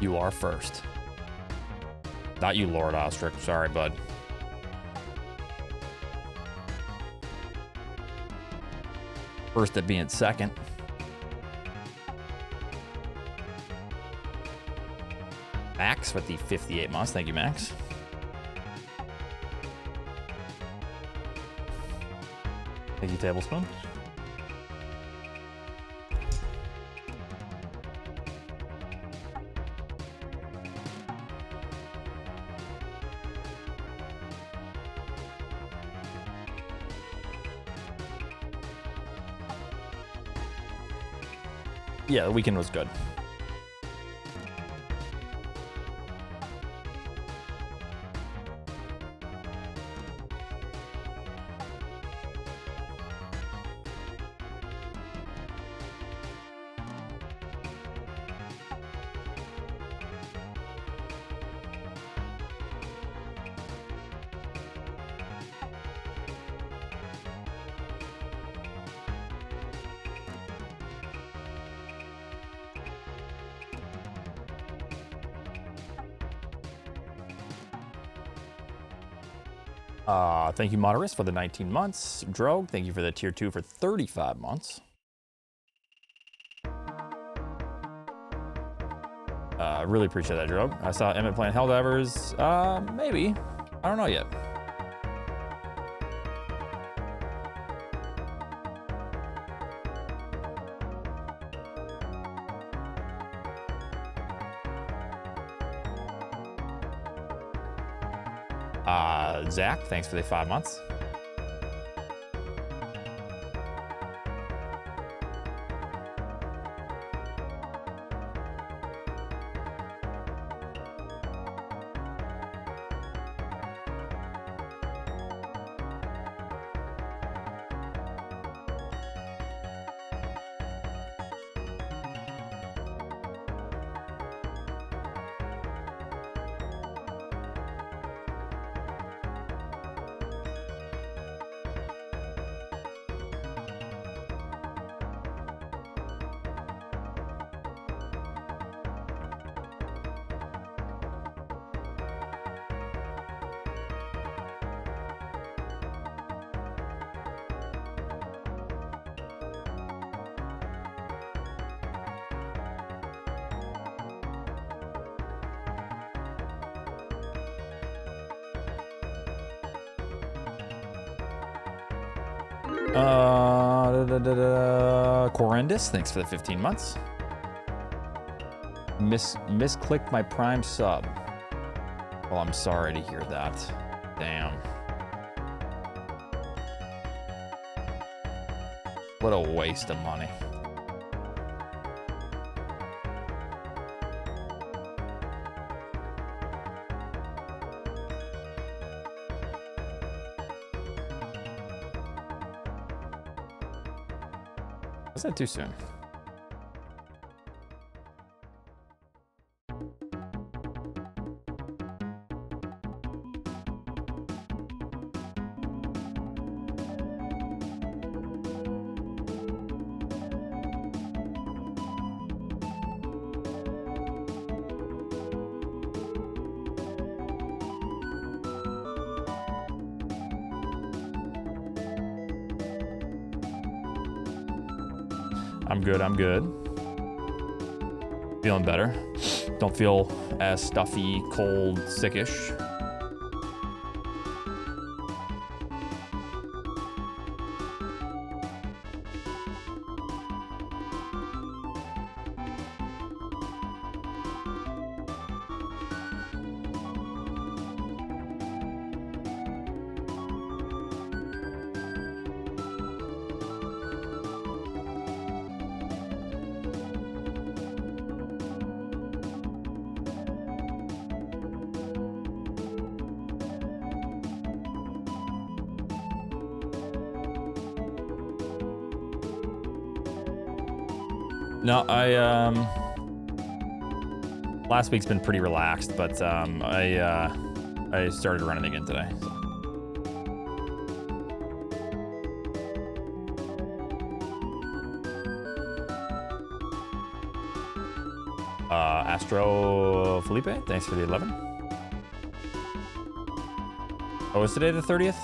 You are first. Not you, Lord Ostrich. Sorry, bud. First at being second. Max with the 58 months. Thank you, Max. Thank you, Tablespoon. Yeah, the weekend was good. Thank you, Moderus, for the 19 months. Drogue, thank you for the tier 2 for 35 months. Really appreciate that, Drogue. I saw Emmett playing Helldivers. Maybe. I don't know yet. Zach, thanks for the 5 months. Correndous, thanks for the 15 months. Misclicked my Prime sub. Well, I'm sorry to hear that. Damn. What a waste of money. Was that too soon? I'm good. Feeling better. Don't feel as stuffy, cold, sickish. No, last week's been pretty relaxed, but I started running again today. So. Astro Felipe, thanks for the 11. Oh, is today the 30th?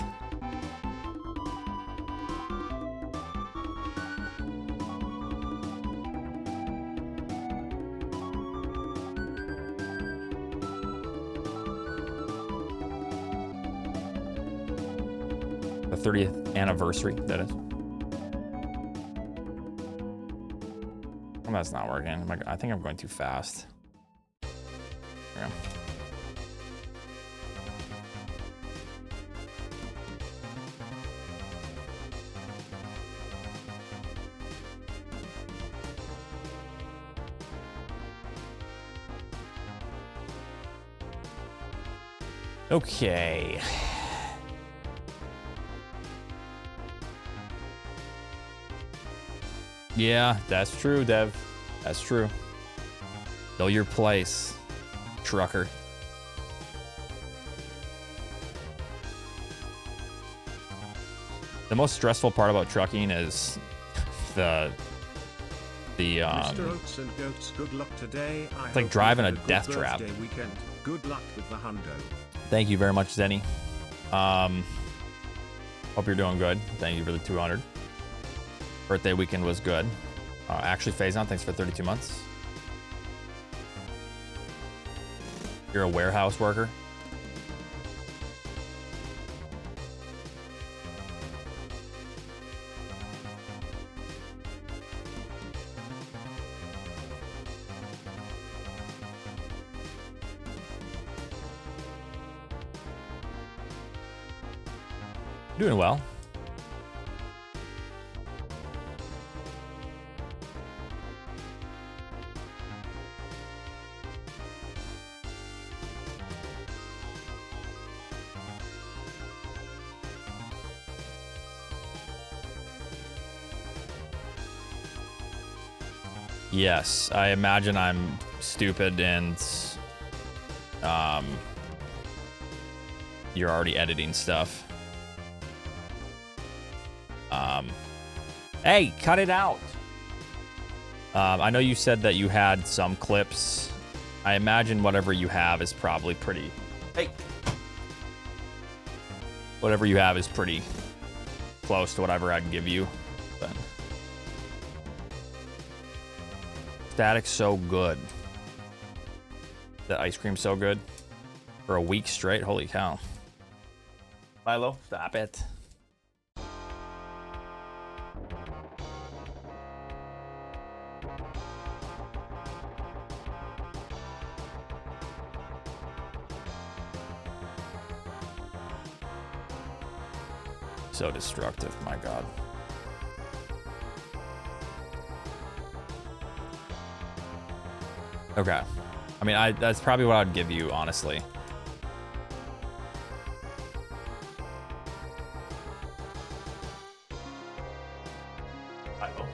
The 30th anniversary, that is. Oh, that's not working. I think I'm going too fast. Yeah. Okay. Yeah, that's true, Dev. That's true. Know your place, trucker. The most stressful part about trucking is the Mr. Oatsngoats, good luck today. It's like driving a death trap. Weekend. Good luck with the hundo. Thank you very much, Zenny. Hope you're doing good. Thank you for the 200. Birthday weekend was good. Actually, Faison, thanks for 32 months. You're a warehouse worker? Doing well. Yes, I imagine I'm stupid and you're already editing stuff. Hey, cut it out. I know you said that you had some clips. I imagine whatever you have is probably pretty... Hey. Whatever you have is pretty close to whatever I'd give you. But... Static's so good. The ice cream's so good. For a week straight, holy cow. Milo, stop it. So destructive, my God. Okay. I mean, that's probably what I'd give you, honestly. I hope.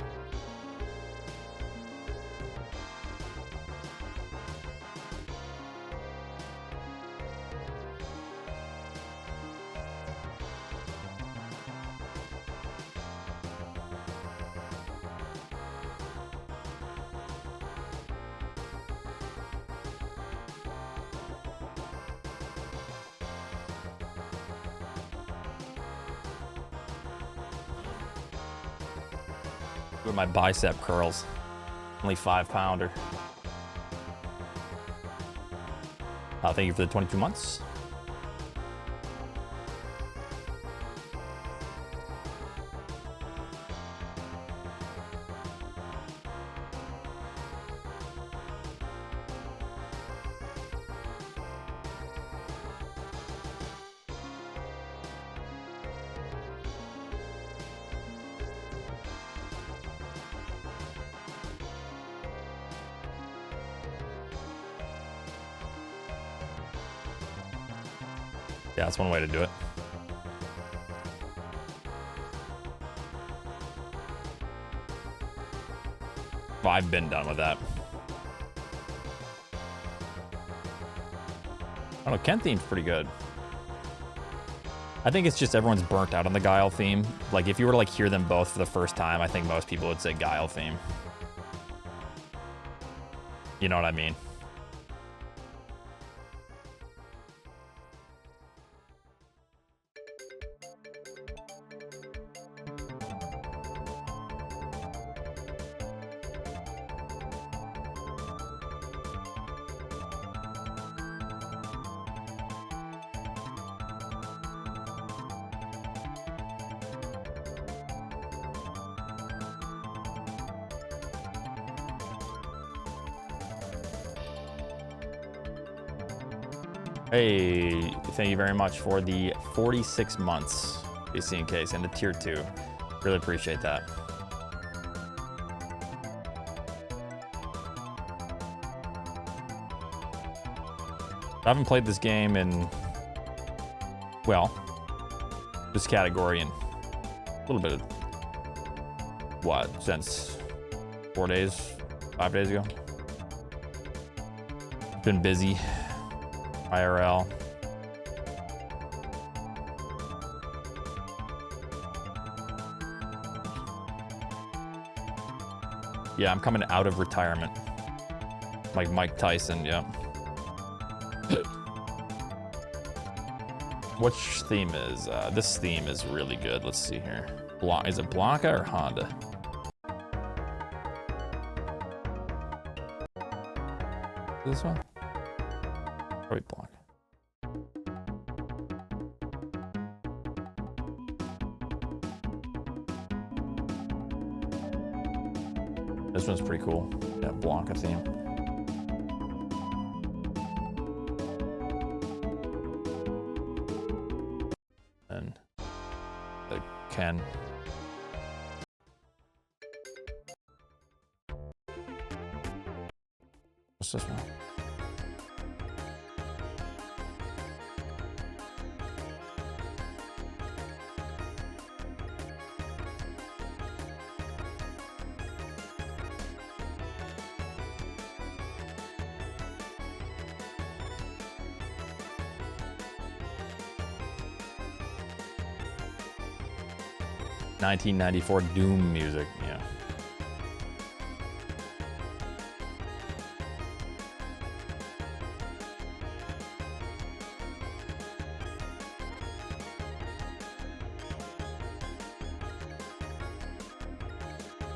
With my bicep curls. Only 5-pounder. Thank you for the 22 months. Yeah, that's one way to do it. Well, I've been done with that. I don't know, Ken theme's pretty good. I think it's just everyone's burnt out on the Guile theme. Like, if you were to like hear them both for the first time, I think most people would say Guile theme. You know what I mean? Hey, thank you very much for the 46 months, BC and Case, and the tier 2. Really appreciate that. I haven't played this game in, well, this category in a little bit of, what, since 4 days, 5 days ago. Been busy. IRL. Yeah, I'm coming out of retirement. Like Mike Tyson, yeah. Which theme is, this theme is really good. Let's see here. Is it Blanca or Honda? This one? Probably Blanca. This one's pretty cool. Yeah, Blanca theme. And the Ken. What's this one? $1994 Doom music, yeah.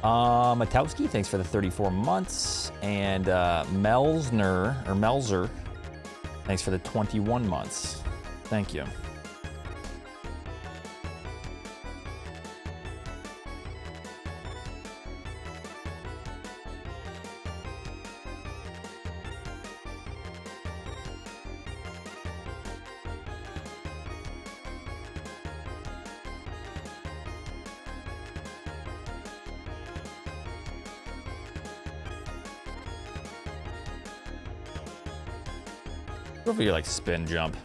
Matowski, thanks for the 34 months. And Melzer, thanks for the 21 months. Thank you. Go for your like spin jump.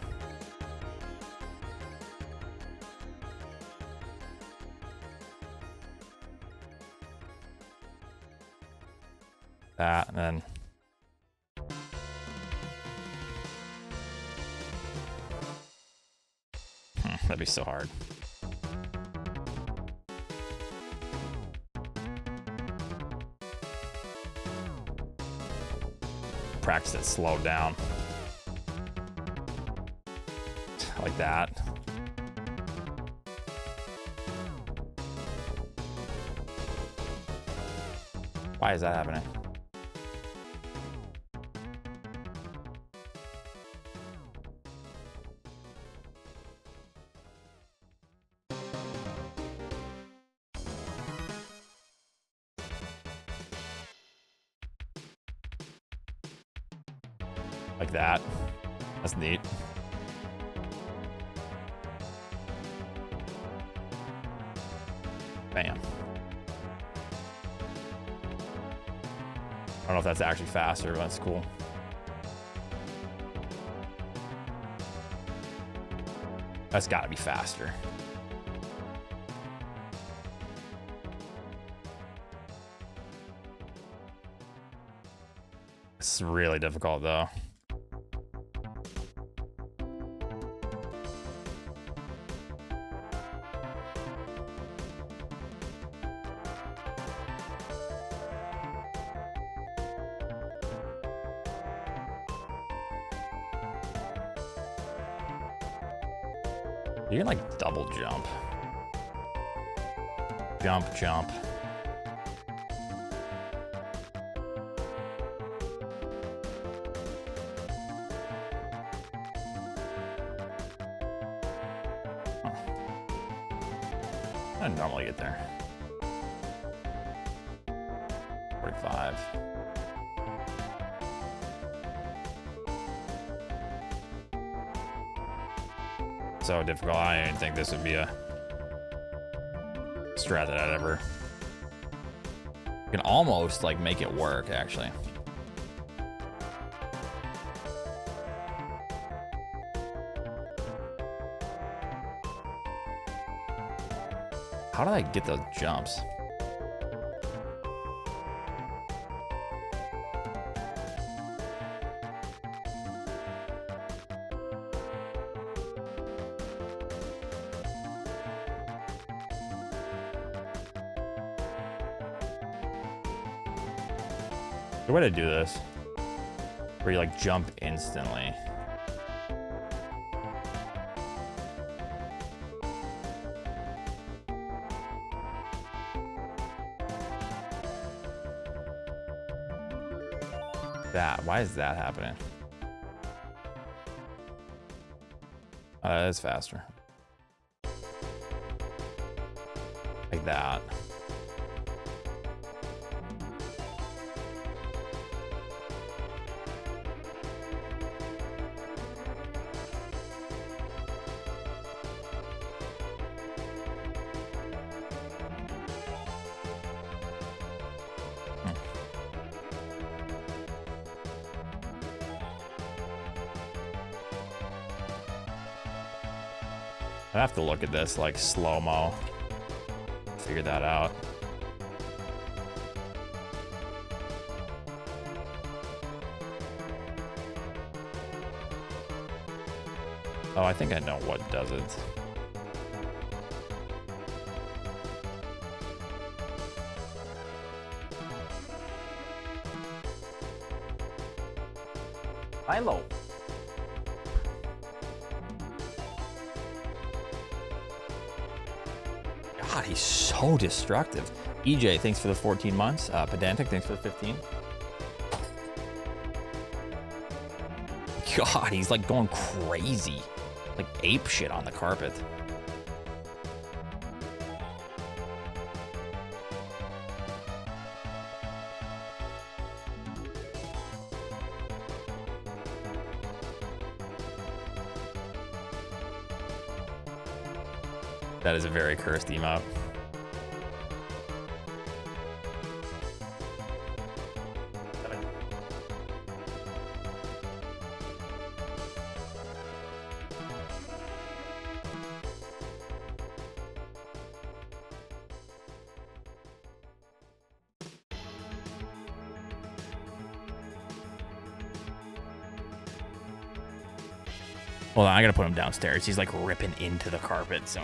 That and then that'd be so hard. Practice it slow down. Like that. Why is that happening? Like that. That's neat. Bam. I don't know if that's actually faster, but that's cool. That's gotta be faster. It's really difficult though. You can like double jump. Jump, jump. Huh. I normally get there. 45. So difficult. I didn't think this would be a strat that I'd ever. You can almost like make it work, actually. How did I get those jumps? The way to do this, where you like jump instantly. Why is that happening? Oh, that is faster. Like that. I have to look at this like slow-mo. Figure that out. Oh, I think I know what does it. Milo. God, he's so destructive. EJ, thanks for the 14 months. Pedantic, thanks for the 15. God, he's like going crazy. Like ape shit on the carpet. That is a very cursed emote. Hold on, I gotta put him downstairs. He's like ripping into the carpet, so.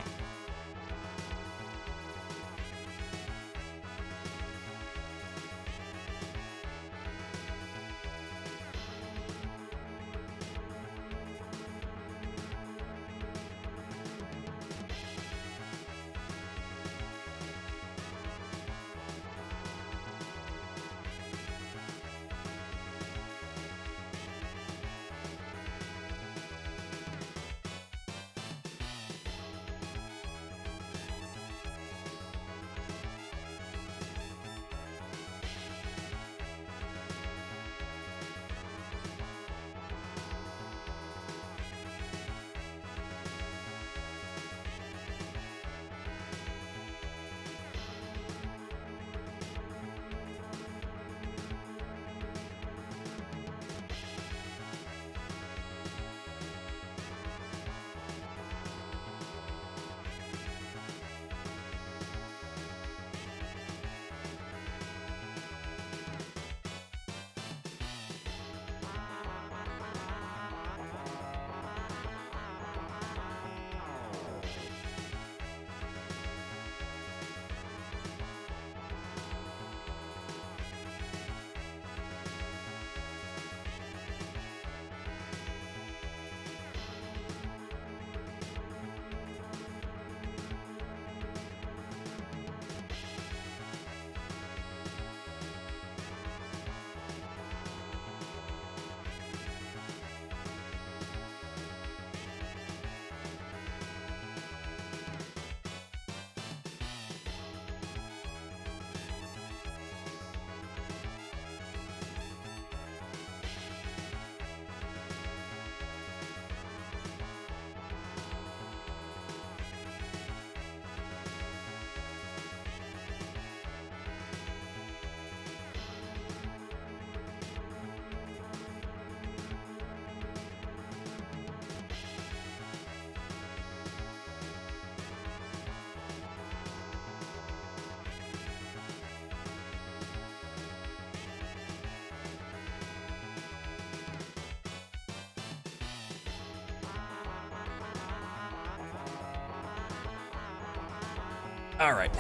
All right.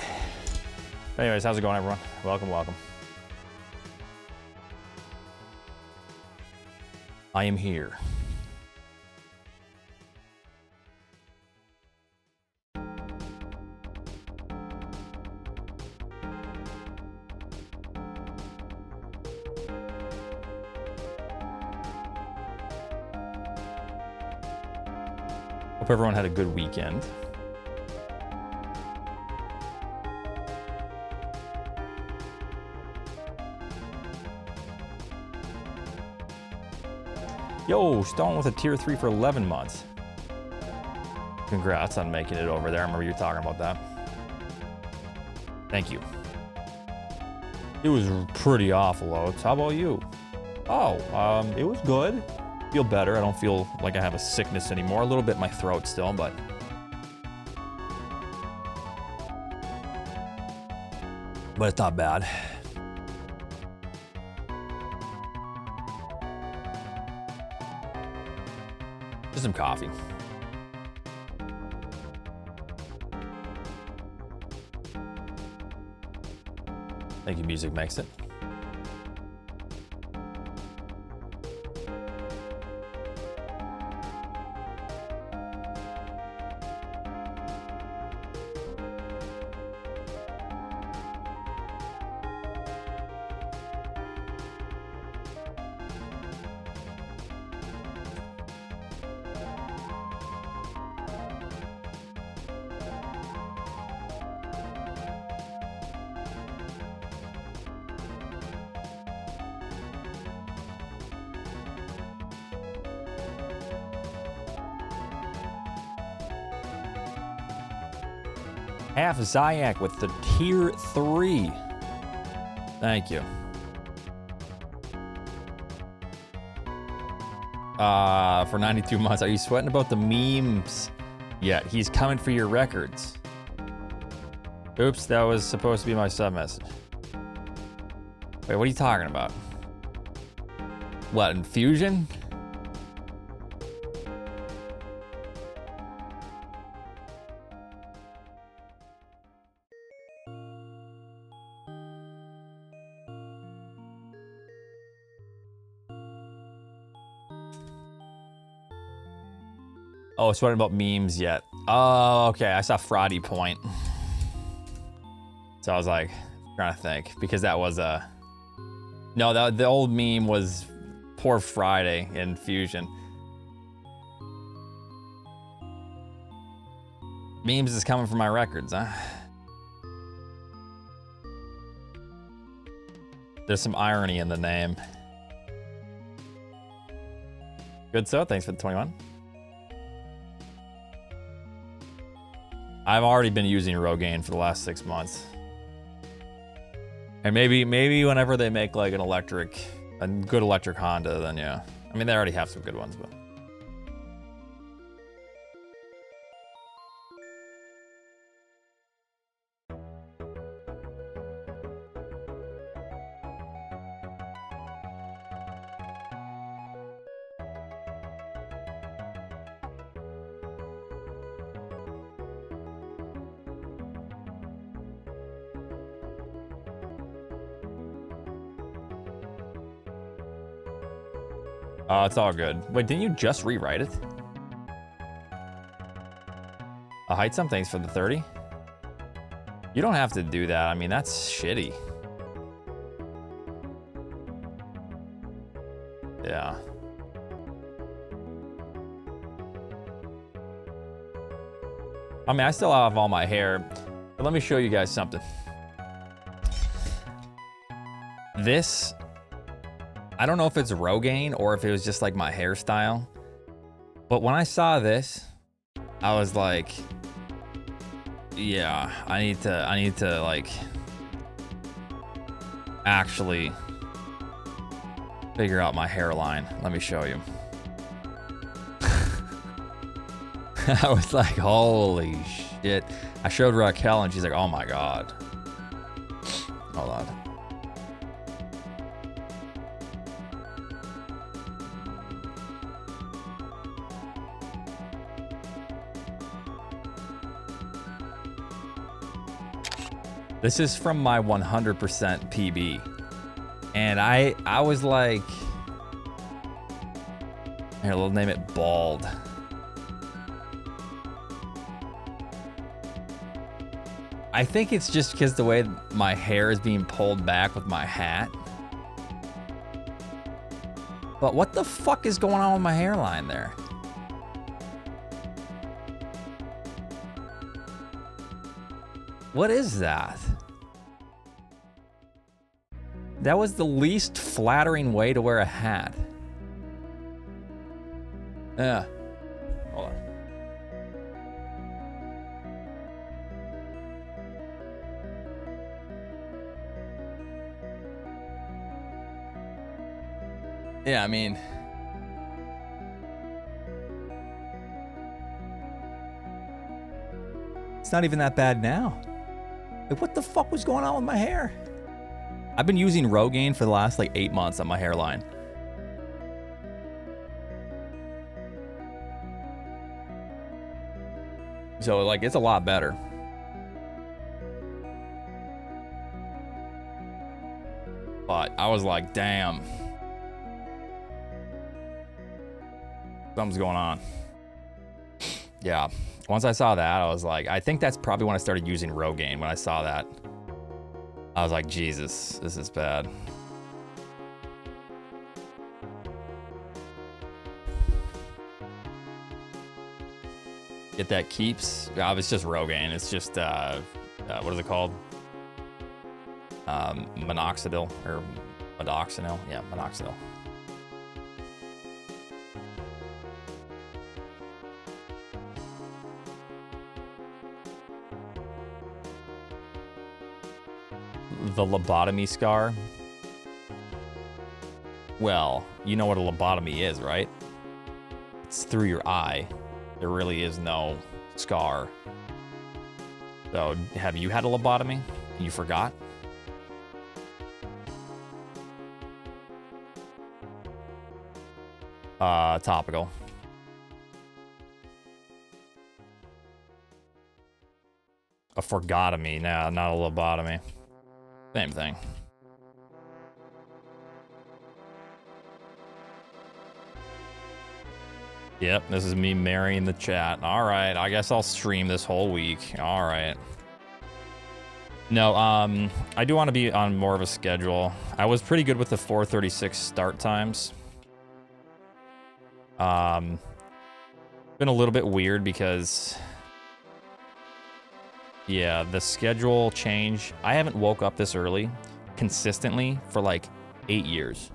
Anyways, how's it going, everyone? Welcome, welcome. I am here. Hope everyone had a good weekend. Yo, Stone with a tier 3 for 11 months. Congrats on making it over there. I remember you talking about that. Thank you. It was pretty awful, Oats. How about you? Oh, it was good. Feel better. I don't feel like I have a sickness anymore. A little bit in my throat still, but it's not bad. Just some coffee. Thank you, music makes it. Half Zyak with the tier 3. Thank you. For 92 months. Are you sweating about the memes yet? He's coming for your records. Oops, that was supposed to be my sub message. Wait, what are you talking about? What, Infusion? Oh, sweating about memes yet. Oh, okay. I saw Fraudy Point. So I was like, trying to think. Because that was a... No, the old meme was Poor Friday in Fusion. Memes is coming from my records, huh? There's some irony in the name. Good, so thanks for the 21. I've already been using Rogaine for the last 6 months. And maybe whenever they make like a good electric Honda, then yeah. I mean, they already have some good ones, but. Oh, it's all good. Wait, didn't you just rewrite it? A height some, thanks for the 30. You don't have to do that. I mean, that's shitty. Yeah. I mean, I still have all my hair, but let me show you guys something. This, I don't know if it's Rogaine or if it was just like my hairstyle, but when I saw this, I was like, yeah, I need to like actually figure out my hairline. Let me show you. I was like, holy shit. I showed Raquel and she's like, oh my God. Hold on. This is from my 100% PB. And I was like, here, we'll name it bald. I think it's just because the way my hair is being pulled back with my hat. But what the fuck is going on with my hairline there? What is that? That was the least flattering way to wear a hat. Yeah. Hold on. Yeah, I mean, it's not even that bad now. Like, what the fuck was going on with my hair? I've been using Rogaine for the last like 8 months on my hairline. So like, it's a lot better. But I was like, damn. Something's going on. Yeah. Once I saw that, I was like, I think that's probably when I started using Rogaine. When I saw that, I was like, Jesus, this is bad. Get that keeps. Oh, it's just Rogaine. It's just what is it called? Minoxidil or modoxanil. Yeah, minoxidil. The lobotomy scar. Well, you know what a lobotomy is, right? It's through your eye. There really is no scar. So, have you had a lobotomy and you forgot? Topical. A forgotomy. Nah, not a lobotomy. Same thing. Yep, this is me marrying the chat. All right, I guess I'll stream this whole week. All right. No, I do want to be on more of a schedule. I was pretty good with the 4:36 start times. Been a little bit weird because, yeah, the schedule change. I haven't woke up this early consistently for like 8 years.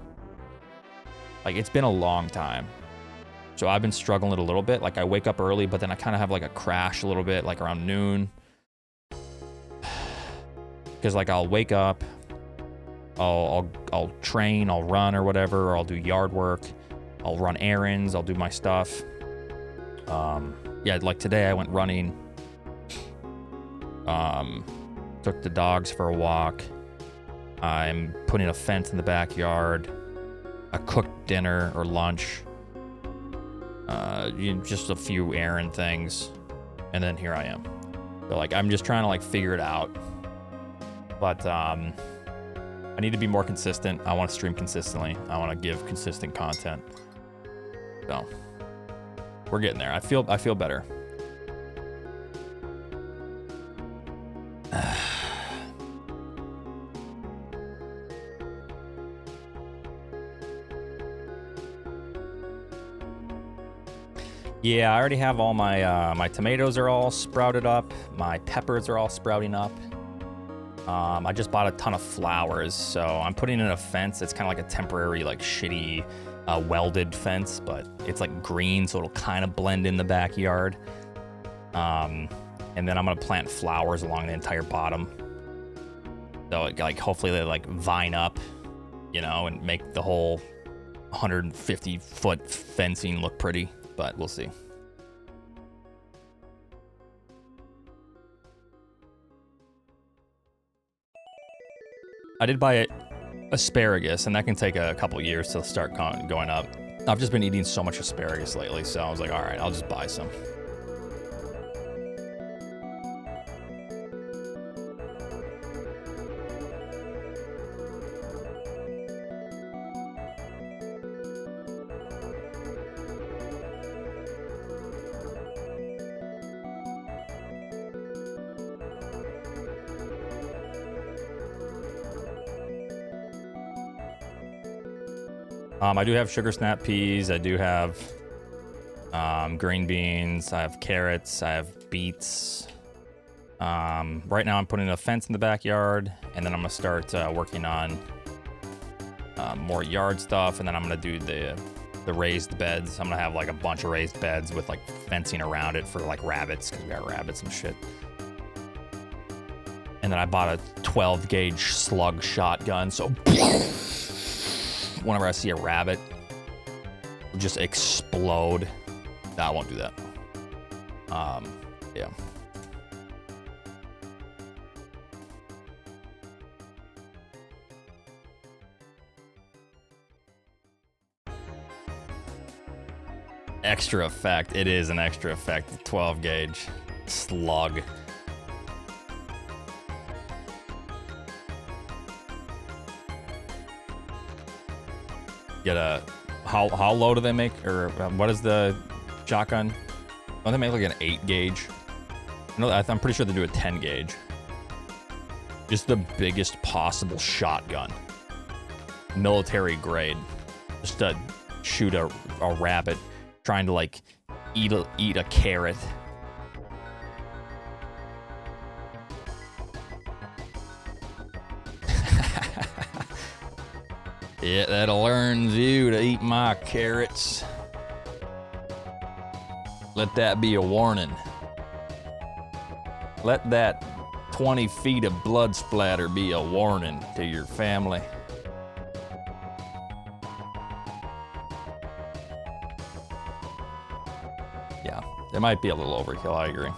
Like, it's been a long time. So I've been struggling a little bit. Like, I wake up early, but then I kind of have like a crash a little bit, like around noon. Because like I'll wake up, I'll train, I'll run or whatever, or I'll do yard work, I'll run errands, I'll do my stuff. Yeah, like today I went running. Took the dogs for a walk. I'm putting a fence in the backyard. I cooked dinner or lunch. Just a few errand things, and then here I am. So like, I'm just trying to like figure it out. But I need to be more consistent. I want to stream consistently. I want to give consistent content. So we're getting there. I feel better. Yeah, I already have all my my tomatoes are all sprouted up. My peppers are all sprouting up. I just bought a ton of flowers, so I'm putting in a fence. It's kind of like a temporary, like shitty welded fence, but it's like green, so it'll kind of blend in the backyard. And then I'm gonna plant flowers along the entire bottom. So like hopefully they like vine up, you know, and make the whole 150-foot fencing look pretty. But we'll see. I did buy asparagus, and that can take a couple years to start going up. I've just been eating so much asparagus lately, so I was like, all right, I'll just buy some. I do have sugar snap peas. I do have green beans. I have carrots. I have beets. Right now I'm putting a fence in the backyard, and then I'm gonna start working on more yard stuff, and then I'm gonna do the raised beds. I'm gonna have like a bunch of raised beds with like fencing around it for like rabbits, because we got rabbits and shit. And then I bought a 12 gauge slug shotgun, so whenever I see a rabbit, it'll just explode. No, I won't do that. Yeah. Extra effect. It is an extra effect. 12 gauge slug. Get a how low do they make, or what is the shotgun? Don't they make like an 8 gauge? No, I'm pretty sure they do a 10 gauge. Just the biggest possible shotgun, military grade, just to shoot a rabbit trying to like eat a carrot. Yeah, that learns you to eat my carrots. Let that be a warning. Let that 20 feet of blood splatter be a warning to your family. Yeah, it might be a little overkill, I agree.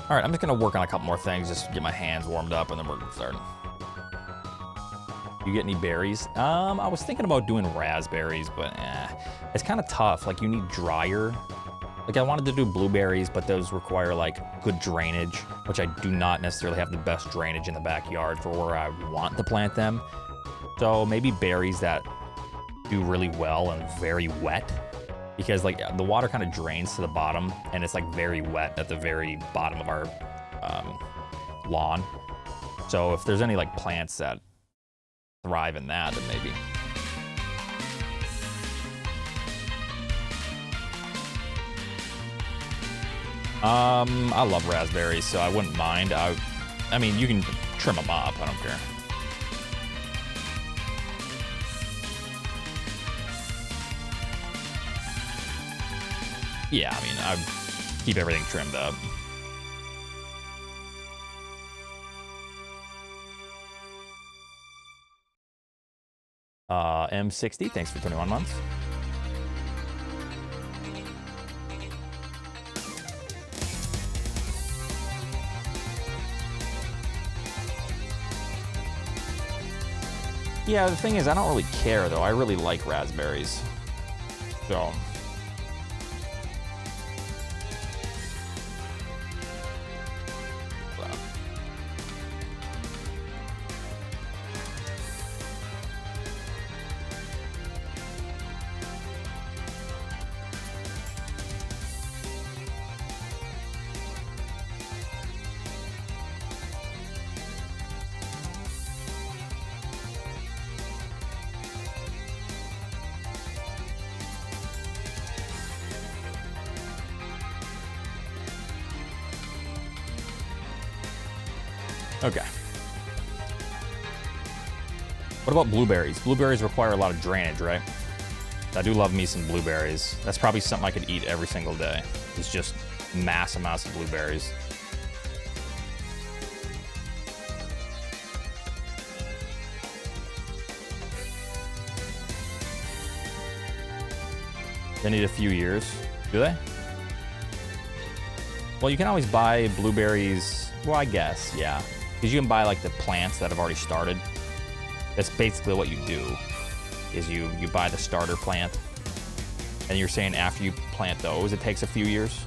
All right, I'm just gonna work on a couple more things, just to get my hands warmed up, and then we're starting. You get any berries? I was thinking about doing raspberries, but it's kind of tough. Like, you need drier. Like, I wanted to do blueberries, but those require like good drainage, which I do not necessarily have the best drainage in the backyard for where I want to plant them. So maybe berries that do really well and very wet, because like the water kind of drains to the bottom, and it's like very wet at the very bottom of our lawn. So if there's any like plants that thrive in that, then maybe. I love raspberries, so I wouldn't mind. I mean, you can trim them up. I don't care. Yeah, I mean, I keep everything trimmed up. M60, thanks for 21 months. Yeah, the thing is, I don't really care, though. I really like raspberries. So... Okay. What about blueberries? Blueberries require a lot of drainage, right? I do love me some blueberries. That's probably something I could eat every single day. It's just mass amounts of blueberries. They need a few years, do they? Well, you can always buy blueberries. Well, I guess, yeah. Because you can buy like the plants that have already started. That's basically what you do, is you buy the starter plant. And you're saying after you plant those, it takes a few years?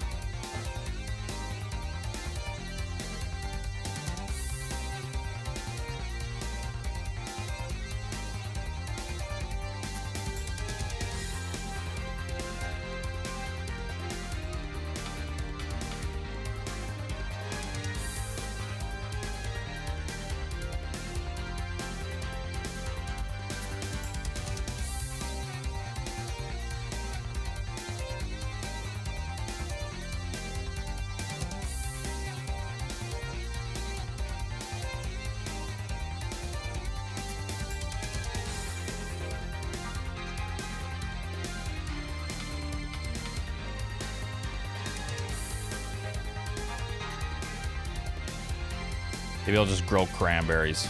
Maybe I'll just grow cranberries.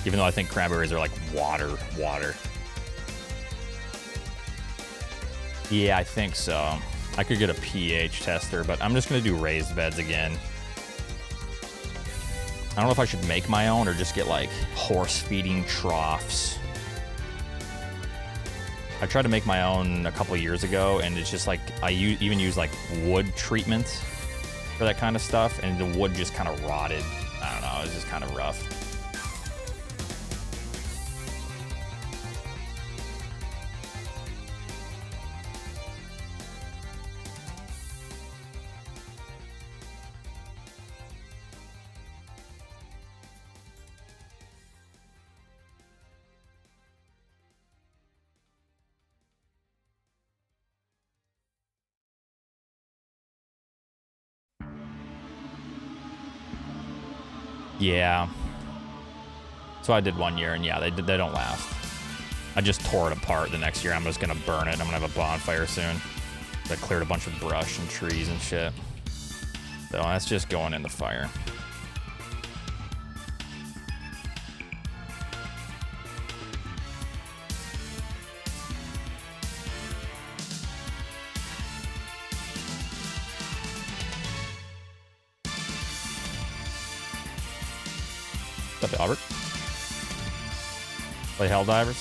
Even though I think cranberries are like water. Yeah, I think so. I could get a pH tester, but I'm just gonna do raised beds again. I don't know if I should make my own or just get like horse feeding troughs. I tried to make my own a couple years ago, and it's just like I even use like wood treatment for that kind of stuff, and the wood just kind of rotted. I don't know, it was just kind of rough. Yeah. So I did 1 year, and yeah, they don't last. I just tore it apart the next year. I'm just gonna burn it. I'm gonna have a bonfire soon. I cleared a bunch of brush and trees and shit. So that's just going in the fire. What's up, Albert? Play Helldivers?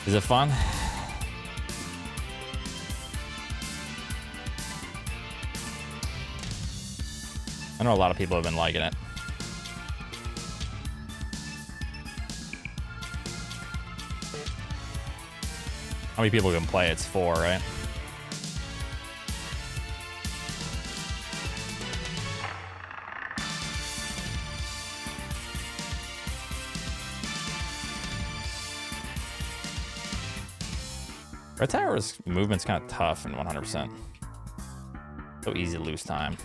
Is it fun? I know a lot of people have been liking it. How many people can play? It's 4, right? Red Tower's movement's kind of tough in 100%. So easy to lose time.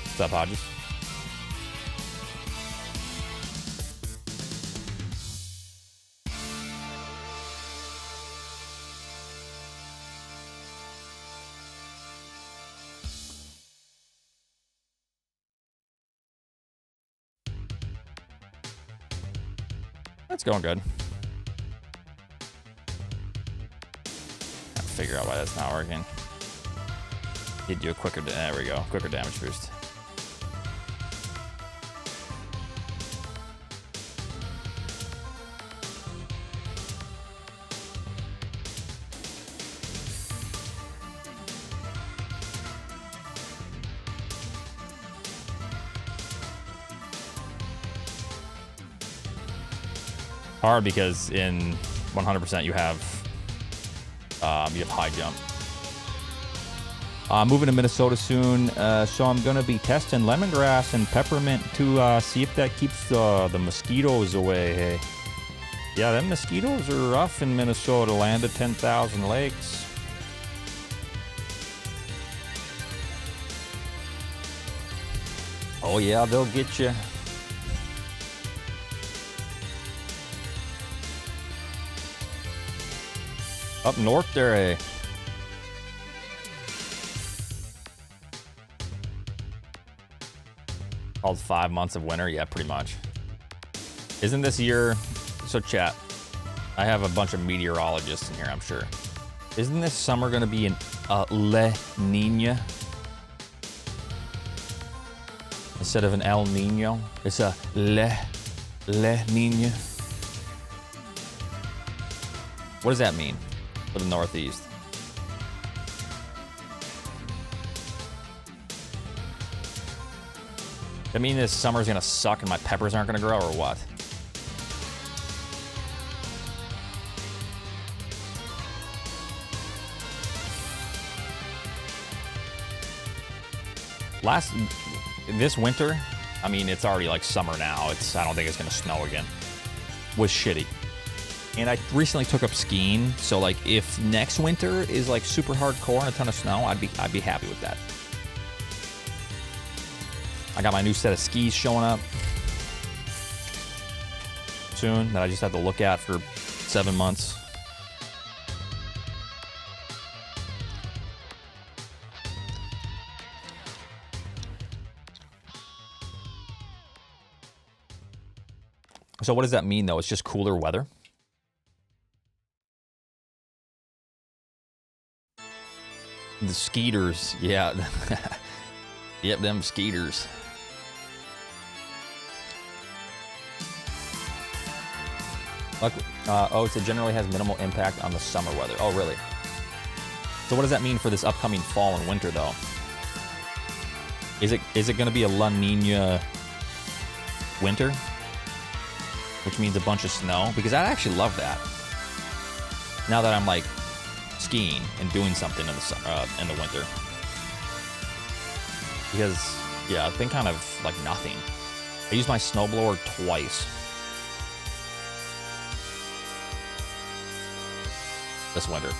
What's up, Hodges? It's going good. Gotta figure out why that's not working. He'd do a quicker, there we go, quicker damage boost. Hard because in 100% you have high jump. I'm moving to Minnesota soon, so I'm gonna be testing lemongrass and peppermint to see if that keeps the mosquitoes away. Hey, yeah, them mosquitoes are rough in Minnesota, land of 10,000 lakes. Oh yeah, they'll get you. Up north there, eh? Called 5 months of winter? Yeah, pretty much. Isn't this year... So chat, I have a bunch of meteorologists in here, I'm sure. Isn't this summer gonna be an La Nina? Instead of an El Nino, it's a La Nina. What does that mean for the Northeast? Does that mean this summer's gonna suck and my peppers aren't gonna grow, or what? This winter, I mean, it's already like summer now. I don't think it's gonna snow again. Was shitty. And I recently took up skiing, so like if next winter is like super hardcore and a ton of snow, I'd be happy with that. I got my new set of skis showing up. soon that I just have to look at for 7 months. So what does that mean, though? It's just cooler weather? The skeeters, yeah. Yep, them skeeters. Oh, it generally has minimal impact on the summer weather. Oh, really? So what does that mean for this upcoming fall and winter, though? Is it going to be a La Nina winter? Which means a bunch of snow? Because I actually love that. Now that I'm, like, skiing and doing something in the winter. Because, yeah, it's been kind of like nothing. I used my snowblower twice this winter.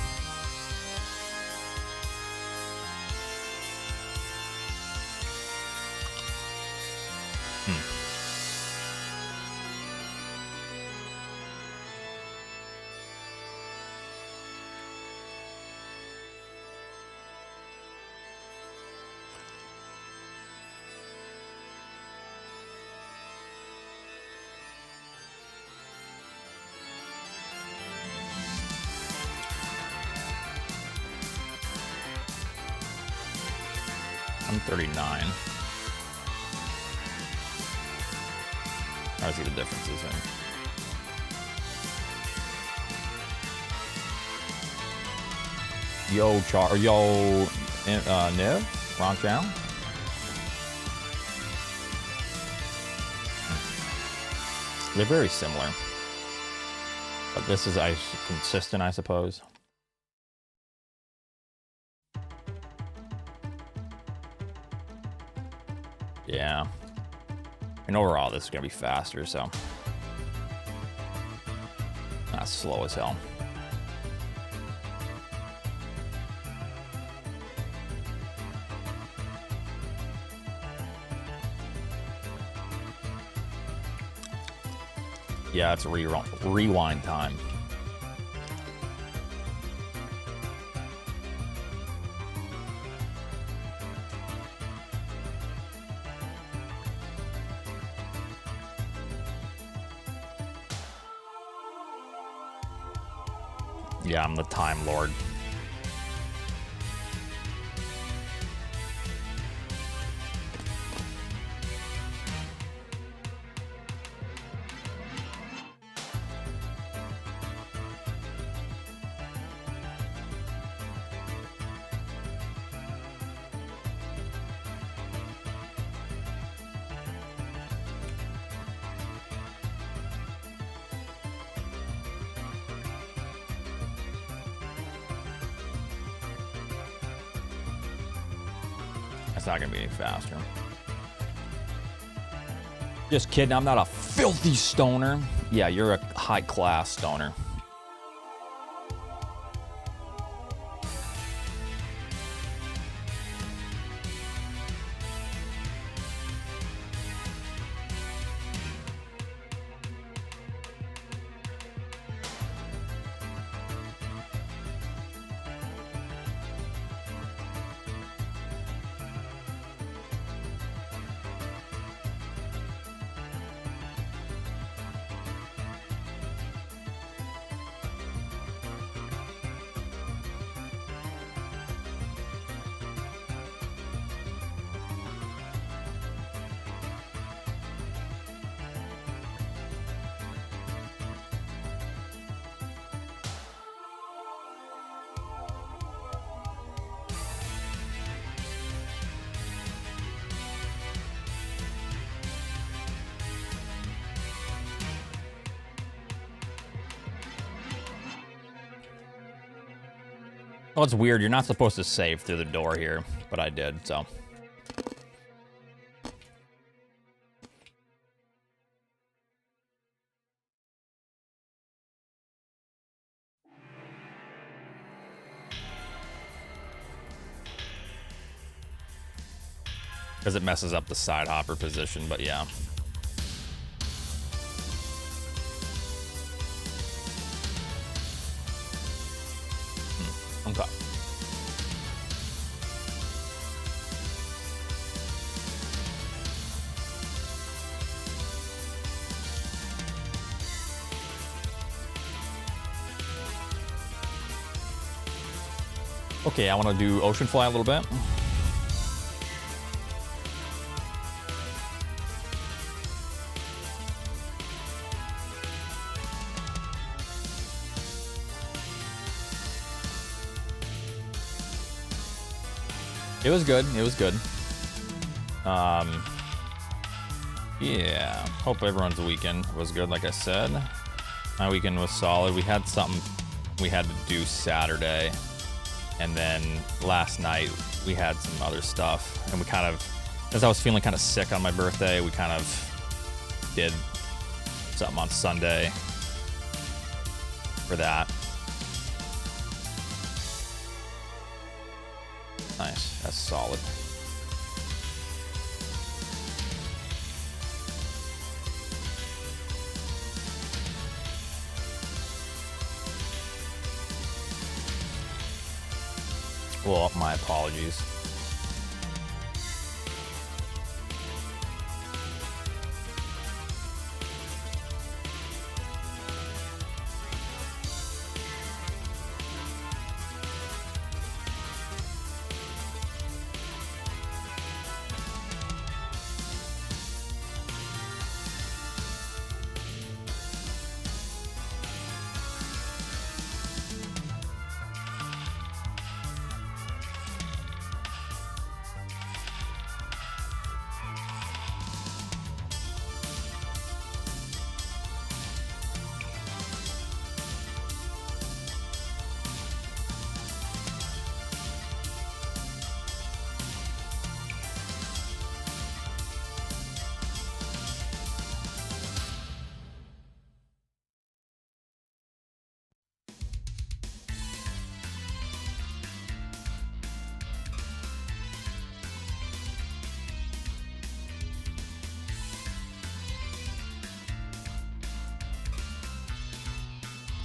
I'm 39. I see the differences in. Yo, Nev? Wrong channel? They're very similar. But this is consistent, I suppose. Yeah. And overall, this is going to be faster, so. That's slow as hell. Yeah, it's rewind time. Yeah, I'm the Time Lord. It's not gonna be any faster. Just kidding, I'm not a filthy stoner. Yeah, you're a high-class stoner. Well, it's weird. You're not supposed to save through the door here, but I did, so. Because it messes up the side hopper position, but yeah. Okay, I want to do Ocean Fly a little bit. It was good. It was good. Yeah. Hope everyone's weekend was good. Like I said, my weekend was solid. We had something we had to do Saturday, and then last night we had some other stuff. And we kind of, as I was feeling kind of sick on my birthday, we kind of did something on Sunday for that. Nice. That's solid. Well, my apologies.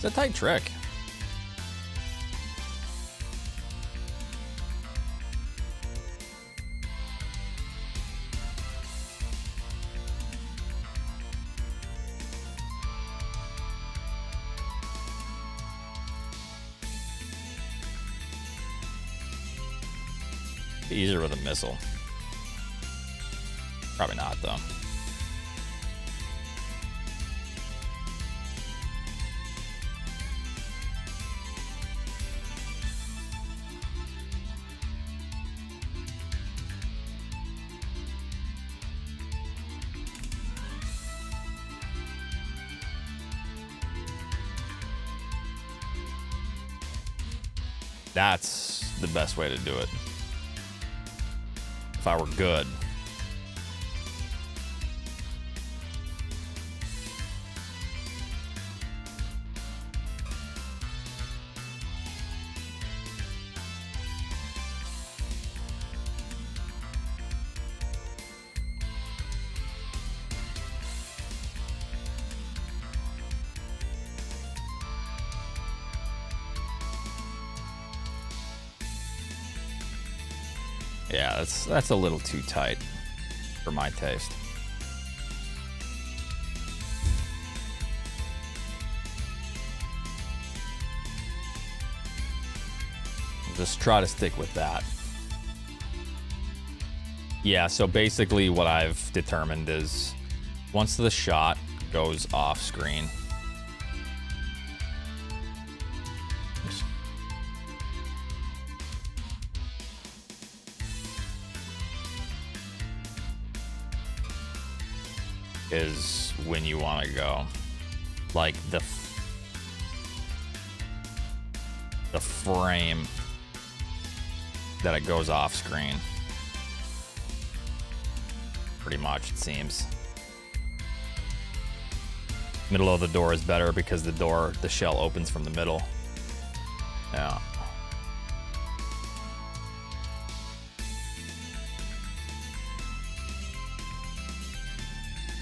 It's a tight trick. Easier with a missile. Probably not, though. That's the best way to do it. If I were good. Yeah, that's a little too tight for my taste. Just try to stick with that. Yeah, so basically what I've determined is once the shot goes off screen, is when you want to go. Like the frame that it goes off screen. Pretty much, it seems. Middle of the door is better because the shell opens from the middle. Yeah.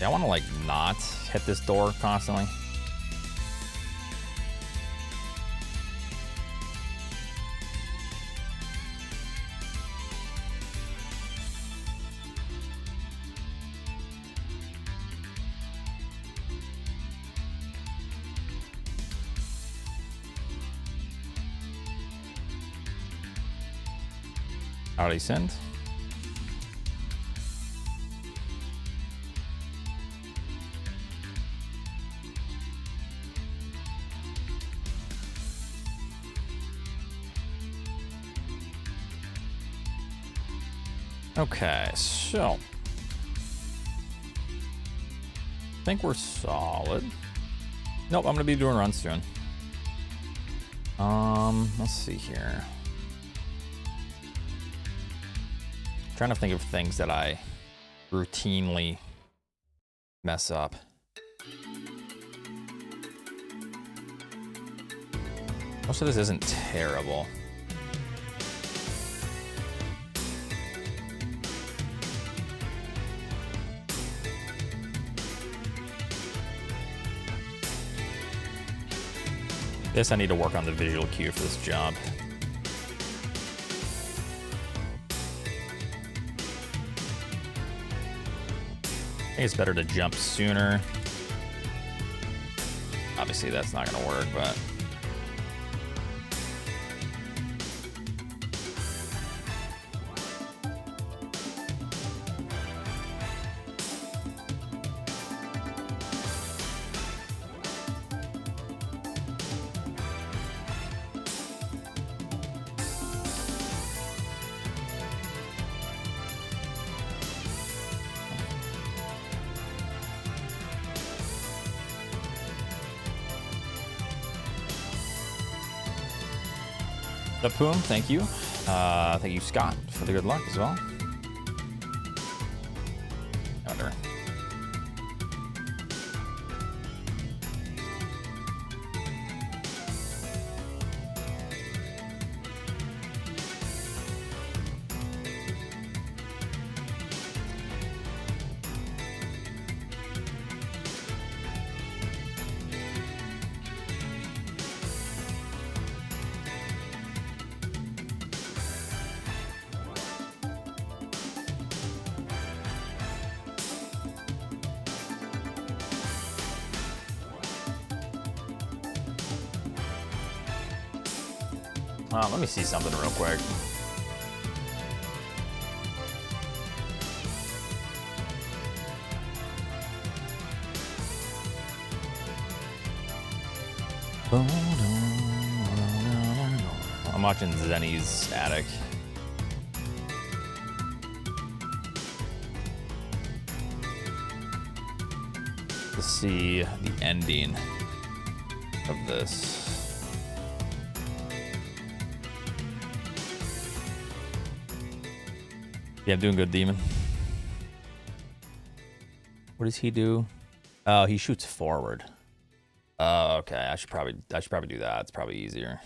I want to like not hit this door constantly. Already sent. Okay, so I think we're solid. Nope, I'm gonna be doing runs soon. Let's see here. Trying to think of things that I routinely mess up. Most of this isn't terrible. This I need to work on the visual cue for this job. I think it's better to jump sooner. Obviously that's not gonna work, but the Poom, thank you. Thank you, Scott, for the good luck as well. Whatever. Let me see something real quick. I'm watching Zenny's Attic. To see the ending of this. Yeah, I'm doing good, Demon. What does he do? Oh, he shoots forward. Oh, okay. I should probably do that. It's probably easier.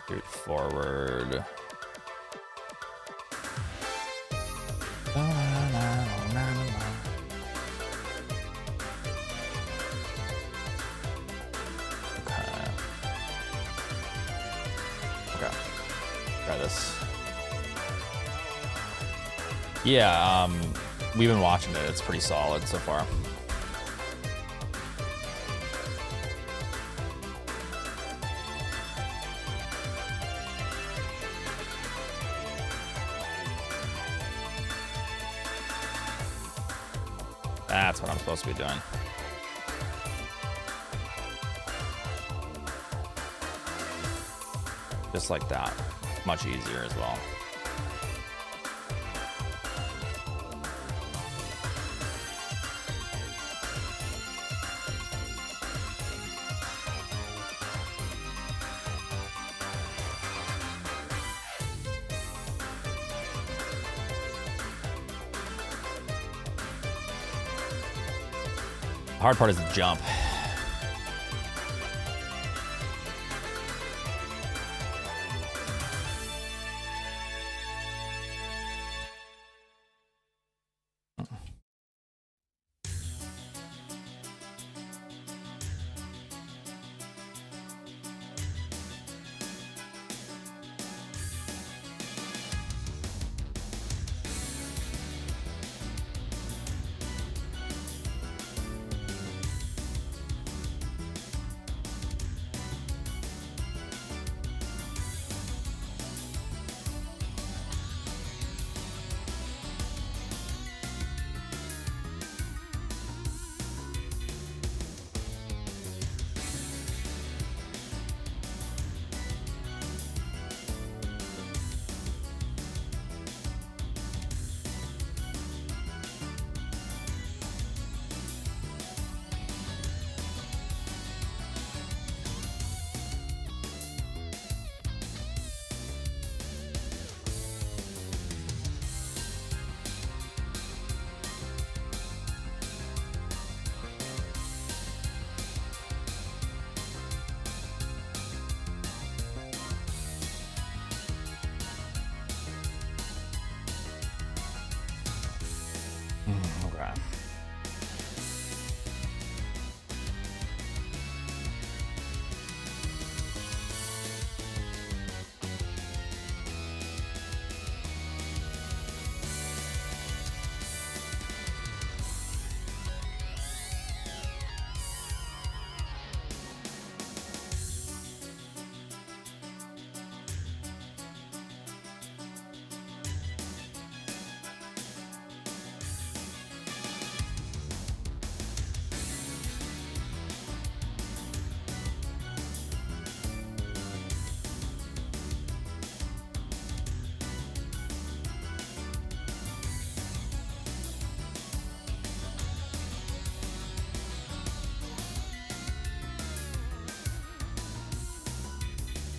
Shoot forward. Try this. Yeah, we've been watching it. It's pretty solid so far. That's what I'm supposed to be doing. Just like that. Much easier as well. The hard part is the jump.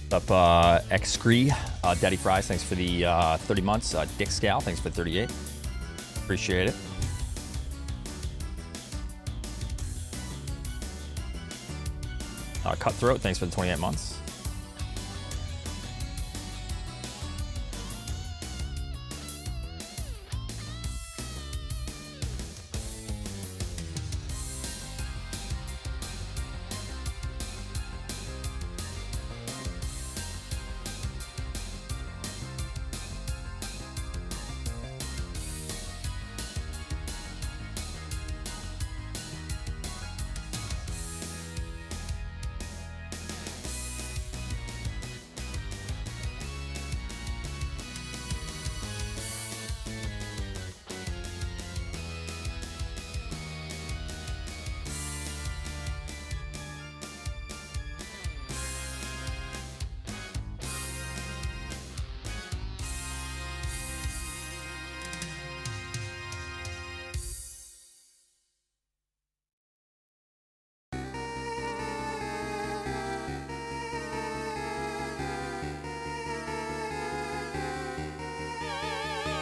What's up, Excree, Daddy Fries, thanks for the 30 months. Dick Scow, thanks for 38. Appreciate it. Cutthroat, thanks for the 28 months.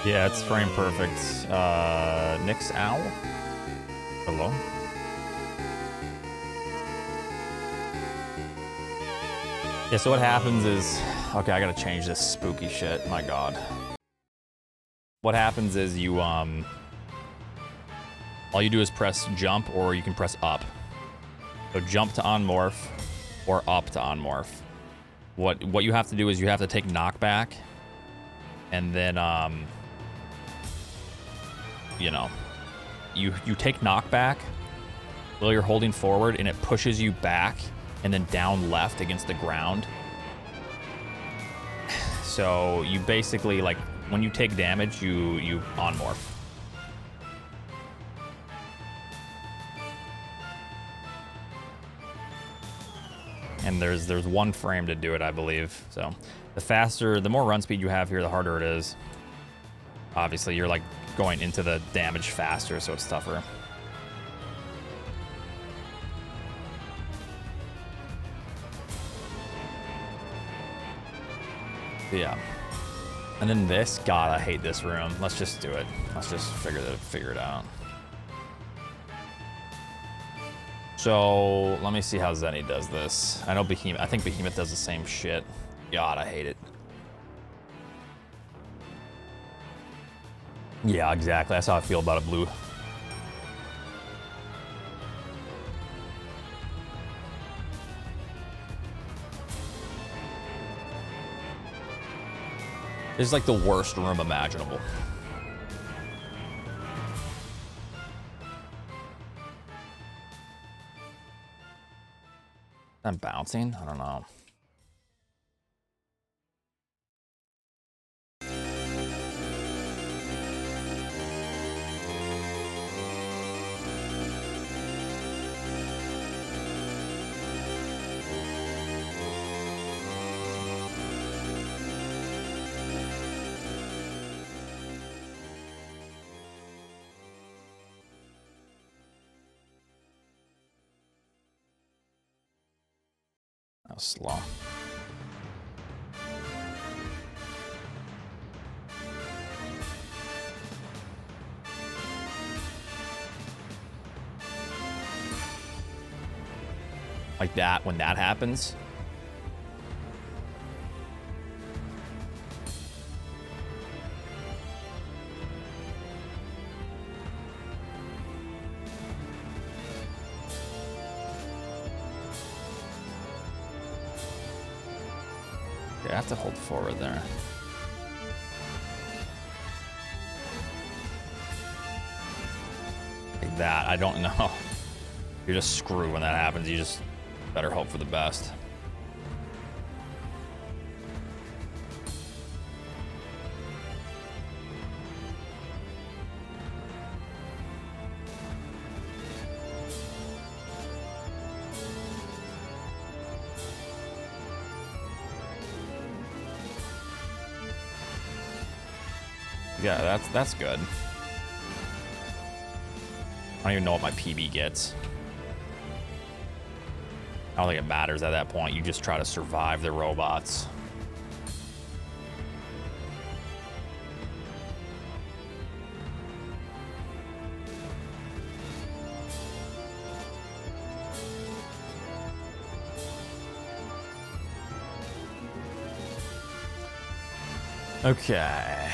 Yeah, it's frame perfect. Nix Owl? Hello? Yeah, so what happens is... Okay, I gotta change this spooky shit. My god. What happens is you, all you do is press jump, or you can press up. So jump to unmorph, or up to unmorph. What you have to do is you have to take knockback, and then, you know, you take knockback while you're holding forward, and it pushes you back and then down left against the ground. So you basically, like, when you take damage, you unmorph. And there's one frame to do it, I believe. So the more run speed you have here, the harder it is. Obviously, you're like going into the damage faster, so it's tougher. But yeah. And then this, God, I hate this room. Let's just do it. Let's just figure it out. So let me see how Zenny does this. I know Behemoth. I think Behemoth does the same shit. God, I hate it. Yeah, exactly. That's how I feel about a blue. This is like the worst room imaginable. I'm bouncing? I don't know. That was slow. Like that, when that happens. I have to hold forward there. Like that, I don't know. You're just screwed when that happens. You just better hope for the best. Yeah, that's good. I don't even know what my PB gets. I don't think it matters at that point. You just try to survive the robots. Okay.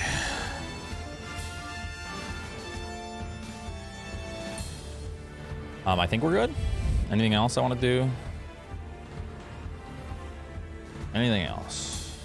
I think we're good. Anything else I want to do? Anything else?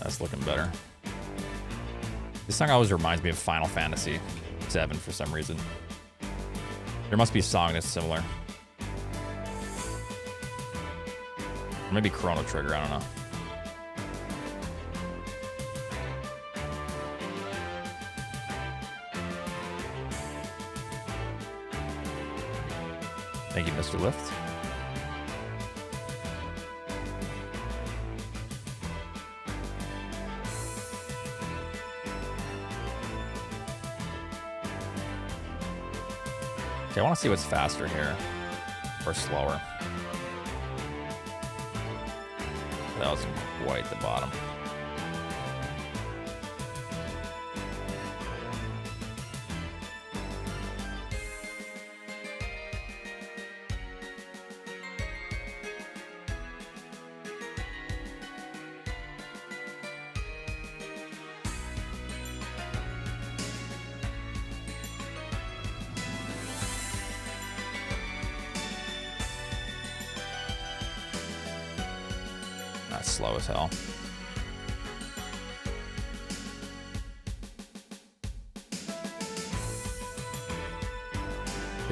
That's looking better. This song always reminds me of Final Fantasy VII for some reason. There must be a song that's similar. Or maybe Chrono Trigger, I don't know. Thank you, Mr. Lift. Okay, I want to see what's faster here, or slower. That wasn't quite the bottom. Slow as hell.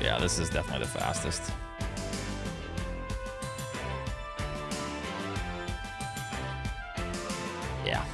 Yeah, this is definitely the fastest. Yeah.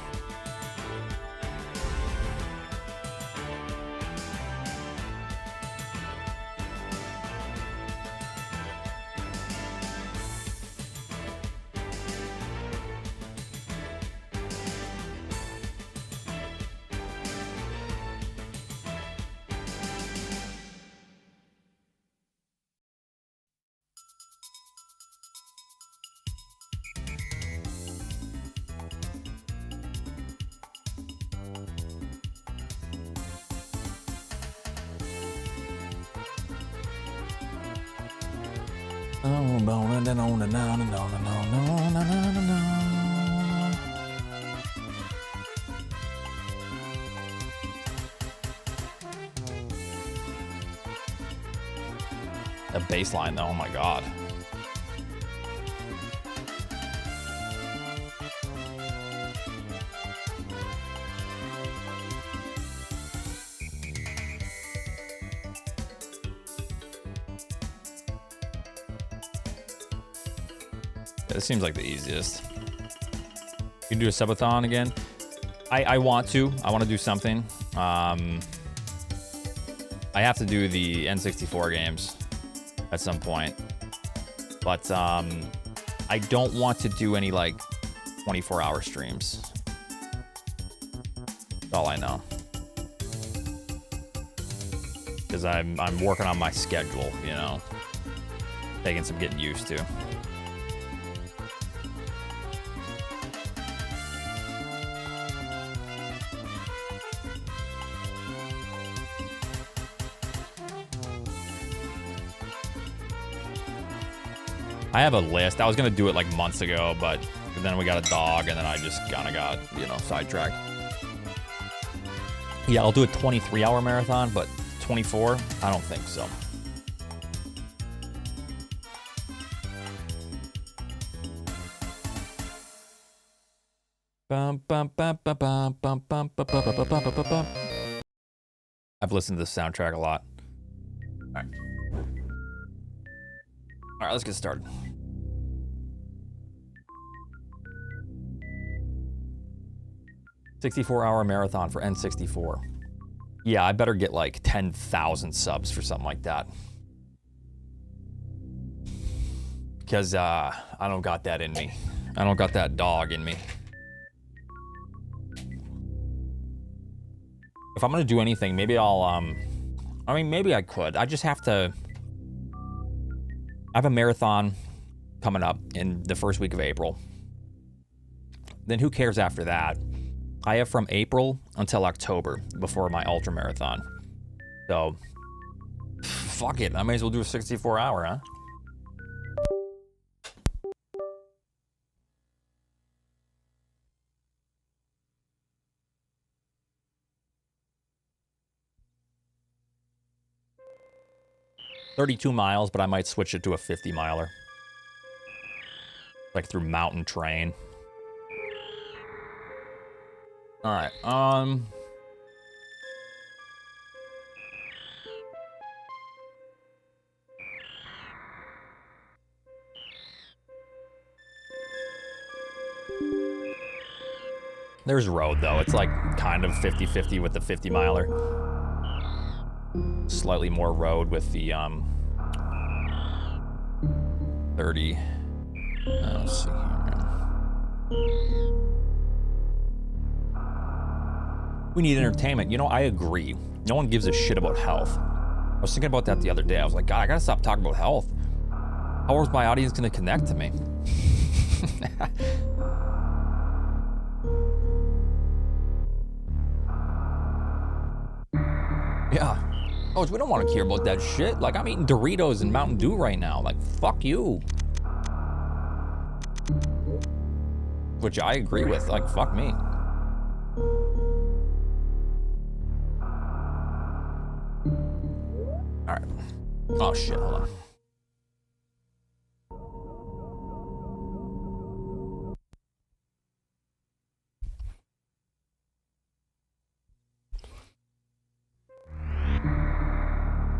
The bass line though, oh my god. Yeah, this seems like the easiest. You can do a subathon again. I want to. I want to do something. I have to do the N64 games at some point, but I don't want to do any like 24-hour streams. That's all I know, because I'm working on my schedule, you know, taking some getting used to. I have a list. I was gonna do it like months ago, but then we got a dog, and then I just kind of got, you know, sidetracked. Yeah, I'll do a 23-hour marathon, but 24, I don't think so. Bum, bum, bum, bum, bum, bum, bum, bum, bum, bum, bum, bum, bum. I've listened to this soundtrack a lot. All right, let's get started. $64-hour marathon for N64. Yeah, I better get like 10,000 subs for something like that. Because I don't got that in me. I don't got that dog in me. If I'm gonna do anything, maybe I'll, I mean, maybe I could. I just have to, I have a marathon coming up in the first week of April. Then who cares after that? I have from April until October before my ultra marathon. So, fuck it. I may as well do a 64-hour, huh? $32 miles, but I might switch it to a 50-miler. Like through mountain terrain. All right, there's road, though. It's like kind of 50-50 with the 50-miler. Slightly more road with the, 30. Let's see here. We need entertainment. You know, I agree. No one gives a shit about health. I was thinking about that the other day. I was like, God, I gotta stop talking about health. How is my audience gonna connect to me? Yeah. Oh, we don't want to care about that shit. Like, I'm eating Doritos and Mountain Dew right now. Like, fuck you. Which I agree with. Like, fuck me. All right. Oh, shit. Hold on.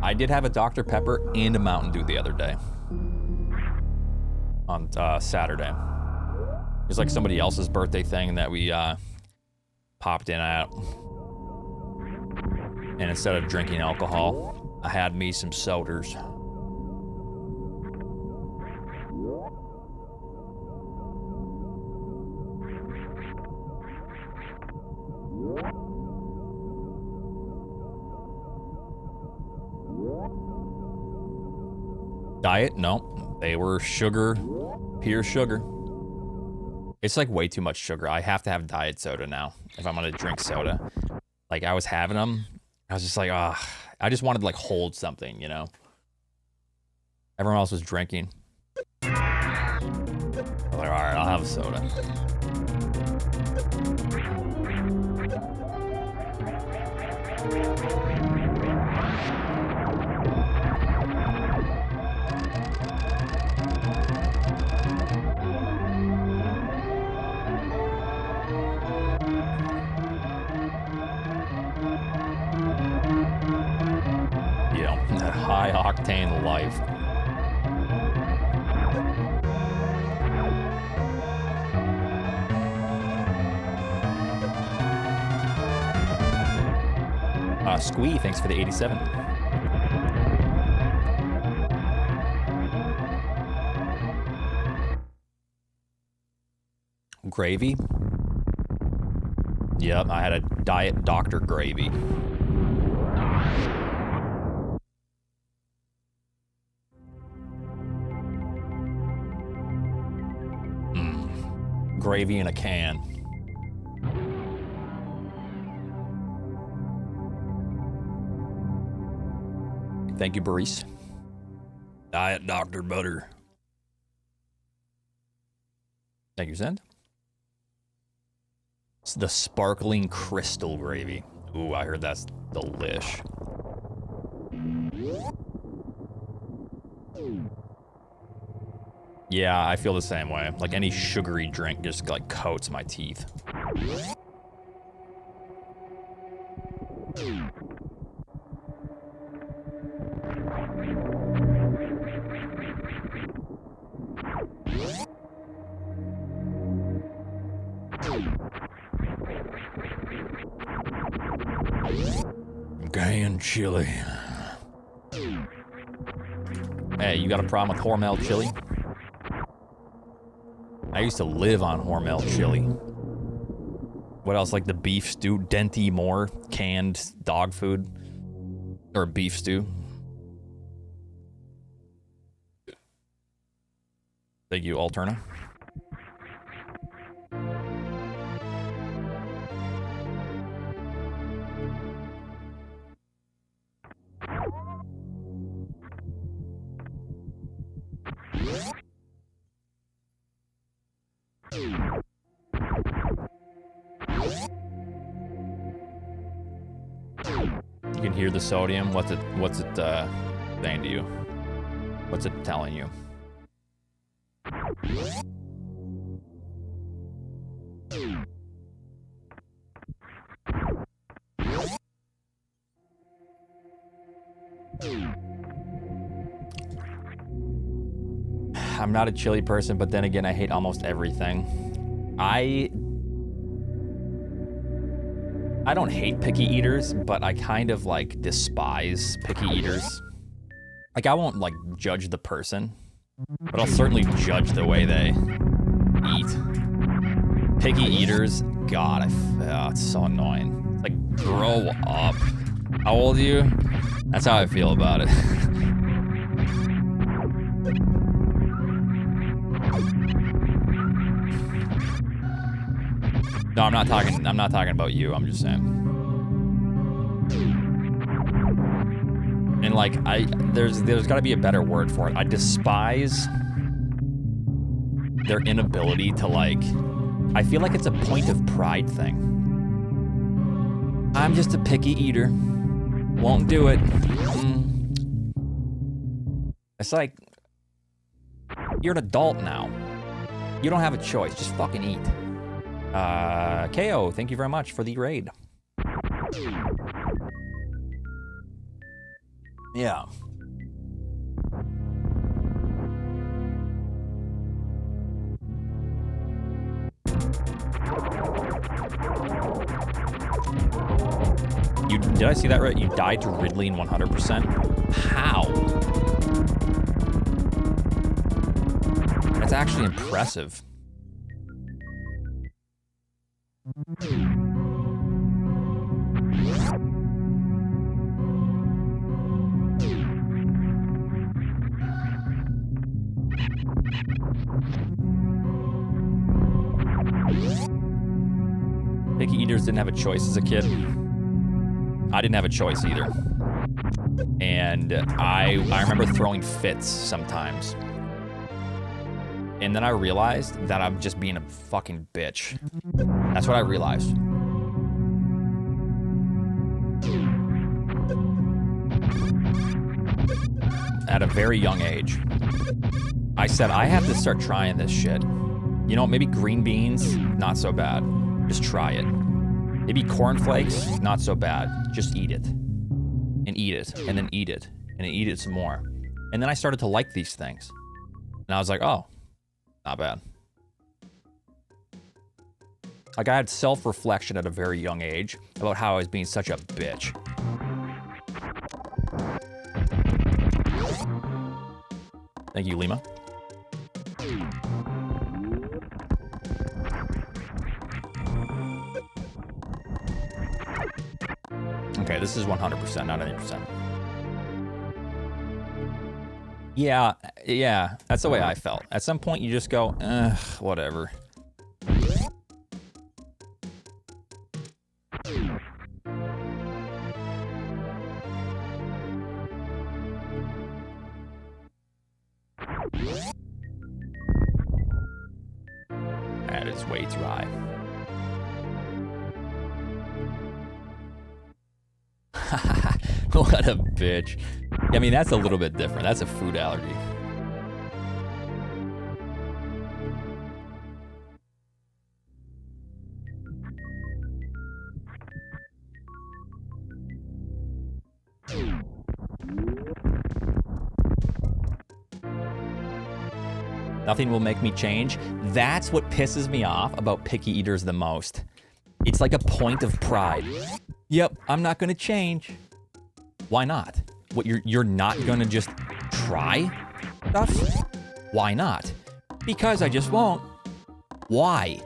I did have a Dr. Pepper and a Mountain Dew the other day. On Saturday. It was like somebody else's birthday thing that we popped in at. And instead of drinking alcohol, I had me some sodas. Diet? No. They were sugar, pure sugar. It's like way too much sugar. I have to have diet soda now if I'm gonna drink soda. Like, I was having them. I was just like, ah, I just wanted to like hold something, you know? Everyone else was drinking. I was like, all right, I'll have a soda. That high octane life. Squee, thanks for the 87. Gravy? Yep, I had a Diet Dr. Gravy. Gravy in a can. Thank you, Baris. Diet Dr. Butter. Thank you, Zend. It's the sparkling crystal gravy. Ooh, I heard that's delish. Yeah, I feel the same way. Like any sugary drink just like coats my teeth. Cayenne chili. Hey, you got a problem with Hormel chili? I used to live on Hormel chili. What else? Like the beef stew, Denti Moore, canned dog food, or beef stew. Thank you, Alterna. You can hear the sodium. What's it saying to you? What's it telling you? I'm not a chili person, but then again, I hate almost everything. I don't hate picky eaters, but I kind of like despise picky eaters. Like I won't like judge the person, but I'll certainly judge the way they eat. Picky eaters, God, it's so annoying. It's like, grow up. How old are you? That's how I feel about it. No, I'm not talking about you. I'm just saying. And like there's got to be a better word for it. I despise their inability to like, I feel like it's a point of pride thing. I'm just a picky eater. Won't do it. It's like, you're an adult now. You don't have a choice. Just fucking eat. KO, thank you very much for the raid. Yeah. Did I see that right? You died to Ridley in 100%? How? That's actually impressive. Picky eaters didn't have a choice as a kid. I didn't have a choice either. And I remember throwing fits sometimes. And then I realized that I'm just being a fucking bitch. That's what I realized. At a very young age. I said, I have to start trying this shit. You know, maybe green beans, not so bad. Just try it. Maybe cornflakes, not so bad. Just eat it. And eat it. And then eat it. And then eat it some more. And then I started to like these things. And I was like, oh, not bad. Like I had self-reflection at a very young age about how I was being such a bitch. Thank you, Lima. Okay, this is 100%, not 80%. Yeah, that's the way I felt. At some point, you just go, whatever. That is way too high. What a bitch. I mean, that's a little bit different. That's a food allergy. Nothing will make me change. That's what pisses me off about picky eaters the most. It's like a point of pride. Yep, I'm not gonna change. Why not? What, you're not gonna just try stuff? Why not? Because I just won't. Why?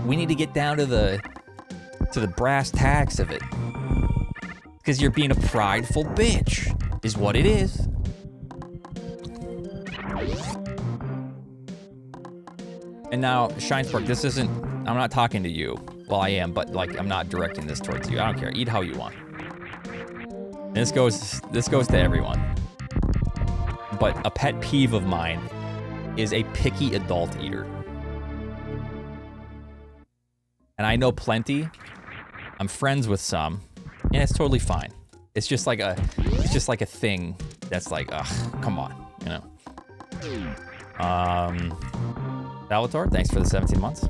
We need to get down to the brass tacks of it. Because you're being a prideful bitch, is what it is. And now, Shinespark, this isn't, I'm not talking to you. Well, I am, but like, I'm not directing this towards you. I don't care. Eat how you want. And this goes to everyone. But a pet peeve of mine is a picky adult eater. And I know plenty. I'm friends with some, and it's totally fine. It's just like a thing that's like, ugh, come on, you know. Salvatore, thanks for the 17 months.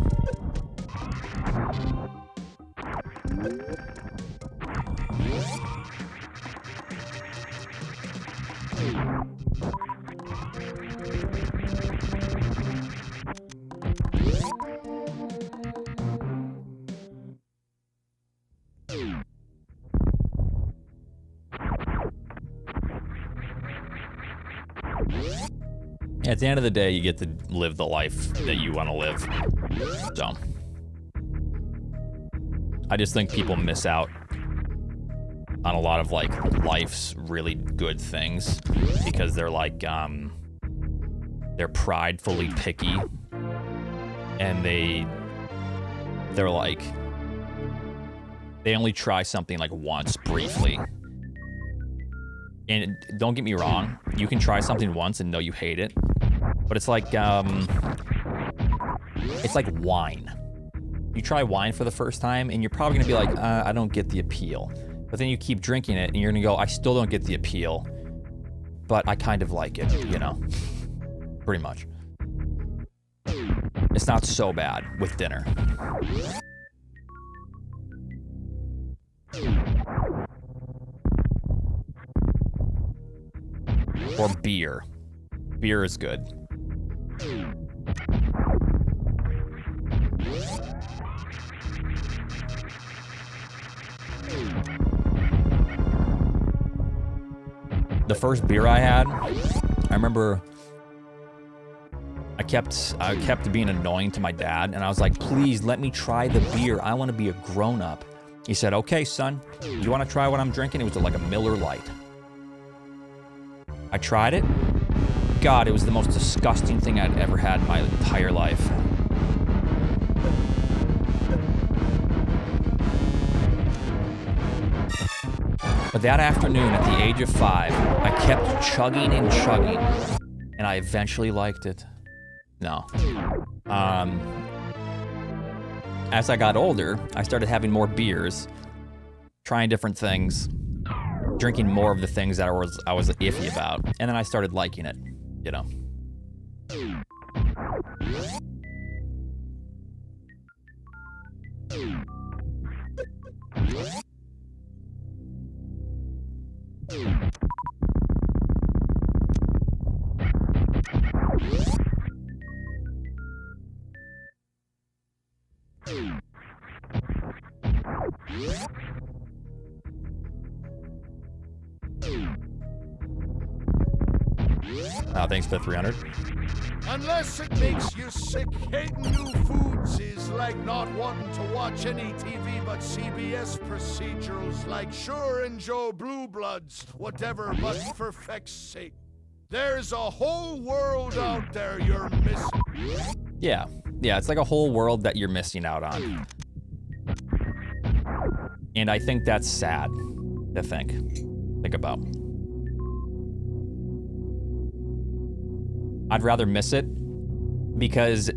At the end of the day, you get to live the life that you want to live. So, I just think people miss out on a lot of like life's really good things because they're like, they're pridefully picky, and they're like, they only try something like once briefly. And don't get me wrong, you can try something once and know you hate it, but it's like wine. You try wine for the first time and you're probably gonna be like, I don't get the appeal. But then you keep drinking it and you're gonna go, I still don't get the appeal, but I kind of like it, you know? Pretty much. It's not so bad with dinner. Or beer. Beer is good. The first beer I had, I remember I kept being annoying to my dad, and I was like, please let me try the beer. I want to be a grown-up. He said, okay, son, you want to try what I'm drinking? It was like a Miller Lite. I tried it. God, it was the most disgusting thing I'd ever had in my entire life. But that afternoon, at the age of 5, I kept chugging and chugging, and I eventually liked it. No. As I got older, I started having more beers, trying different things, drinking more of the things that I was iffy about, and then I started liking it, you know. Thanks for the 300. Unless it makes you sick, hating new foods is like not wanting to watch any TV but CBS procedurals like Sure and Joe Blue Bloods, whatever, but for feck's sake. There's a whole world out there you're missing. Yeah, it's like a whole world that you're missing out on. And I think that's sad to think about. I'd rather miss it because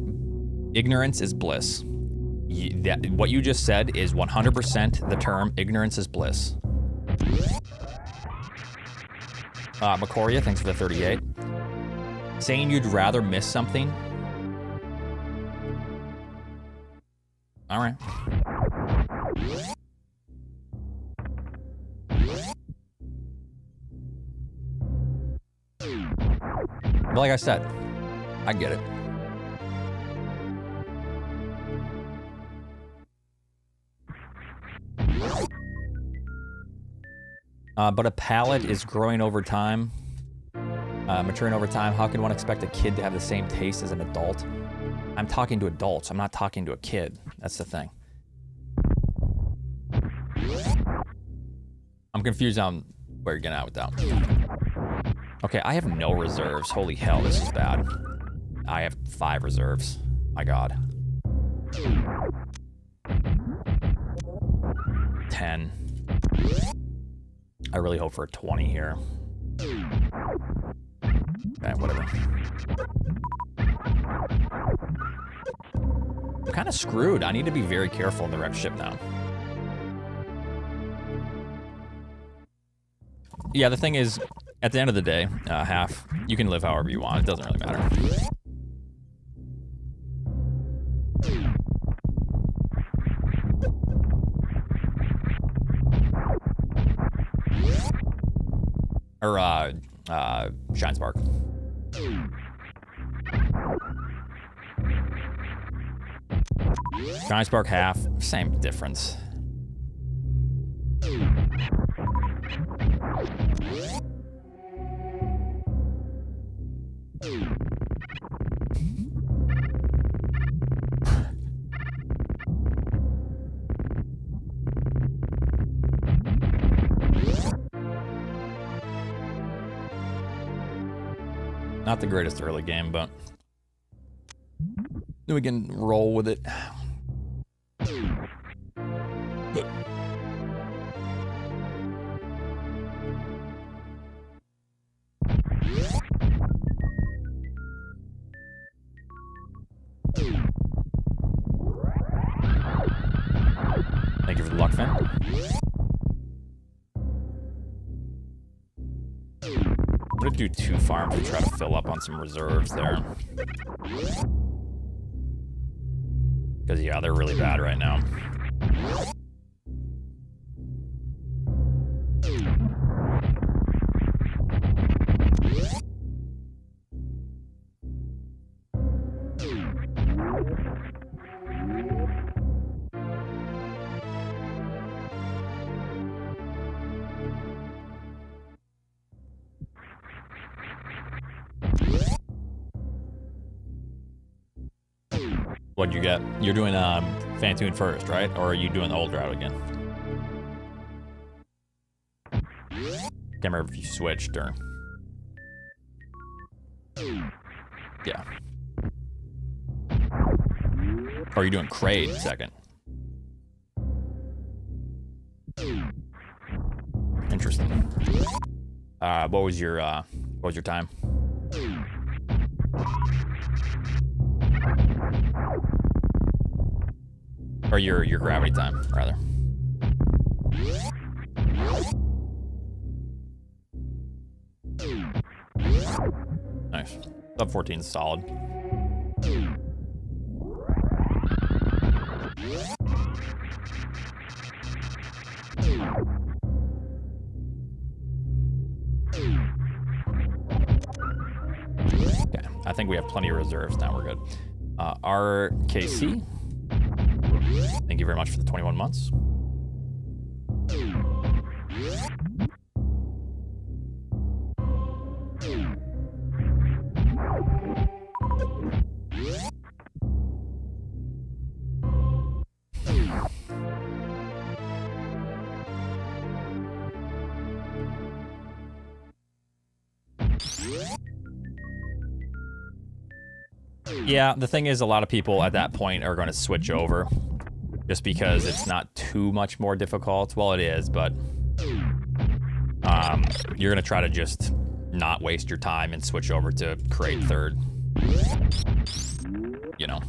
ignorance is bliss. What you just said is 100% the term ignorance is bliss. Macoria, thanks for the 38. Saying you'd rather miss something? All right. But like I said, I get it. But a palate is growing over time, maturing over time. How can one expect a kid to have the same taste as an adult? I'm talking to adults. I'm not talking to a kid. That's the thing. I'm confused on where you're getting at with that. Okay, I have no reserves. Holy hell, this is bad. I have 5 reserves. My God. 10. I really hope for a 20 here. Okay, whatever. I'm kind of screwed. I need to be very careful in the wrecked ship now. Yeah, the thing is, at the end of the day, half, you can live however you want. It doesn't really matter. Or, Shine Spark. Shine Spark half, same difference. Not the greatest early game, but then we can roll with it. Thank you for the luck, Finn. I'm gonna do 2 farms to try to fill up on some reserves there. Because, yeah, they're really bad right now. What'd you get? You're doing Fantoon first, right? Or are you doing the old route again? Can't remember if you switched or... Yeah. Or are you doing Kraid second? Interesting. What was your time? Or your gravity time, rather. Nice. Sub 14 is solid. Okay, I think we have plenty of reserves now. We're good. RKC. Thank you very much for the 21 months. Yeah, the thing is, a lot of people at that point are going to switch over just because it's not too much more difficult. Well, it is, but you're going to try to just not waste your time and switch over to create third. You know.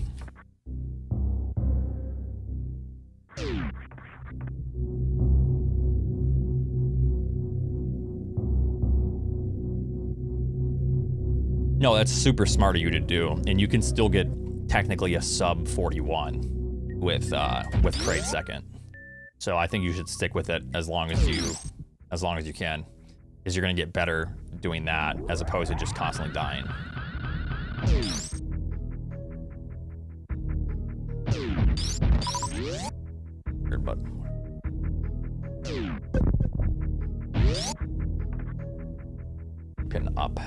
No, that's super smart of you to do, and you can still get technically a sub 41 with Kraid second. So I think you should stick with it as long as you can, because you're gonna get better doing that as opposed to just constantly dying. Weird button. Pin up.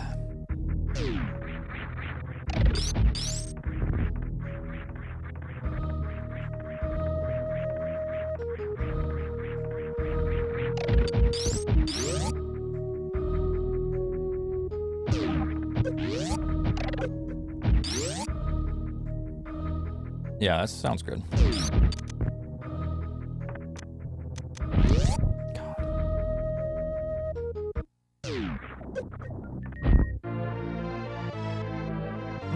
Yeah, that sounds good.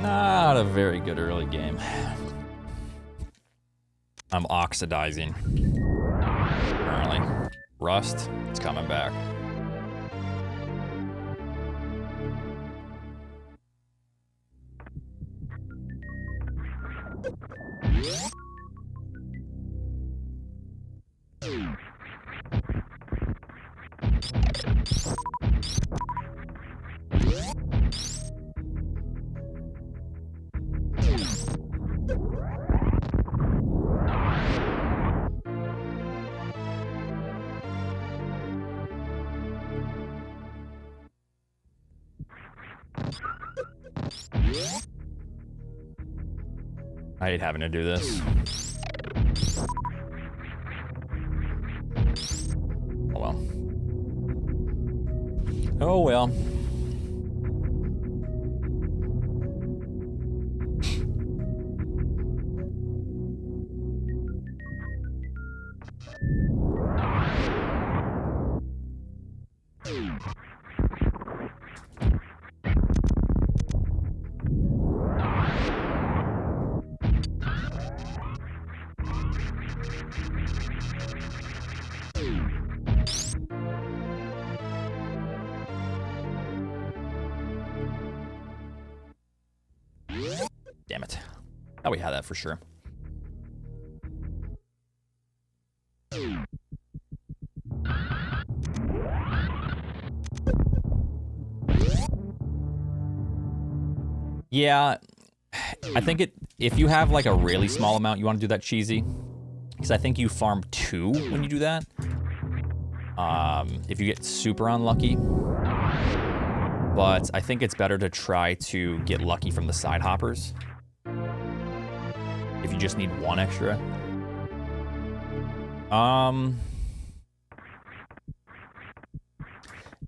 Not a very good early game. I'm oxidizing currently. Rust, it's coming back. I hate having to do this. Oh well. Oh well. Damn it. Thought we had that for sure. Yeah, I think if you have like a really small amount, you want to do that cheesy. Because I think you farm 2 when you do that. If you get super unlucky. But I think it's better to try to get lucky from the side hoppers. If you just need 1 extra.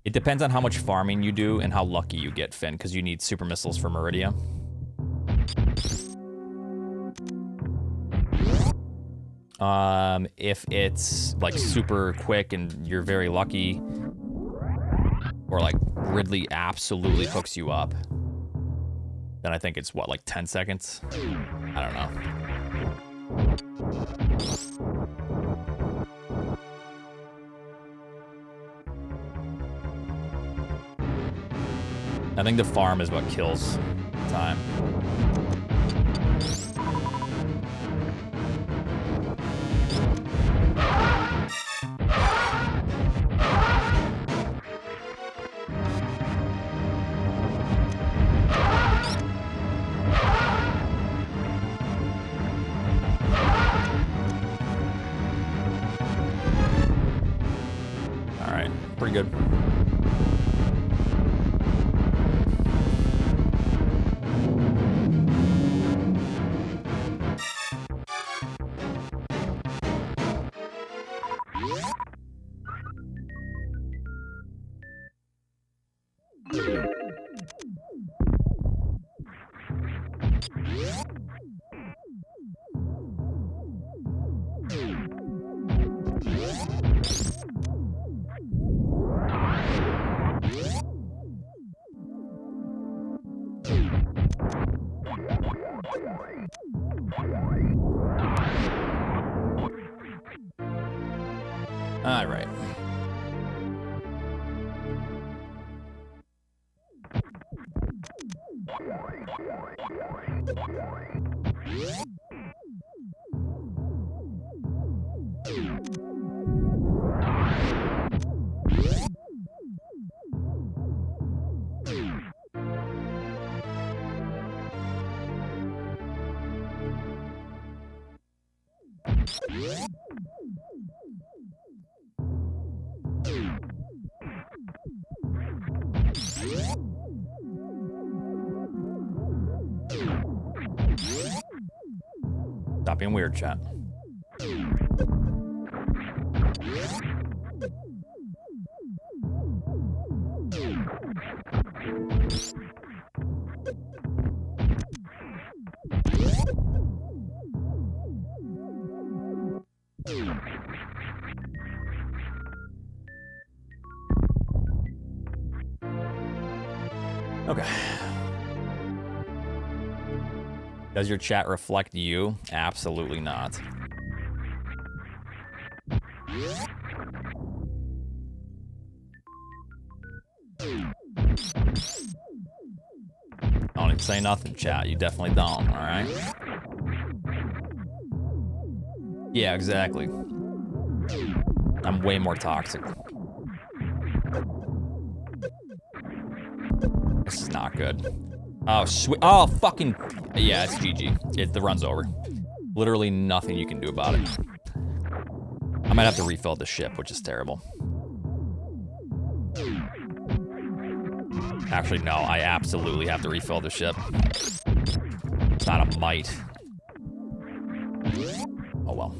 It depends on how much farming you do and how lucky you get, Finn, because you need super missiles for Meridia. If it's like super quick and you're very lucky, or like Ridley absolutely hooks you up, then I think it's what, like 10 seconds? I don't know. I think the farm is what kills time. All right, pretty good. All right. Stop being weird, chat. Okay. Does your chat reflect you? Absolutely not. Don't even say nothing, chat. You definitely don't, all right? Yeah, exactly. I'm way more toxic. This is not good. Oh, sweet. Oh, fucking. Yeah, it's GG. The run's over. Literally nothing you can do about it. I might have to refill the ship, which is terrible. Actually, no, I absolutely have to refill the ship. It's not a might. Oh, well.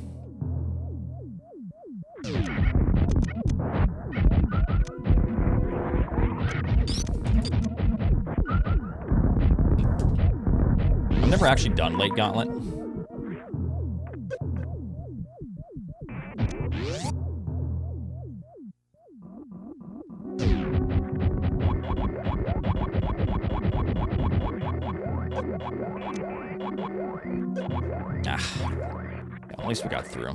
I've never actually done Late Gauntlet. At least we got through.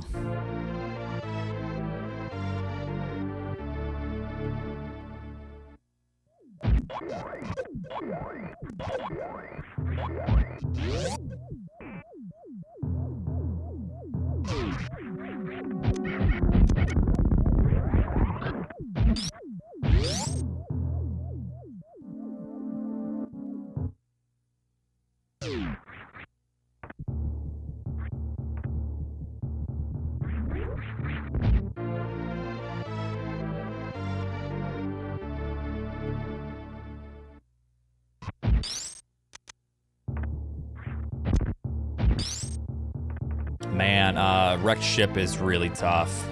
Man, wrecked ship is really tough.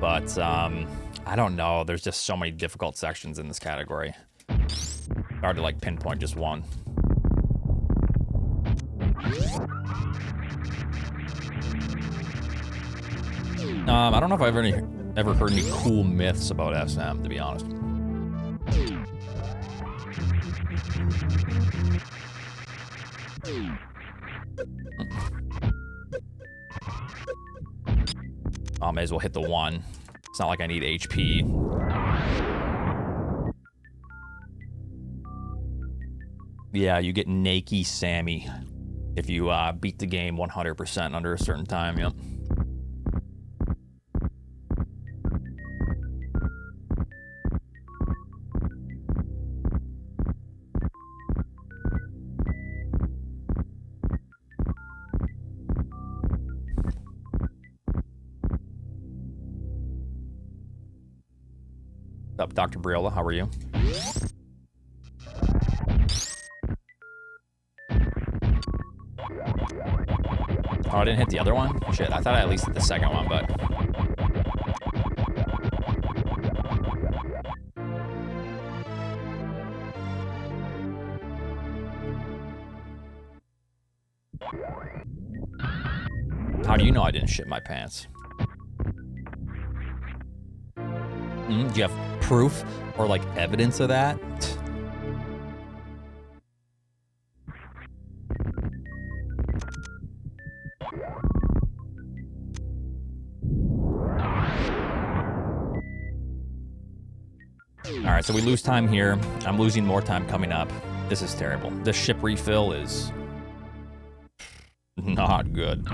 But, I don't know. There's just so many difficult sections in this category. Hard to, like, pinpoint just one. I don't know if I've ever heard any cool myths about SM, to be honest. I may as well hit the one. It's not like I need HP. Yeah, you get Nakey Sammy if you beat the game 100% under a certain time, yep. What's up, Dr. Briola? How are you? Oh, I didn't hit the other one? Shit, I thought I at least hit the second one, but... How do you know I didn't shit my pants? Do you have proof or, like, evidence of that? All right, so we lose time here. I'm losing more time coming up. This is terrible. This ship refill is not good.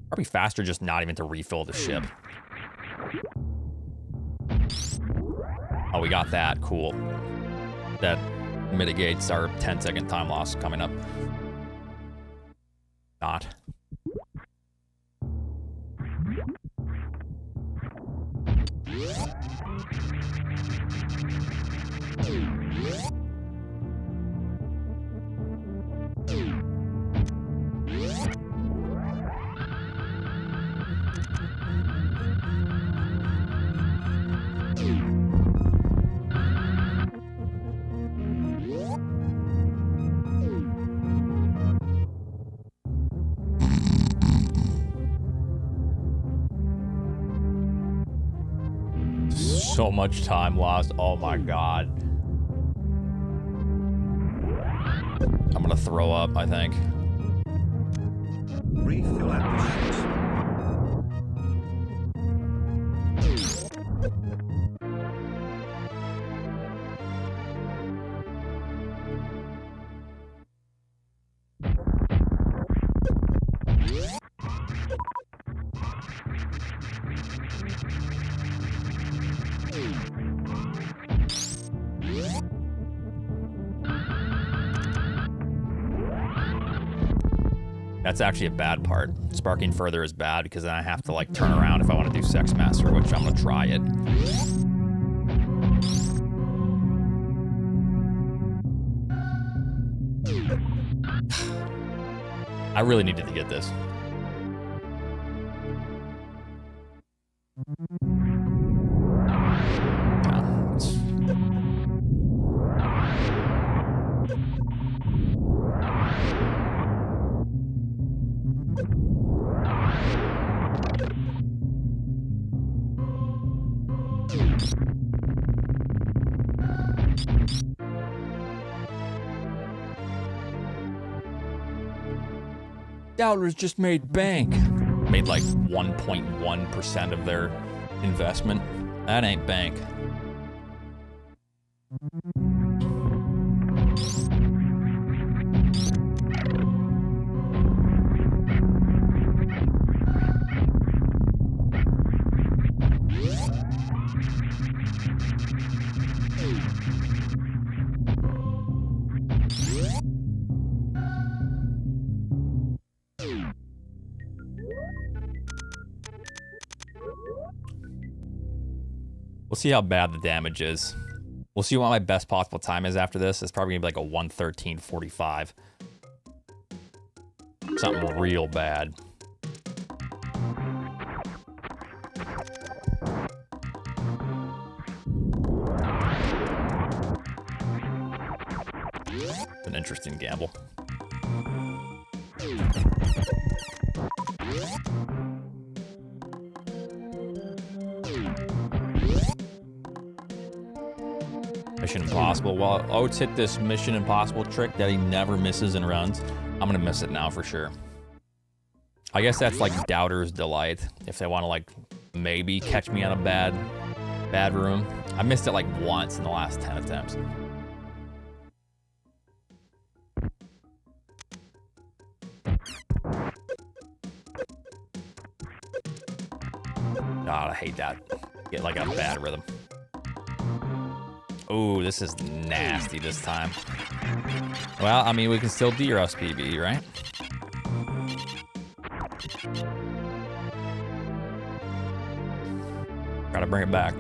Probably faster just not even to refill the ship. Oh, we got that. Cool. That mitigates our 10-second time loss coming up. Not. So much time lost. Oh my god. I'm gonna throw up, I think. Refill at the source. That's actually a bad part. Sparking further is bad because then I have to like turn around if I want to do Sex Master, which I'm gonna try it. I really needed to get this. Doubters just made bank. Made like 1.1% of their investment. That ain't bank. We'll see how bad the damage is. We'll see what my best possible time is after this. It's probably gonna be like a 1:13:45. Something real bad. It's an interesting gamble. Mission Impossible. Well, Oats hit this Mission Impossible trick that he never misses and runs. I'm gonna miss it now for sure. I guess that's like Doubter's Delight. If they want to like maybe catch me on a bad room. I missed it like once in the last 10 attempts. God, I hate that. Get like a bad rhythm. Ooh, this is nasty this time. Well, I mean, we can still DRS PB, right? Gotta bring it back.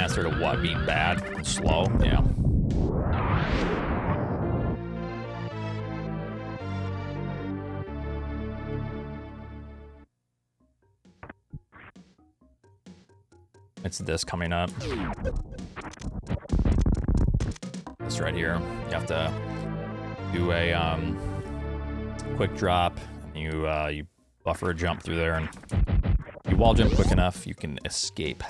To what, being bad and slow? Yeah. It's this coming up. This right here. You have to do a quick drop. And you buffer a jump through there, and you wall jump quick enough, you can escape.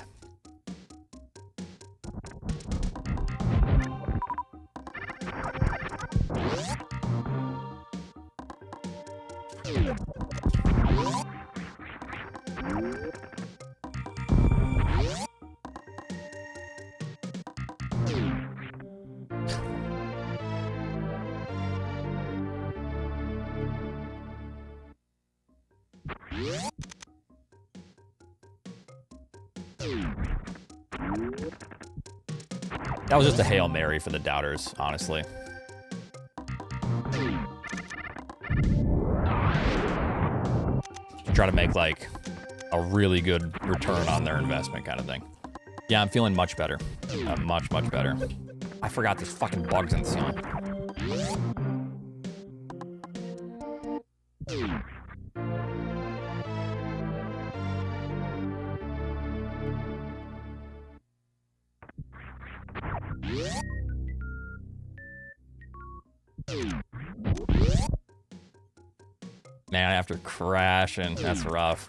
That was just a Hail Mary for the doubters, honestly. Try to make, like, a really good return on their investment kind of thing. Yeah, I'm feeling much better. Much, much better. I forgot there's fucking bugs in the ceiling. Man, after crashing, that's rough.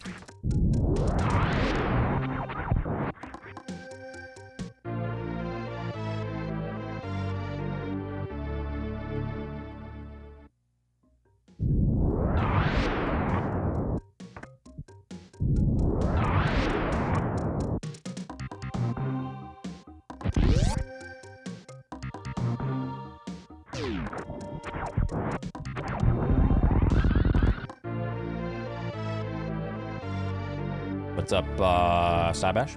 What's up, Cybash?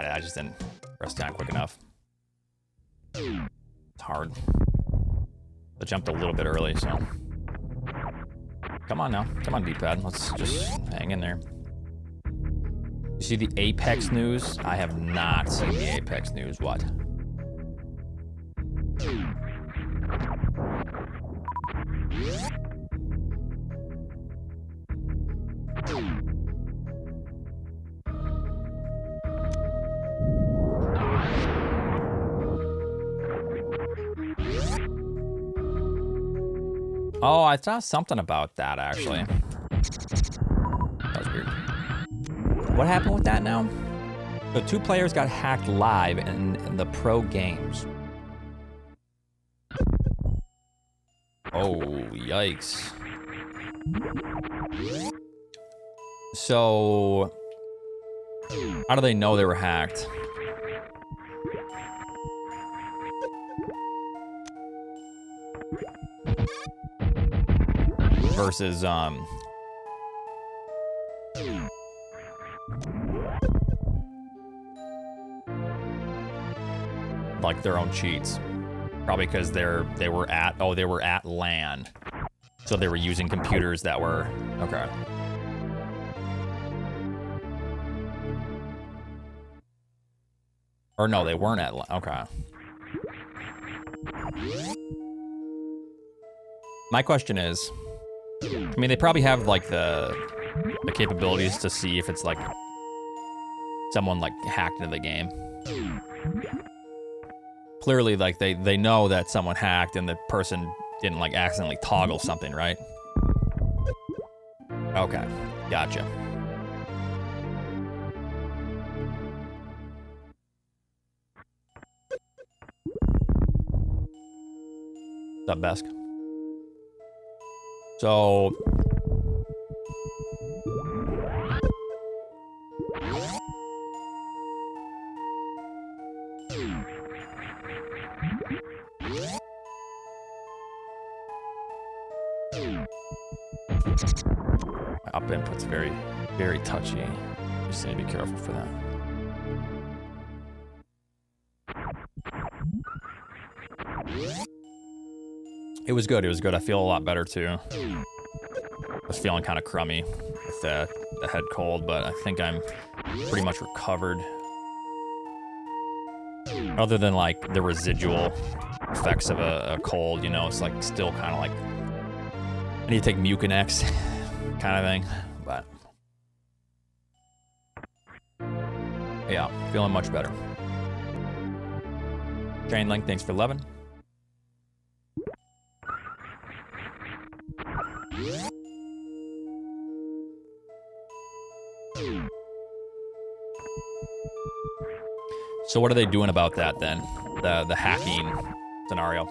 I just didn't press down quick enough. It's hard. I jumped a little bit early, so. Come on now. Come on, D-pad. Let's just hang in there. You see the Apex news? I have not seen the Apex news. What? Oh, I saw something about that, actually. That was weird. What happened with that now? So 2 players got hacked live in the pro games. Oh, yikes. So, how do they know they were hacked? Versus, like their own cheats. Probably because they were at LAN. So they were using computers that were, okay. Or no, they weren't at LAN, okay. My question is, I mean, they probably have like the capabilities to see if it's like someone like hacked into the game. Clearly, like they know that someone hacked and the person didn't like accidentally toggle something, right? Okay, gotcha. What's up, Besk? So, up input's very, very touchy. Just need to be careful for that. It was good. It was good. I feel a lot better too. I was feeling kind of crummy with the head cold, but I think I'm pretty much recovered. Other than like the residual effects of a cold, you know, it's like still kind of like I need to take Mucinex kind of thing, but yeah, feeling much better. Chain Link, thanks for 11. So what are they doing about that then? The hacking scenario.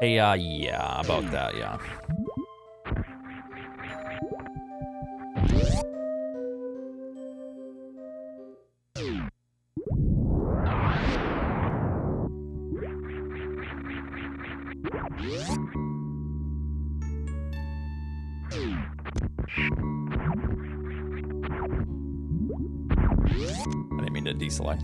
Hey, yeah, about that, yeah. I didn't mean to deselect.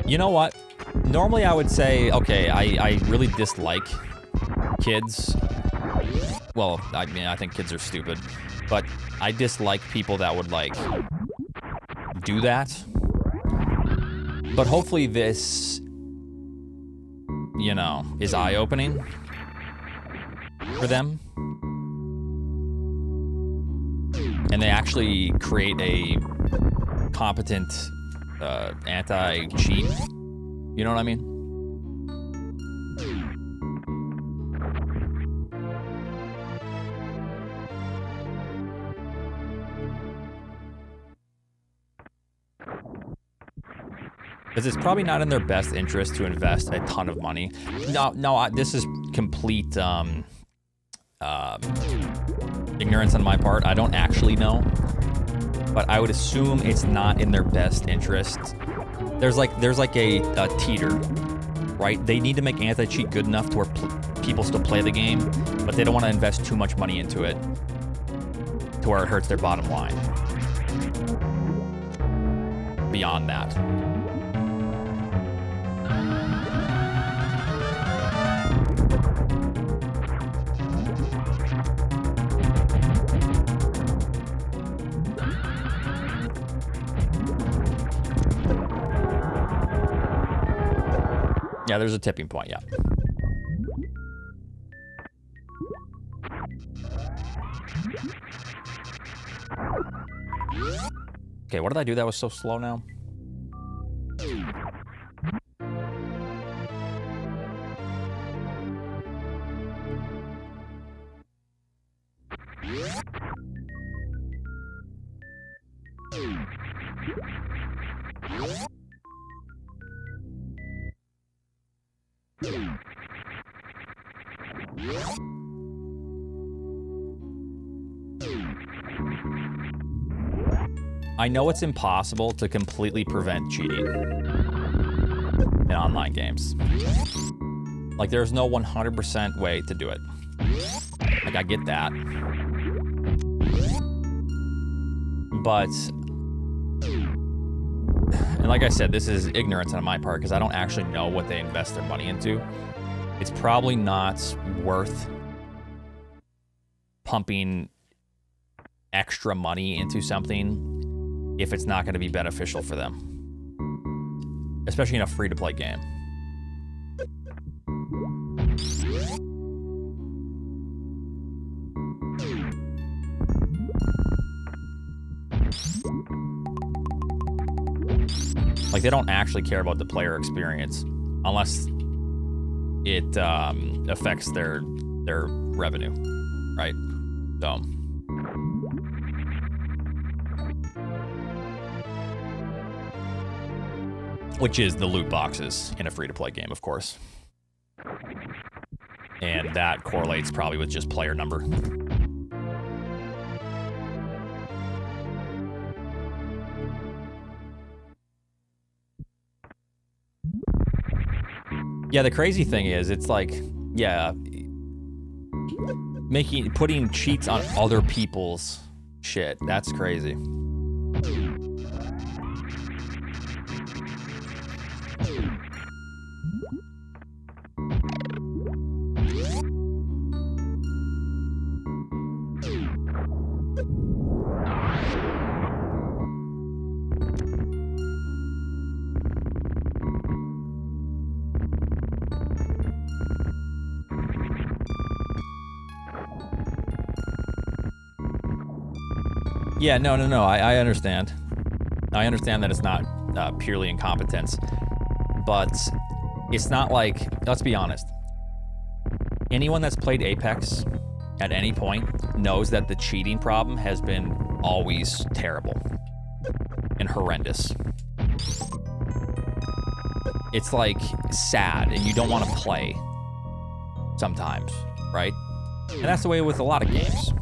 You know what? Normally I would say, okay, I really dislike kids. Well, I mean, I think kids are stupid, but I dislike people that would like do that. But hopefully this, you know, is eye-opening for them. And they actually create a competent anti-cheat. You know what I mean? Because it's probably not in their best interest to invest a ton of money. No, this is complete ignorance on my part. I don't actually know, but I would assume it's not in their best interest. There's like a teeter, right? They need to make anti-cheat good enough to where people still play the game, but they don't want to invest too much money into it to where it hurts their bottom line. Beyond that. Yeah, there's a tipping point, yeah. Okay, what did I do that was so slow now? I know it's impossible to completely prevent cheating in online games. Like, there's no 100% way to do it. Like, I get that. But, and like I said, this is ignorance on my part because I don't actually know what they invest their money into. It's probably not worth pumping extra money into something if it's not going to be beneficial for them, especially in a free-to-play game. Like, they don't actually care about the player experience unless it affects their revenue, right? So. Which is the loot boxes in a free-to-play game, of course. And that correlates probably with just player number. Yeah, the crazy thing is, it's like, yeah, putting cheats on other people's shit. That's crazy. Yeah, no. I understand. I understand that it's not purely incompetence, but it's not like, let's be honest. Anyone that's played Apex at any point knows that the cheating problem has been always terrible and horrendous. It's like sad, and you don't want to play sometimes, right? And that's the way with a lot of games.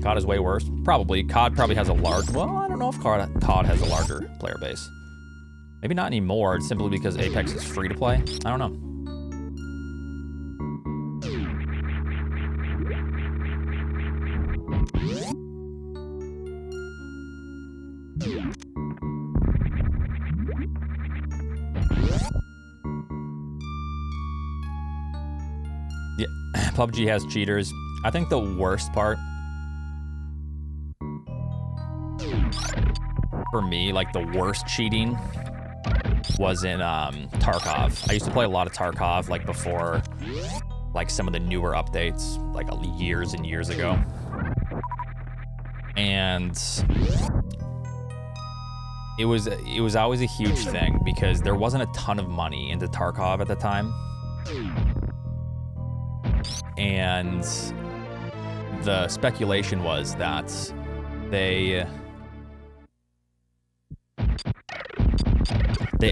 COD is way worse. Probably. COD probably has a large... Well, I don't know if COD has a larger player base. Maybe not anymore, simply because Apex is free to play. I don't know. Yeah, PUBG has cheaters. I think the worst part for me, like the worst cheating, was in Tarkov. I used to play a lot of Tarkov, like before, like some of the newer updates, like years and years ago. And it was always a huge thing because there wasn't a ton of money into Tarkov at the time. And the speculation was that they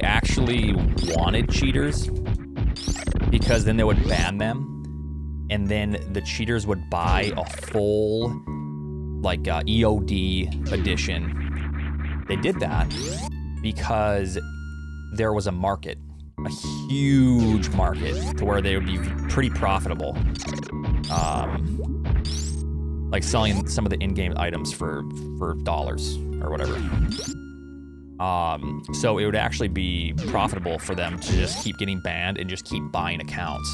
actually wanted cheaters because then they would ban them, and then the cheaters would buy a full like EOD edition. They did that because there was a market, a huge market, to where they would be pretty profitable, like selling some of the in-game items for dollars or whatever. So it would actually be profitable for them to just keep getting banned and just keep buying accounts.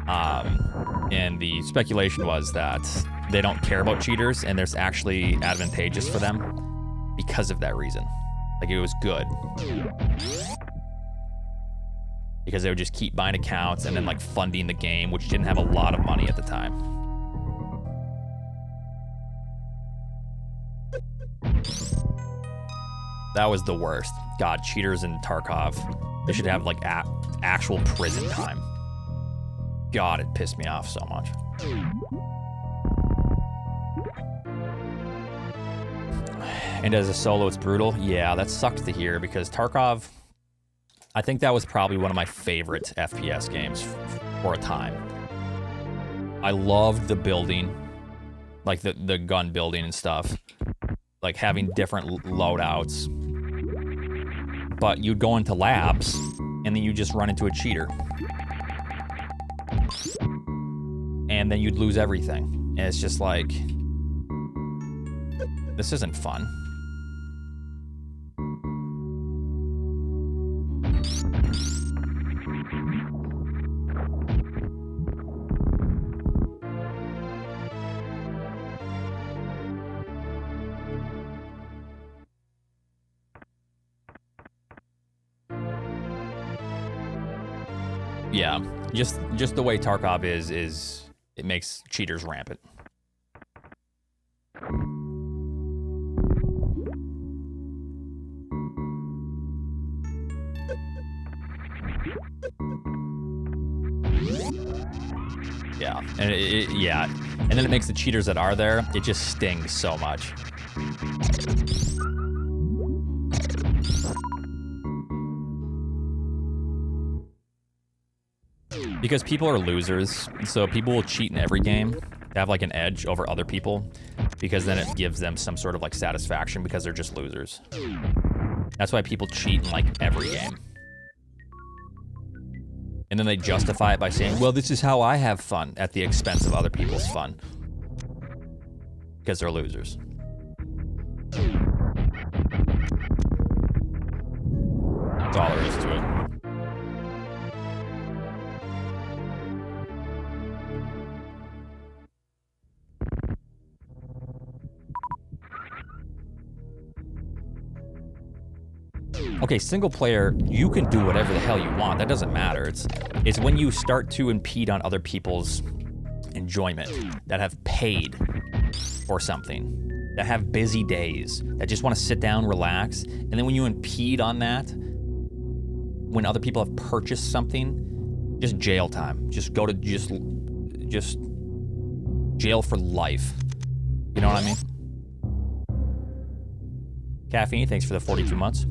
And the speculation was that they don't care about cheaters, and there's actually advantageous for them because of that reason. Like, it was good. Because they would just keep buying accounts and then like funding the game, which didn't have a lot of money at the time. That was the worst. God, cheaters in Tarkov. They should have like actual prison time. God, it pissed me off so much. And as a solo, it's brutal. Yeah, that sucked to hear because Tarkov, I think that was probably one of my favorite FPS games for a time. I loved the building, like the gun building and stuff, like having different loadouts. But you'd go into labs, and then you just run into a cheater. And then you'd lose everything. And it's just like, this isn't fun. Yeah, just the way Tarkov is it makes cheaters rampant. Yeah. Yeah, and yeah, and then it makes the cheaters that are there, it just stings so much. Because people are losers, so people will cheat in every game to have like an edge over other people, because then it gives them some sort of like satisfaction because they're just losers. That's why people cheat in like every game. And then they justify it by saying, well, this is how I have fun at the expense of other people's fun. Because they're losers. That's all there is to it. Okay, single player, you can do whatever the hell you want. That doesn't matter. It's when you start to impede on other people's enjoyment that have paid for something, that have busy days, that just want to sit down, relax, and then when you impede on that, when other people have purchased something, just jail time. Just go to just jail for life. You know what I mean? Caffeine, thanks for the 42 months.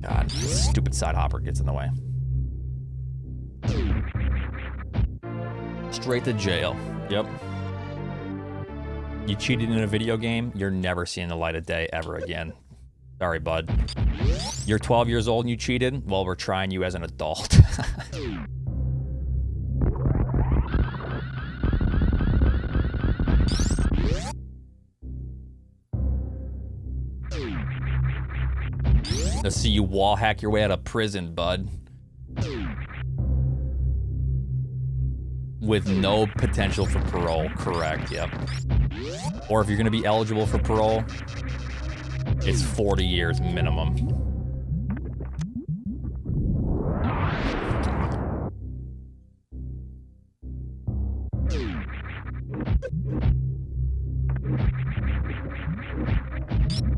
God, this stupid side hopper gets in the way. Straight to jail. Yep. You cheated in a video game, you're never seeing the light of day ever again. Sorry, bud. You're 12 years old and you cheated? Well, we're trying you as an adult. Let's see you wall hack your way out of prison, bud. With no potential for parole, correct, yep. Or if you're gonna be eligible for parole, it's 40 years minimum.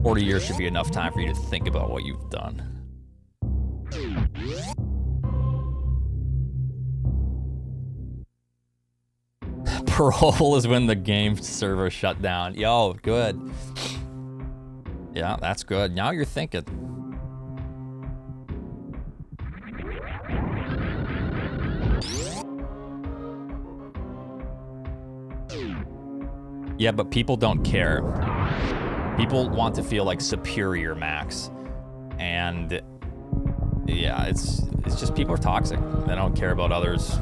$40 years should be enough time for you to think about what you've done. Parole is when the game server shut down. Yo, good. Yeah, that's good. Now you're thinking. Yeah, but people don't care. People want to feel like superior, Max. And yeah, it's just people are toxic. They don't care about others.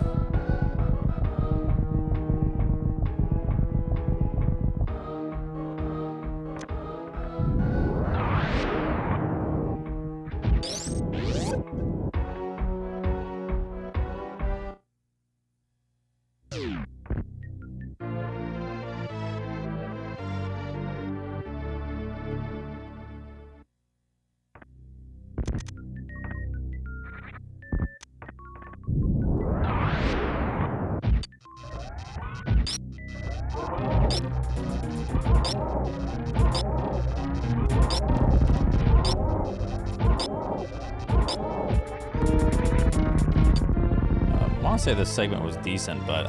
I say this segment was decent, but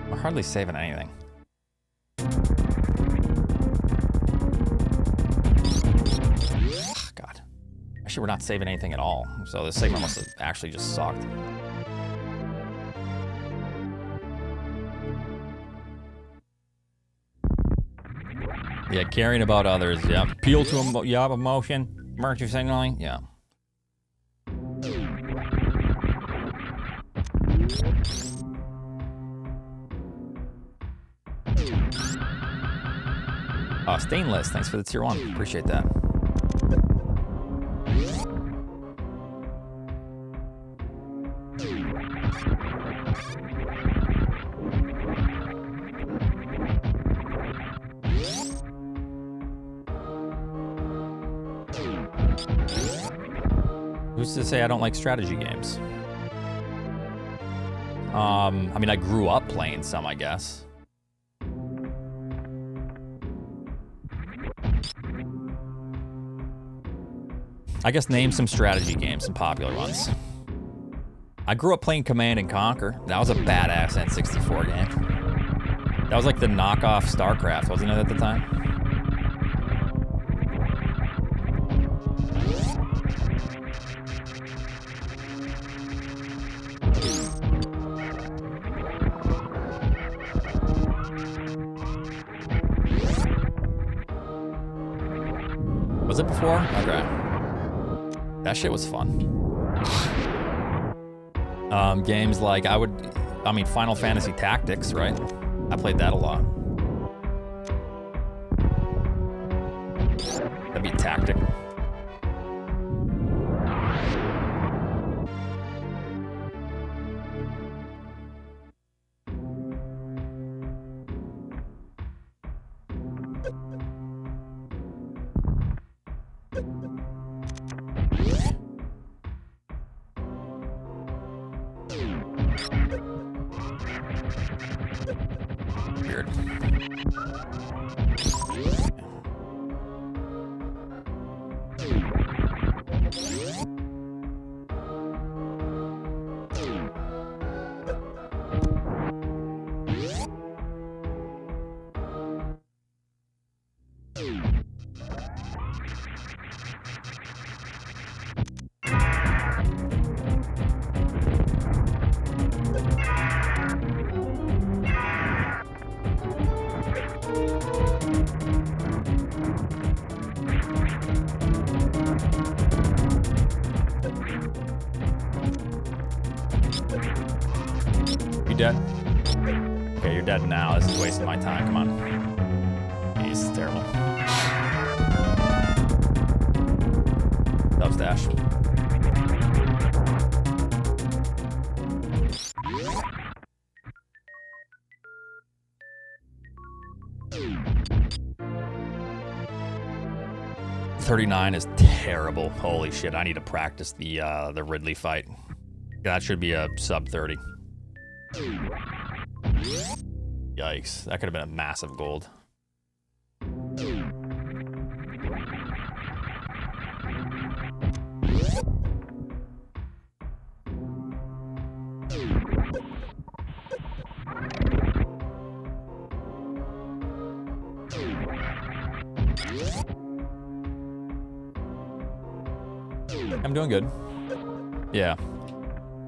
we're hardly saving anything. God. Actually, we're not saving anything at all. So this segment must have actually just sucked. Yeah, caring about others. Yeah. Appeal to emotion. Virtue signaling. Yeah. Stainless, thanks for the tier 1. Appreciate that. Who's to say I don't like strategy games? I mean, I grew up playing some, I guess. I guess name some strategy games, some popular ones. I grew up playing Command and Conquer. That was a badass N64 game. That was like the knockoff StarCraft, wasn't it at the time? Was it before? Okay. That shit was fun. Games like Final Fantasy Tactics, right? I played that a lot. That'd be a tactic. Weird. You dead? Okay, you're dead now. This is wasting my time. Come on. Jeez, this is terrible. Dubs dash. $39 is terrible. Holy shit! I need to practice the Ridley fight. That should be a sub 30. Yikes! That could have been a massive gold. I'm doing good. Yeah.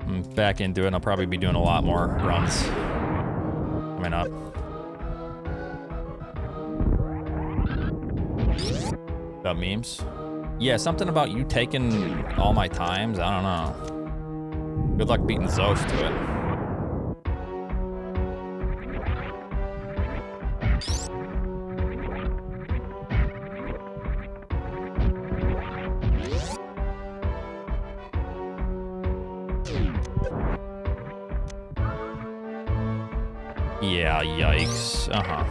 I'm back into it, and I'll probably be doing a lot more runs coming up. About memes? Yeah, something about you taking all my times. I don't know. Good luck beating Zosh to it. Yeah, yikes. Uh-huh.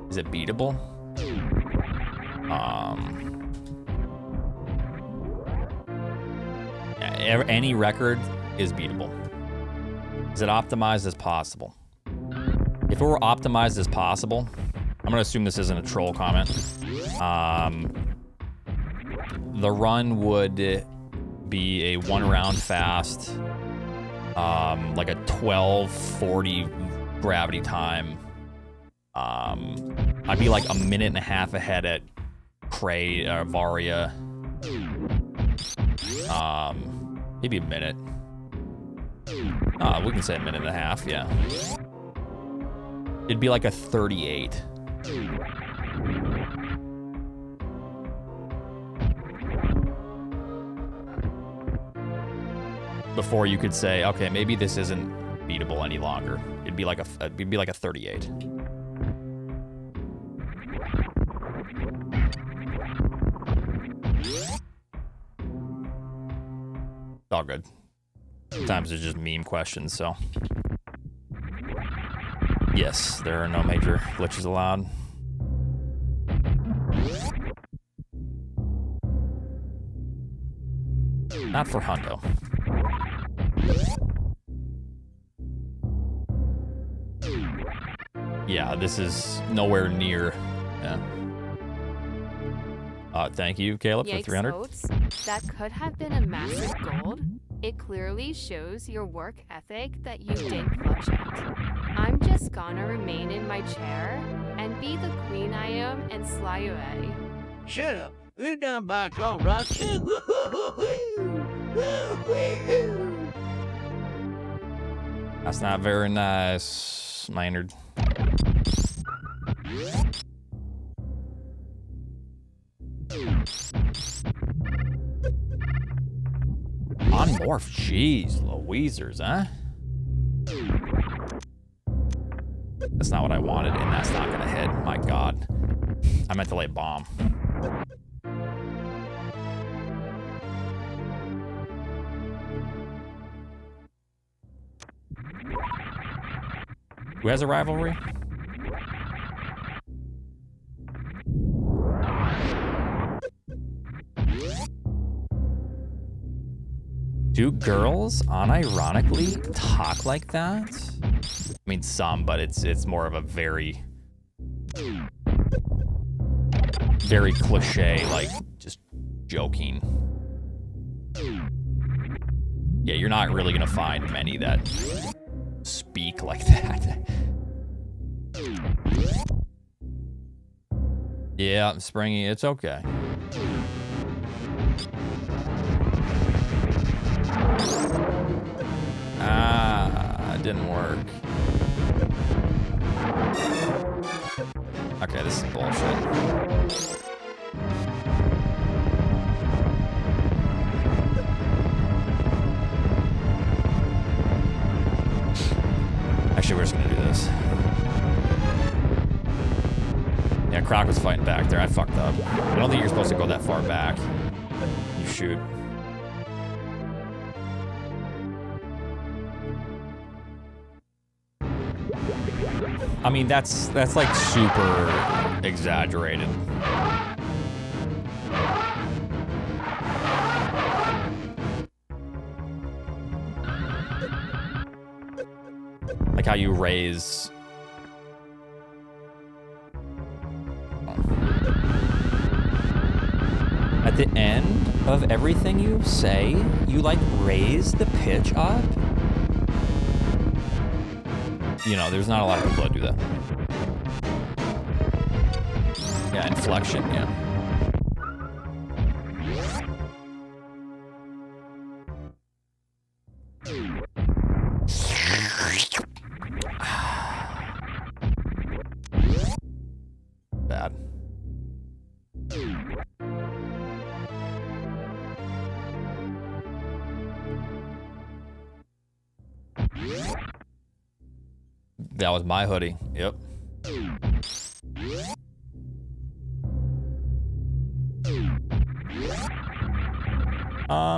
Is it beatable? Any record is beatable. Is it optimized as possible? If it were optimized as possible, I'm gonna assume this isn't a troll comment. The run would be a 1 round fast, like a 12:40 gravity time. I'd be like a minute and a half ahead at Cray or Varia. Maybe a minute. We can say a minute and a half, yeah. It'd be like a 38. Before you could say, okay, maybe this isn't beatable any longer. It'd be like a 38. It's all good. Sometimes it's just meme questions, so. Yes, there are no major glitches allowed. Not for Hundo. Yeah, this is nowhere near. Yeah. Thank you, Caleb, for 300. Oats, that could have been a massive gold. It clearly shows your work ethic that you didn't clutch it. I'm just gonna remain in my chair and be the queen I am and slide away. Shut up. We're done back all right. That's not very nice, Maynard. On morph, jeez, Louisers, huh? That's not what I wanted, and that's not gonna hit. My God, I meant to lay bomb. Who has a rivalry? Do girls unironically talk like that? I mean, some, but it's more of a very cliche, like just joking. Yeah, you're not really gonna find many that speak like that. Yeah, Springy, it's okay. Ah, it didn't work. Okay, this is bullshit. Actually, we're just gonna do this. Yeah, Croc was fighting back there. I fucked up. I don't think you're supposed to go that far back. You shoot. I mean, that's like super exaggerated. Like how you raise. At the end of everything you say, you like raise the pitch up. You know, there's not a lot of people that do that. Yeah, inflection, yeah. Bad. That was my hoodie. Yep. I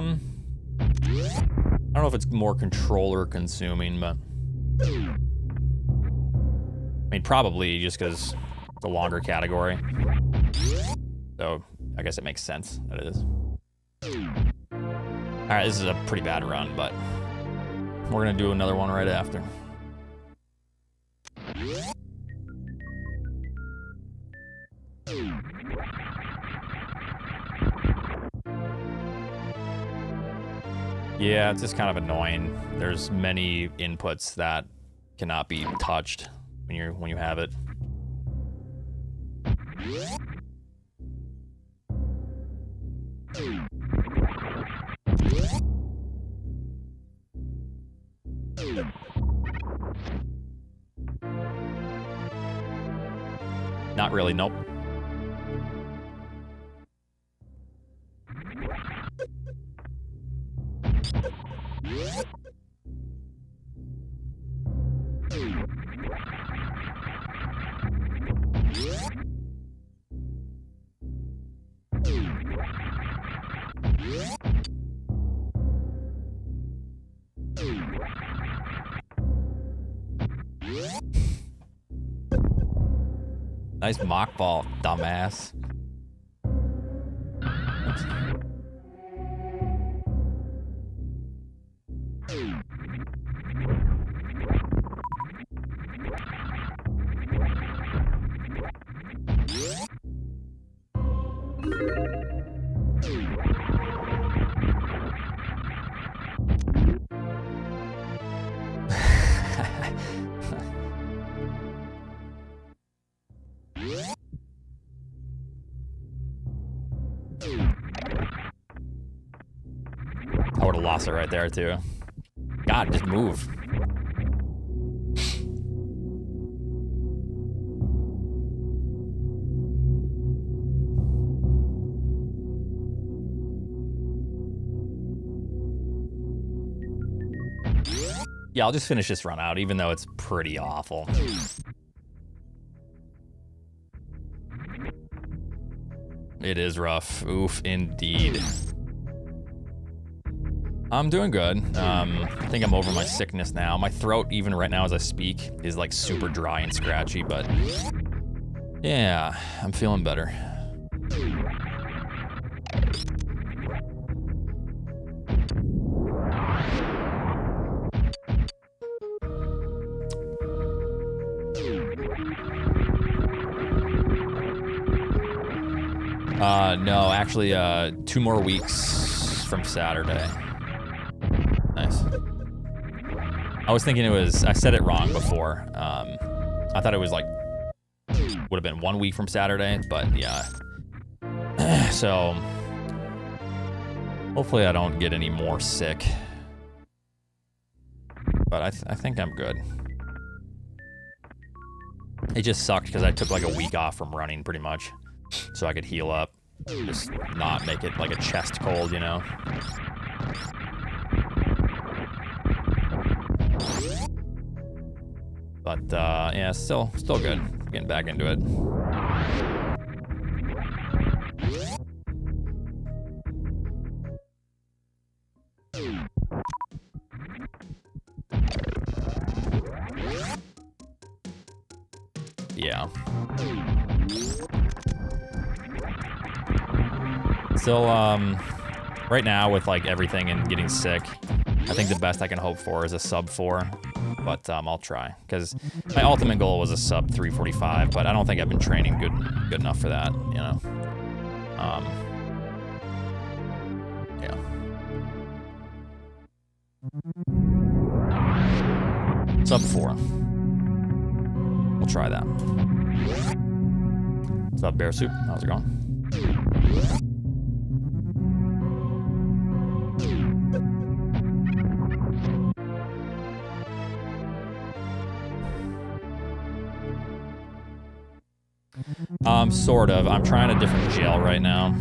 don't know if it's more controller consuming, but I mean, probably just because it's a longer category. So I guess it makes sense that it is. All right, this is a pretty bad run, but we're gonna do another one right after. Yeah, it's just kind of annoying. There's many inputs that cannot be touched when you have it. Not really, nope. Nice mock ball, dumbass. I would have lost it right there too. God, just move. Yeah, I'll just finish this run out, even though it's pretty awful. It is rough. Oof, indeed. I'm doing good. I think I'm over my sickness now. My throat, even right now as I speak, is like super dry and scratchy, but yeah, I'm feeling better. No, actually, 2 more weeks from Saturday. Nice. I was thinking it was, I said it wrong before. I thought it was like, would have been 1 week from Saturday, but yeah. So, hopefully I don't get any more sick. But I think I'm good. It just sucked because I took like a week off from running pretty much. So I could heal up. Just not make it like a chest cold, you know? But yeah, still good. Getting back into it. Yeah. Still, right now with like everything and getting sick, I think the best I can hope for is a sub 4, but I'll try. Because my ultimate goal was a sub 3:45, but I don't think I've been training good enough for that, you know? Yeah. Sub 4. We'll try that. What's up, Bear Soup? How's it going? Sort of. I'm trying a different gel right now.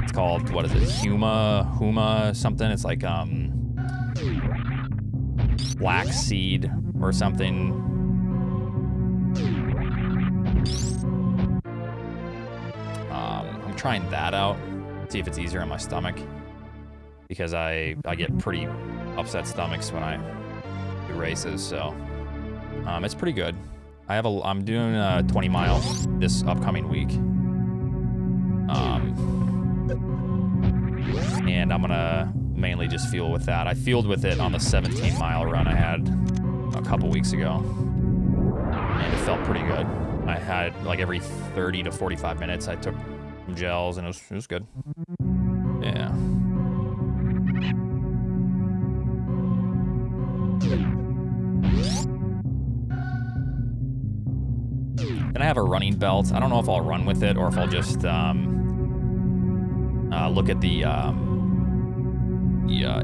It's called, what is it? Huma something. It's like, black seed or something. I'm trying that out. See if it's easier on my stomach. Because I get pretty upset stomachs when I do races, so. It's pretty good. I'm doing a 20 mile this upcoming week. And I'm gonna mainly just fuel with that. I fueled with it on the 17 mile run I had a couple weeks ago. And it felt pretty good. I had like every 30 to 45 minutes I took some gels and it was good. Yeah. And I have a running belt. I don't know if I'll run with it or if I'll just look at the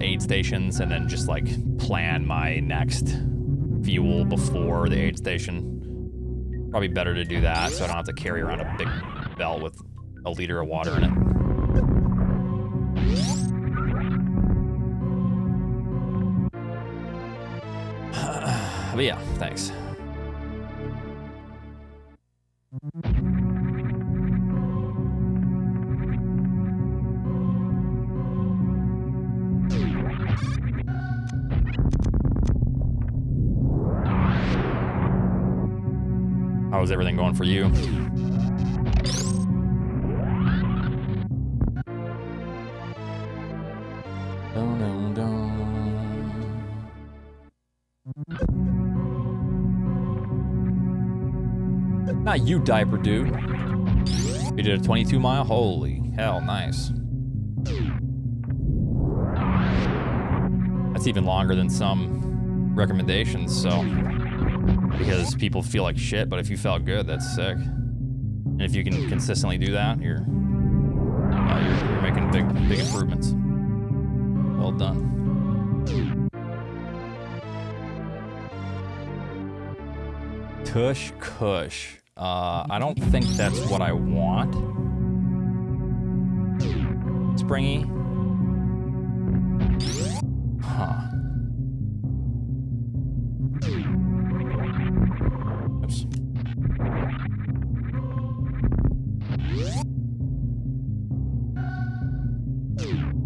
aid stations and then just like plan my next fuel before the aid station. Probably better to do that so I don't have to carry around a big belt with a liter of water in it. But yeah, thanks. How's everything going for you? Not you, diaper dude. You did a 22 mile? Holy hell, nice. That's even longer than some recommendations, so. Because people feel like shit, but if you felt good, that's sick. And if you can consistently do that, you're making big improvements. Well done. Tush Kush. I don't think that's what I want. Springy. Huh. Oops.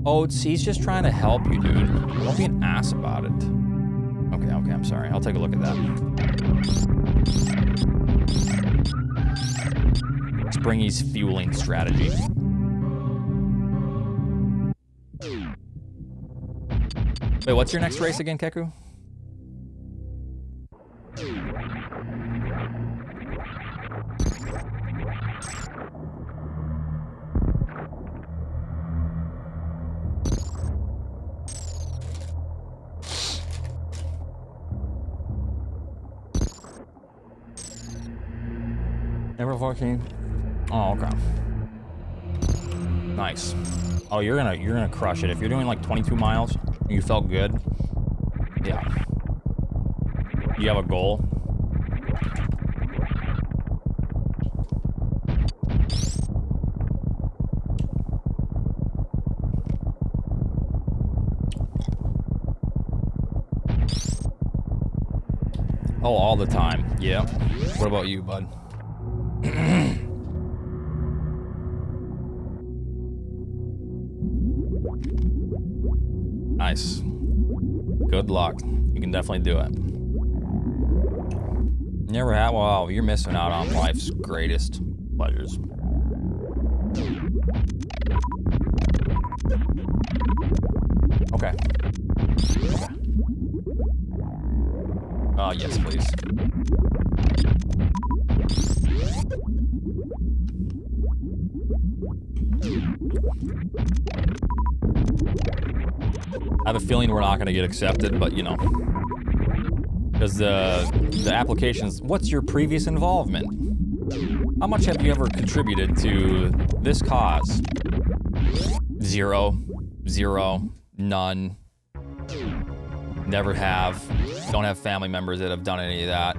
Oats, he's just trying to help you, dude. Don't be an ass about it. Okay, I'm sorry. I'll take a look at that. Springy's fueling strategy. Wait, what's your next race again, Keku? April 14th. Oh, okay. Nice. Oh, you're gonna crush it. If you're doing like 22 miles and you felt good, yeah. You have a goal. Oh, all the time. Yeah. What about you, bud? Nice. Good luck. You can definitely do it. Never had. Wow, you're missing out on life's greatest pleasures. Okay. Yes, please. I have a feeling we're not going to get accepted, but you know, because the applications. What's your previous involvement? How much have you ever contributed to this cause? Zero, none. Never have. Don't have family members that have done any of that.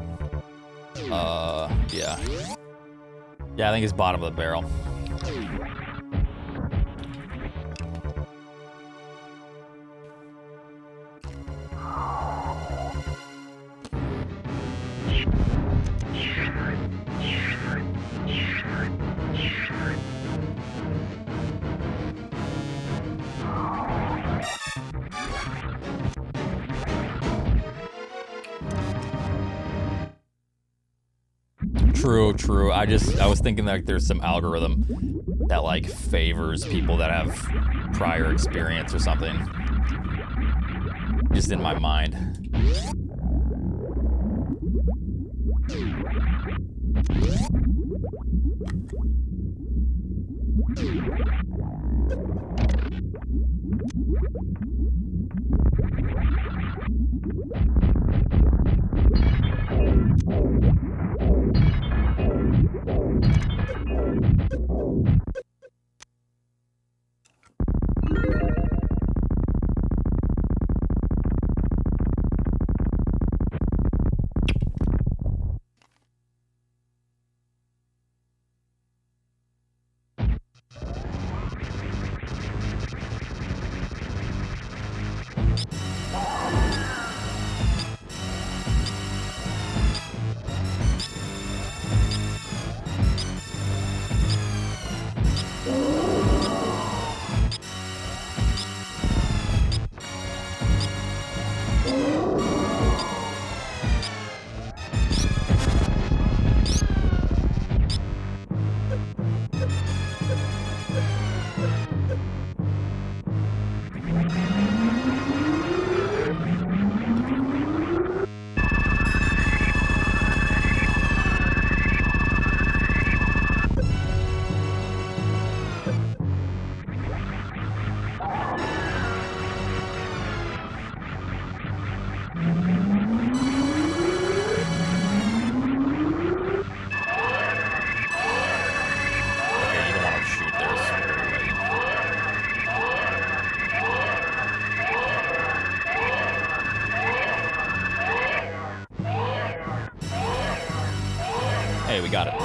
Yeah. Yeah, I think it's bottom of the barrel. True. I was thinking like there's some algorithm that like favors people that have prior experience or something. Just in my mind.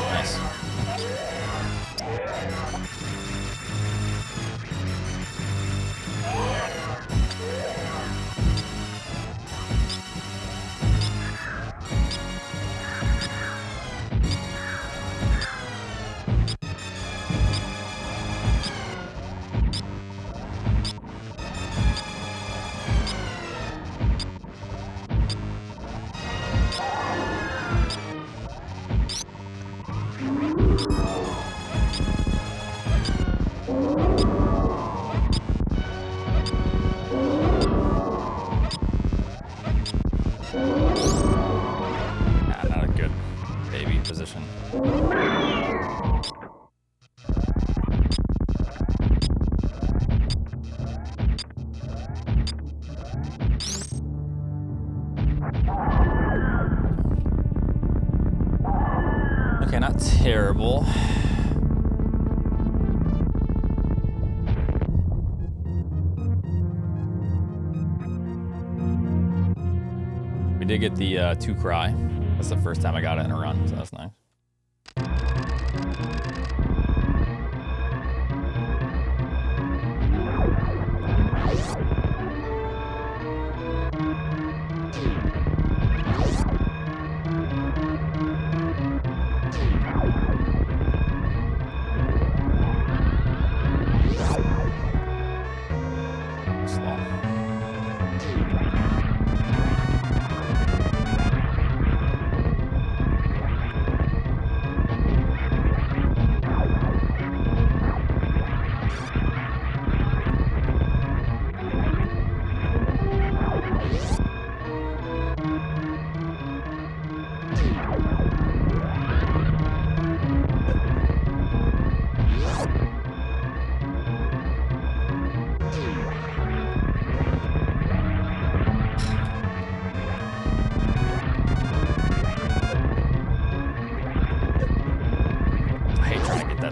Nice. Not a good baby position. Okay, not terrible. We did get the 2 cry. That's the first time I got it in a run, so that's nice.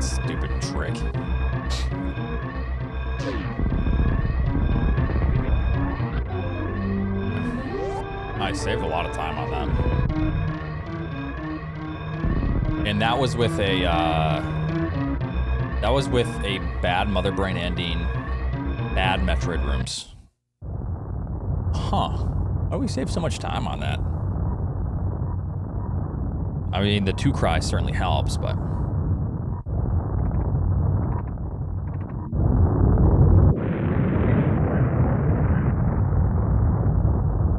Stupid trick. I saved a lot of time on that. And that was with a bad mother brain ending, bad Metroid rooms. Huh. Why do we save so much time on that? I mean, the 2 cry certainly helps, but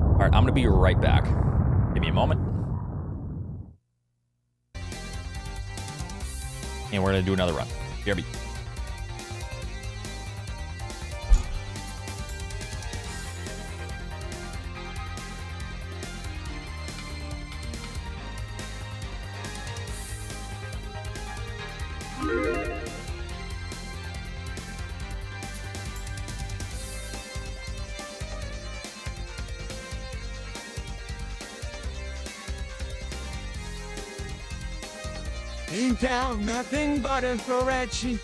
all right, I'm gonna be right back. Give me a moment. And we're gonna do another run. BRB. Ain't down nothing but a Ferracci.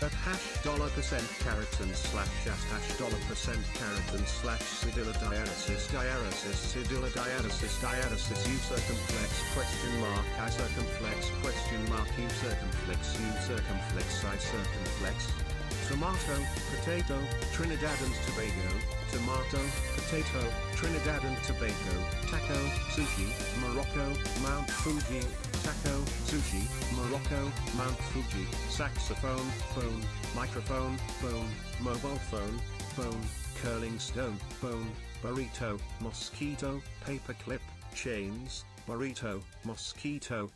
At $%carrot slash at $%carrot slash sidiladiaresis u circumflex question mark I circumflex question mark u circumflex I circumflex. Tomato, potato, Trinidad and Tobago, tomato, potato, Trinidad and Tobago, taco, sushi, Morocco, Mount Fuji, taco, sushi, Morocco, Mount Fuji, saxophone, phone, microphone, phone, mobile phone, curling stone, phone, burrito, mosquito, paperclip, chains, burrito, mosquito.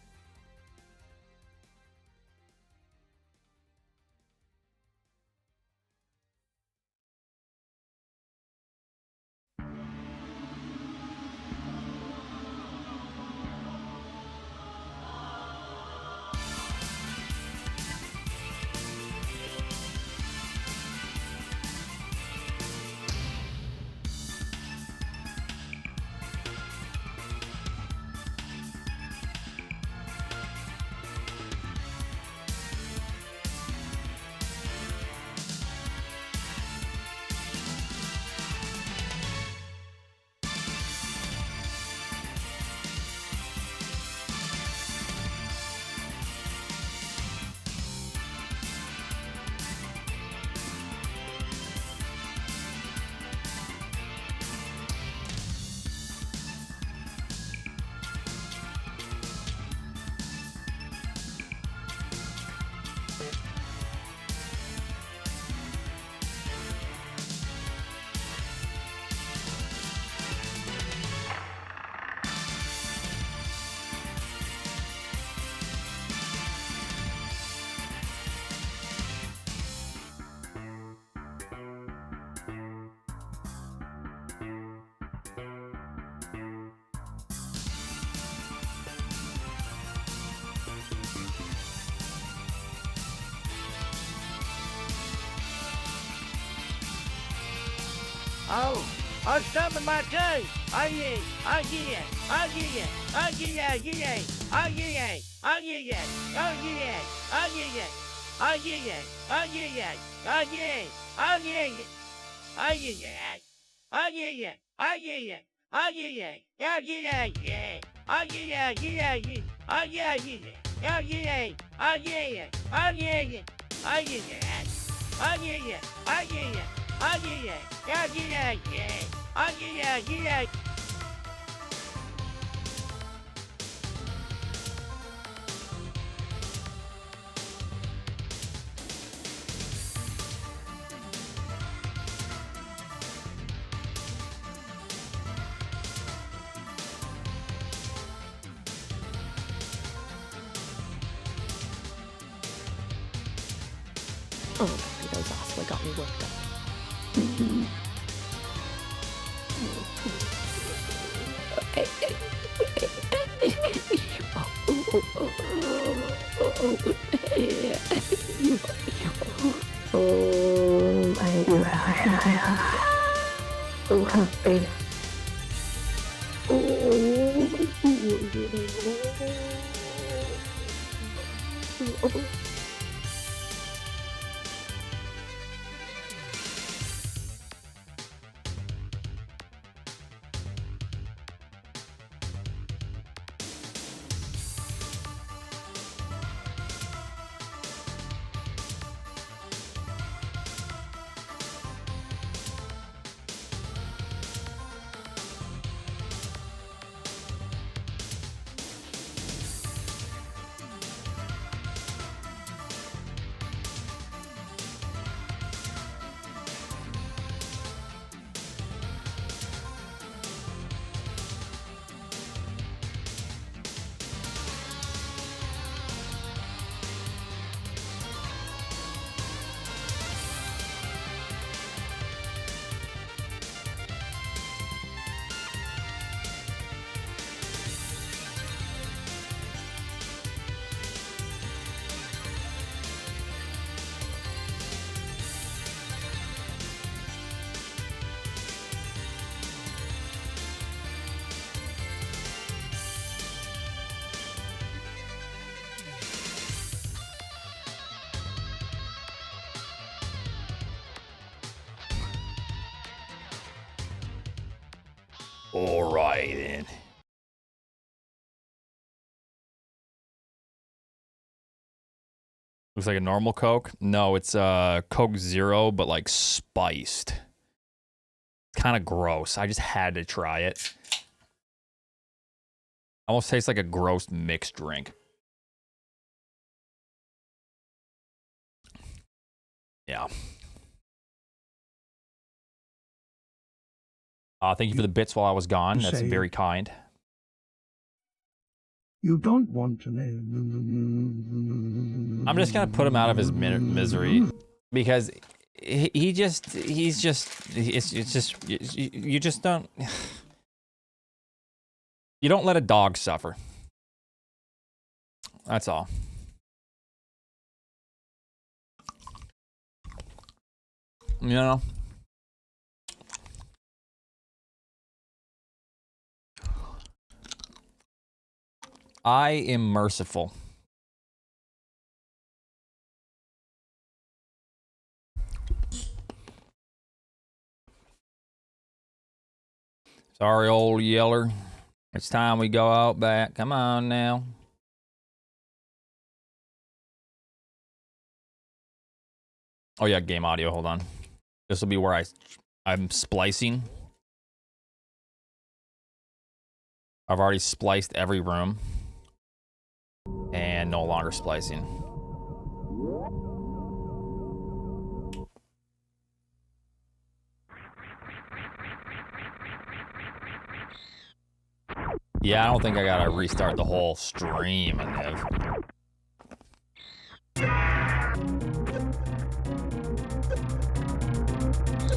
Oh, I'm stopping my toe. Oh yeah, oh yeah, oh yeah, oh yeah, yeah, oh yeah, oh yeah, oh yeah, oh yeah, oh yeah, oh yeah, oh yeah, oh yeah, oh yeah, oh yeah, oh yeah, oh yeah, yeah, yeah, yeah, oh yeah, yeah, yeah, oh yeah, yeah, oh yeah, oh yeah, oh yeah, oh yeah, oh yeah, oh yeah. Oh yeah, yeah, yeah, yeah. Oh yeah, yeah. Oh, those actually got me worked up. Oh, happy. All right, then. Looks like a normal Coke. No, it's Coke Zero, but like spiced. Kind of gross. I just had to try it. Almost tastes like a gross mixed drink. Yeah. Thank you for the bits while I was gone. That's very kind. You don't want to know. I'm just gonna put him out of his misery because it's just you just don't you don't let a dog suffer. That's all. You know. I am merciful. Sorry, old yeller. It's time we go out back. Come on now. Oh yeah, game audio. Hold on. This will be where I'm splicing. I've already spliced every room. And no longer splicing. Yeah, I don't think I gotta restart the whole stream, Nev.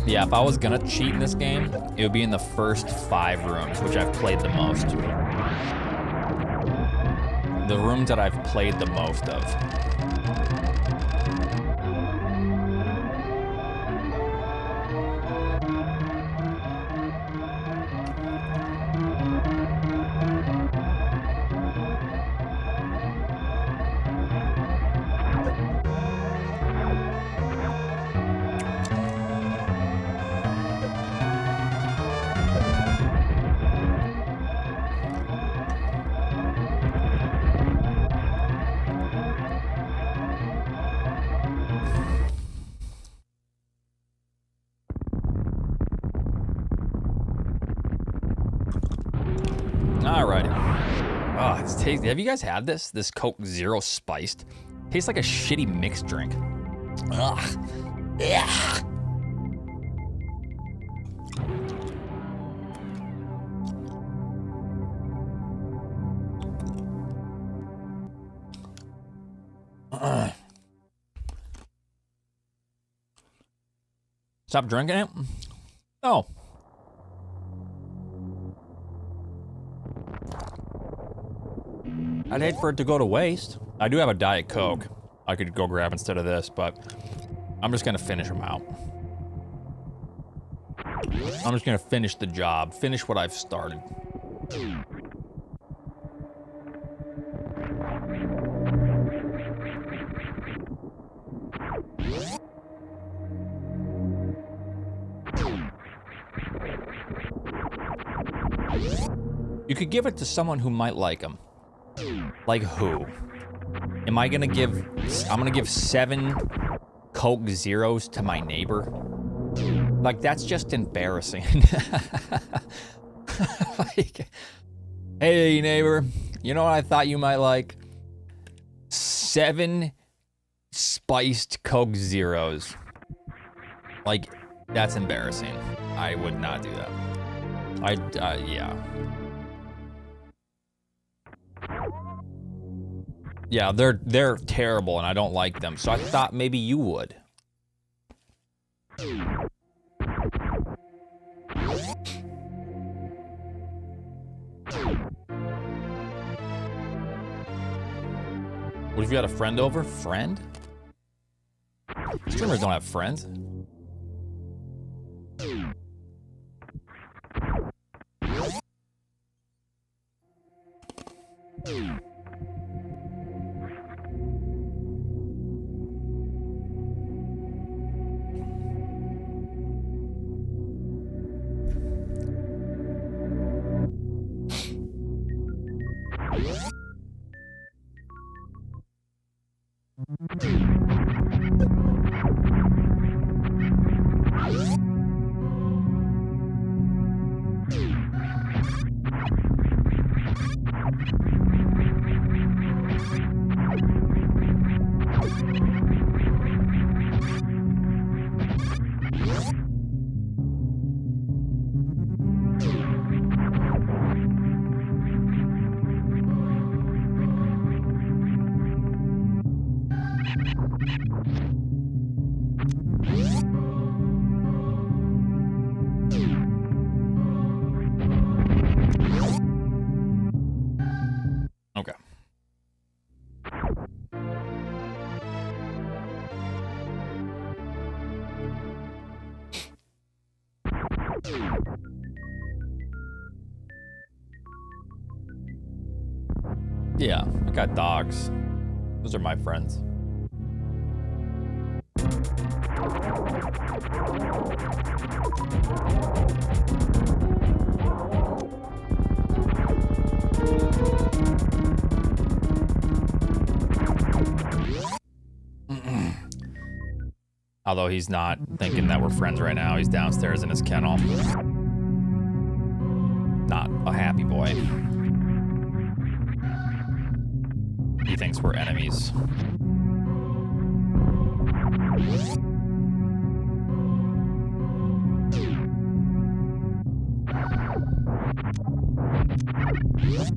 Yeah, if I was gonna cheat in this game, it would be in the first 5 rooms, which I've played the most. The rooms that I've played the most of. Alrighty. Oh, it's tasty. Have you guys had this? This Coke Zero spiced? Tastes like a shitty mixed drink. Ugh. Yeah. Stop drinking it? Oh. I'd hate for it to go to waste. I do have a Diet Coke I could go grab instead of this, but I'm just gonna finish them out. I'm just gonna finish the job, finish what I've started. You could give it to someone who might like them. Like who? Am I gonna give... I'm gonna give 7 Coke Zeros to my neighbor? Like, that's just embarrassing. Like, hey, neighbor, you know what I thought you might like? 7 spiced Coke Zeros. Like, that's embarrassing. I would not do that. Yeah. Yeah, they're terrible and I don't like them. So I thought maybe you would. What if you had a friend over? Friend? Streamers don't have friends. Yeah, I got dogs. Those are my friends. Although he's not thinking that we're friends right now. He's downstairs in his kennel. Not a happy boy. He thinks we're enemies.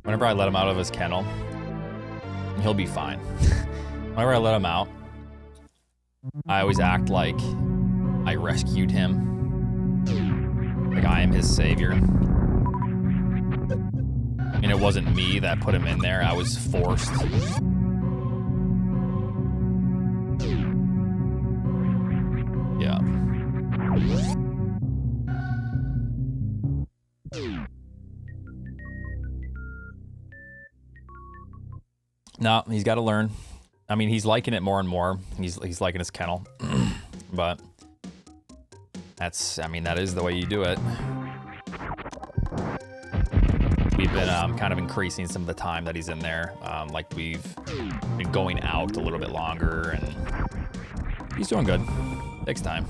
Whenever I let him out of his kennel, he'll be fine. Whenever I let him out, I always act like I rescued him. Like I am his savior. And it wasn't me that put him in there, I was forced. Yeah. No, he's got to learn. I mean, he's liking it more and more. He's liking his kennel. But that's, I mean, that is the way you do it. We've been kind of increasing some of the time that he's in there. Like we've been going out a little bit longer, and he's doing good. Takes time.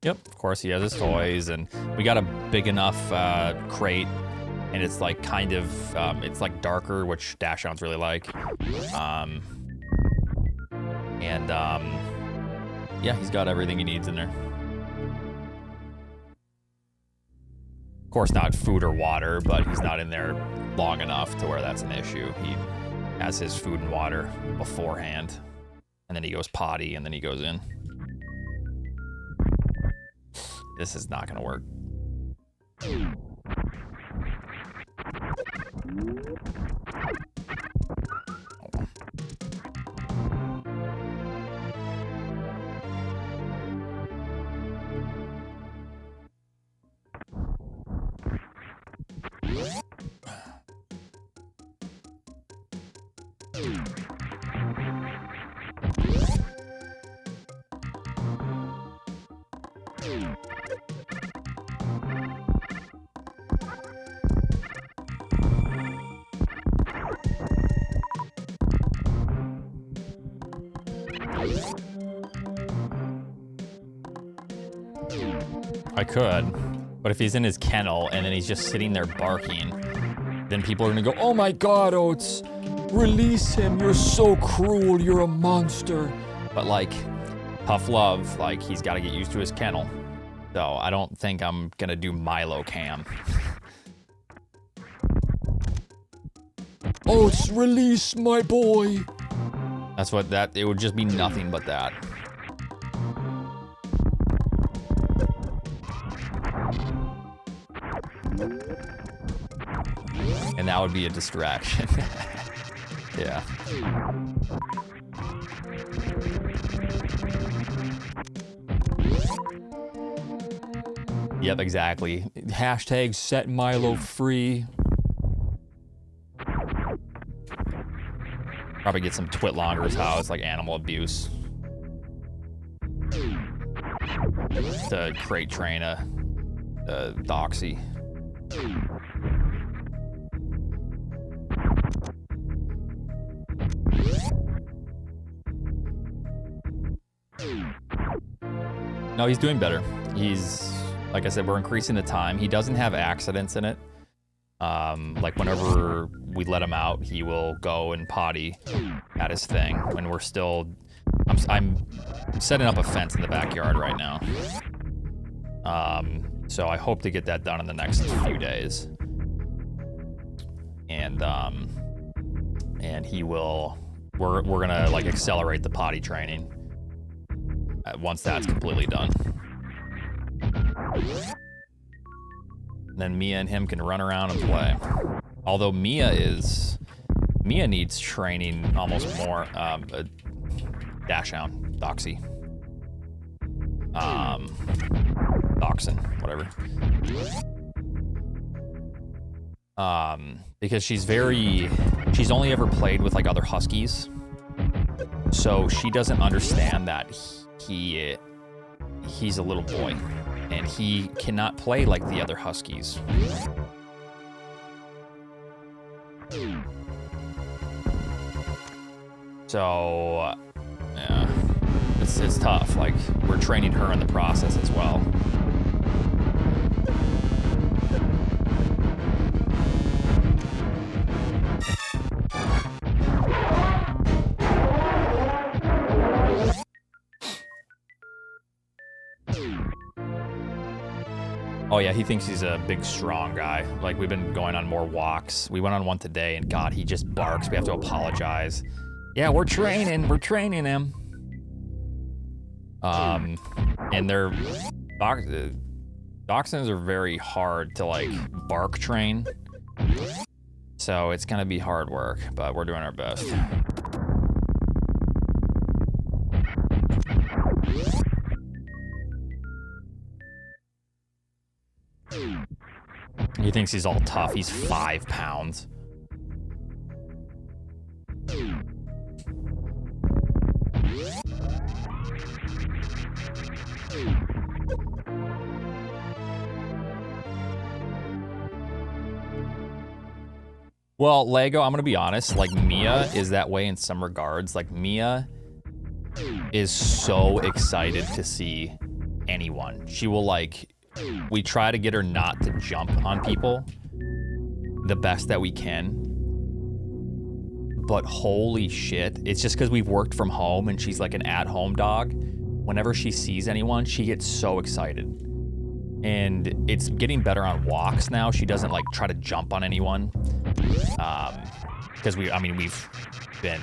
Yep, of course he has his toys, and we got a big enough crate, and it's like kind of, it's like darker, which Dashhounds really like. Yeah, he's got everything he needs in there. Of course, not food or water, but he's not in there long enough to where that's an issue. He has his food and water beforehand, and then he goes potty, and then he goes in. This is not gonna work. I could, but if he's in his kennel and then he's just sitting there barking, then people are gonna go, oh my God, Oats, release him, you're so cruel, you're a monster. But like, tough love, like he's gotta get used to his kennel. So I don't think I'm gonna do Milo Cam. Oats, release my boy. That's what that, it would just be nothing but that. And that would be a distraction. Yeah. Yep, exactly. Hashtag set Milo free. Probably get some Twitlonger's house, like animal abuse. To crate train a doxy. No, he's doing better. He's, like I said, we're increasing the time. He doesn't have accidents in it. Like whenever we let him out, he will go and potty at his thing. When we're still, I'm setting up a fence in the backyard right now. So I hope to get that done in the next few days. And he will, we're gonna like accelerate the potty training once that's completely done. And then Mia and him can run around and play. Although Mia is Mia needs training almost more. Dash hound, Doxy. Dachshund, whatever. Because she's only ever played with like other huskies. So she doesn't understand that he's a little boy and he cannot play like the other huskies. So, yeah, it's tough. Like, we're training her in the process as well. Oh yeah, he thinks he's a big, strong guy. Like, we've been going on more walks. We went on one today, and God, he just barks. We have to apologize. Yeah, we're training him. And they're dachshunds are very hard to like bark train. So it's gonna be hard work, but we're doing our best. He thinks he's all tough. He's 5 pounds. Well, Lego, I'm gonna be honest, like Mia is that way in some regards. Like Mia is so excited to see anyone. She will like, we try to get her not to jump on people the best that we can. But holy shit, it's just because we've worked from home and she's like an at-home dog. Whenever she sees anyone, she gets so excited. And it's getting better on walks now. She doesn't like try to jump on anyone. Because we've been,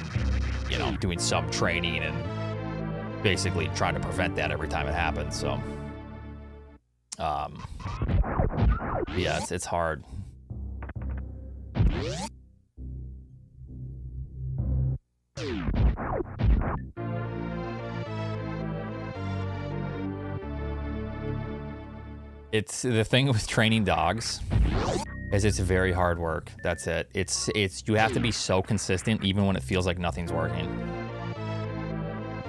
you know, doing some training and basically trying to prevent that every time it happens. So, yeah, it's hard. It's the thing with training dogs is it's very hard work. That's it. It's you have to be so consistent even when it feels like nothing's working.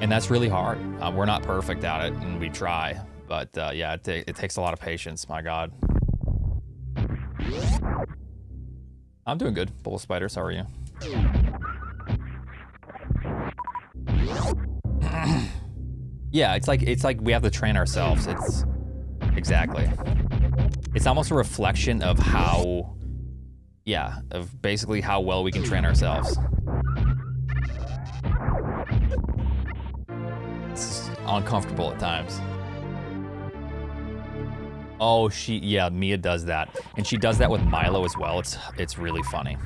And that's really hard. We're not perfect at it and we try, but yeah, it takes a lot of patience, my God. I'm doing good, Bull Spiders, how are you? Yeah, it's like we have to train ourselves. Exactly. It's almost a reflection of how, yeah, of basically how well we can train ourselves. It's uncomfortable at times. Oh, yeah, Mia does that. And she does that with Milo as well. It's really funny.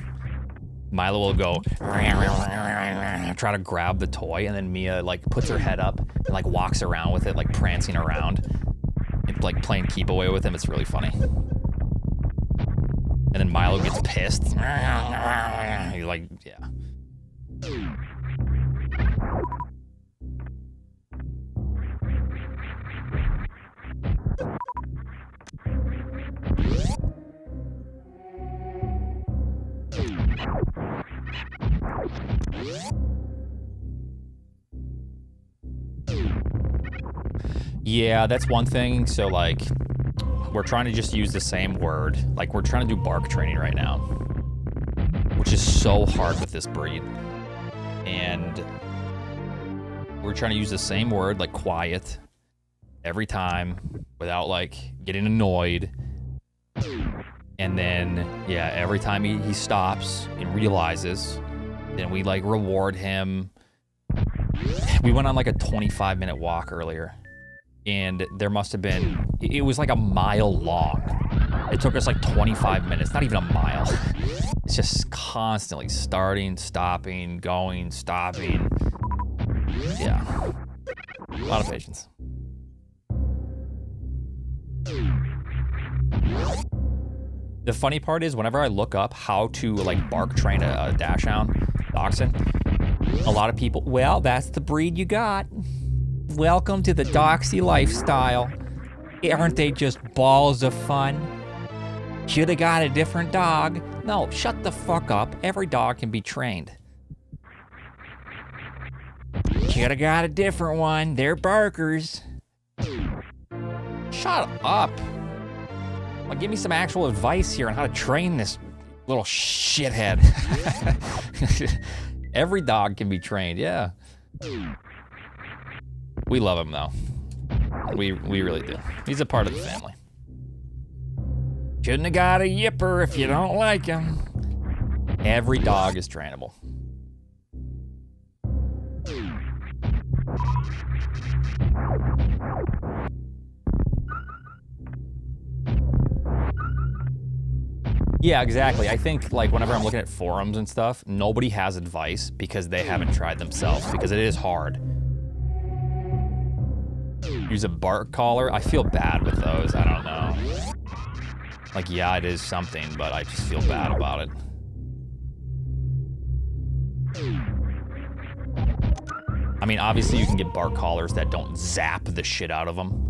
Milo will go, try to grab the toy, and then Mia like puts her head up and like walks around with it, like prancing around. It's like playing keep away with him. It's really funny. And then Milo gets pissed. He's like, yeah. Yeah, that's one thing. So like, we're trying to just use the same word. Like we're trying to do bark training right now, which is so hard with this breed. And we're trying to use the same word, like quiet, every time without like getting annoyed. And then, yeah, every time he stops and realizes, then we like reward him. We went on like a 25-minute walk earlier. And there must have been, it was like a mile long. It took us like 25 minutes, not even a mile. It's just constantly starting, stopping, going, stopping. Yeah, a lot of patience. The funny part is whenever I look up how to like bark train a dachshund, a lot of people, well, that's the breed you got. Welcome to the doxy lifestyle. Aren't they just balls of fun? Should have got a different dog. No, shut the fuck up. Every dog can be trained. Should have got a different one. They're barkers. Shut up. Well, give me some actual advice here on how to train this little shithead. Every dog can be trained, yeah. We love him though. We really do. He's a part of the family. Shouldn't have got a yipper if you don't like him. Every dog is trainable. Yeah, exactly. I think like whenever I'm looking at forums and stuff, nobody has advice because they haven't tried themselves, because it is hard. Use a bark collar. I feel bad with those. I don't know. Like, yeah, it is something, but I just feel bad about it. I mean, obviously you can get bark collars that don't zap the shit out of them.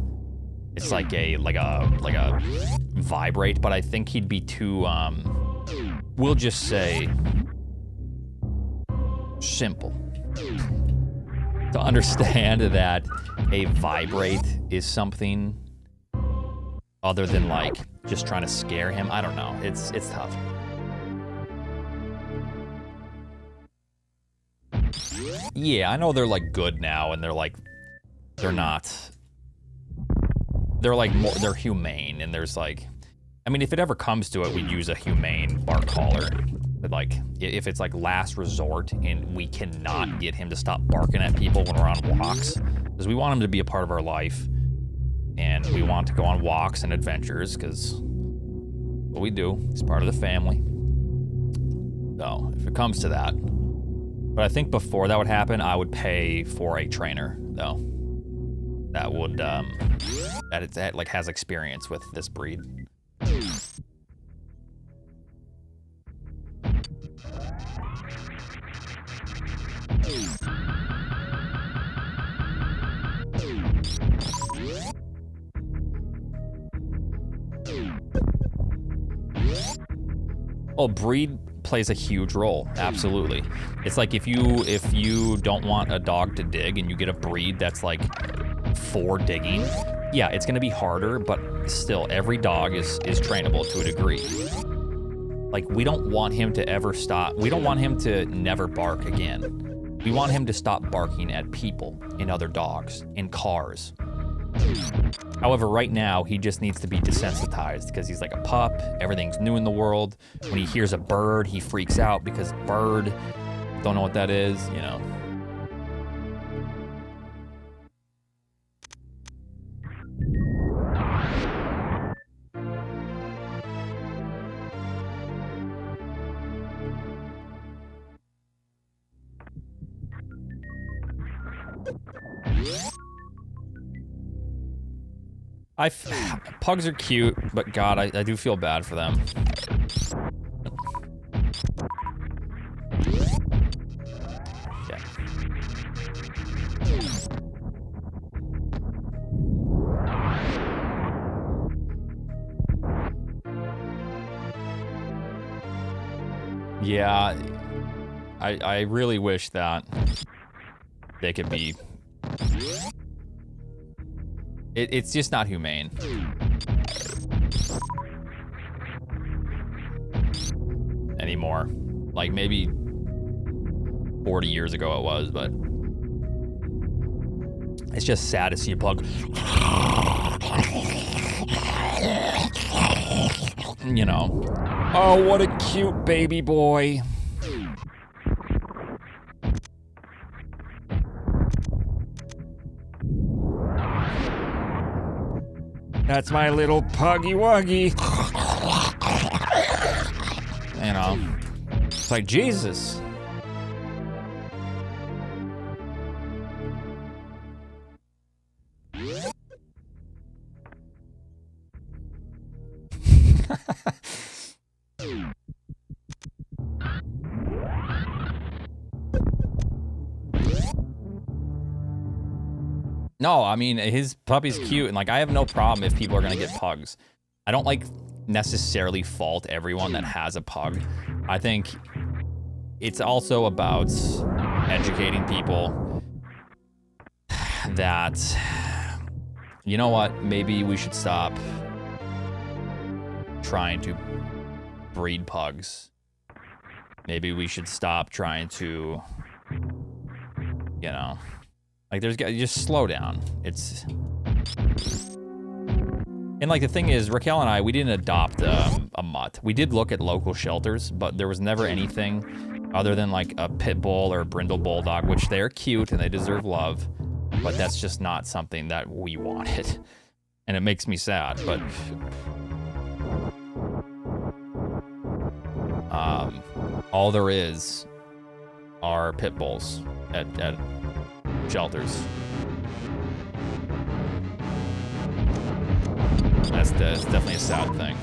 It's like a vibrate, but I think he'd be too, we'll just say, simple to understand that a vibrate is something other than like just trying to scare him. I don't know. It's tough. Yeah, I know they're like good now, and they're like, they're not. They're like more, they're humane, and there's like, I mean, if it ever comes to it, we'd use a humane bark collar. But like, if it's like last resort and we cannot get him to stop barking at people when we're on walks, because we want him to be a part of our life, and we want to go on walks and adventures, because what we do is part of the family. So if it comes to that, but I think before that would happen, I would pay for a trainer though. That would, that like has experience with this breed. Oh, breed plays a huge role, absolutely. It's like if you don't want a dog to dig and you get a breed that's like for digging, yeah, it's gonna be harder, but still, every dog is trainable to a degree. Like, we don't want him to ever stop. We don't want him to never bark again. We want him to stop barking at people and other dogs, in cars. However, right now, he just needs to be desensitized because he's like a pup. Everything's new in the world. When he hears a bird, he freaks out because bird, don't know what that is, you know. Pugs are cute, but God, I do feel bad for them. Yeah. Yeah, I really wish that they could be. It's just not humane. Anymore. Like, maybe 40 years ago it was, but it's just sad to see a pug. You know. Oh, what a cute baby boy. That's my little puggy wuggy. You know, it's like Jesus. No, I mean, his puppy's cute, and like, I have no problem if people are gonna get pugs. I don't like necessarily fault everyone that has a pug. I think it's also about educating people that, you know what, maybe we should stop trying to breed pugs. Maybe we should stop trying to, you know, like there's, just slow down. It's, and like the thing is, Raquel and I, we didn't adopt a mutt. We did look at local shelters, but there was never anything other than like a pit bull or a brindle bulldog, which they're cute and they deserve love, but that's just not something that we wanted. And it makes me sad, but all there is are pit bulls at shelters. That's definitely a sad thing.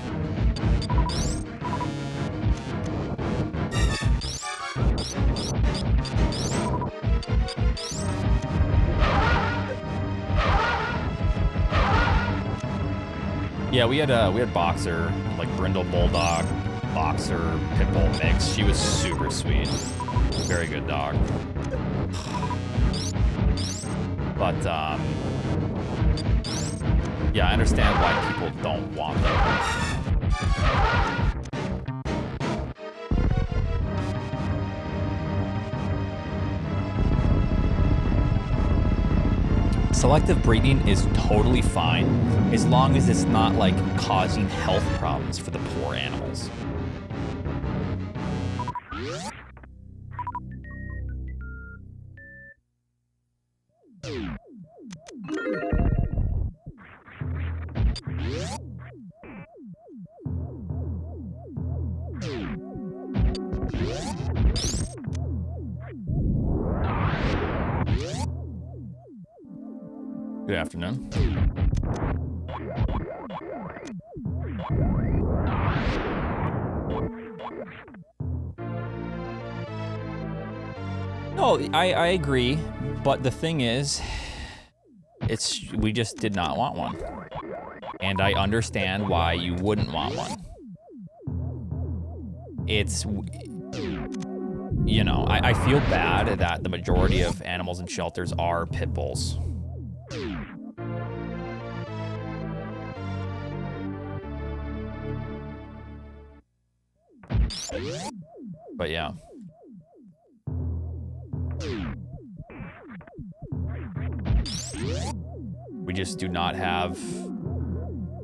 Yeah, we had boxer, like brindle bulldog, boxer, pit bull mix. She was super sweet. Very good dog. But yeah, I understand why people don't want them. Selective breeding is totally fine as long as it's not like causing health problems for the poor animals. Good afternoon. No, I agree, but the thing is, we just did not want one. And I understand why you wouldn't want one. It's, you know, I feel bad that the majority of animals in shelters are pit bulls. But yeah. We just do not have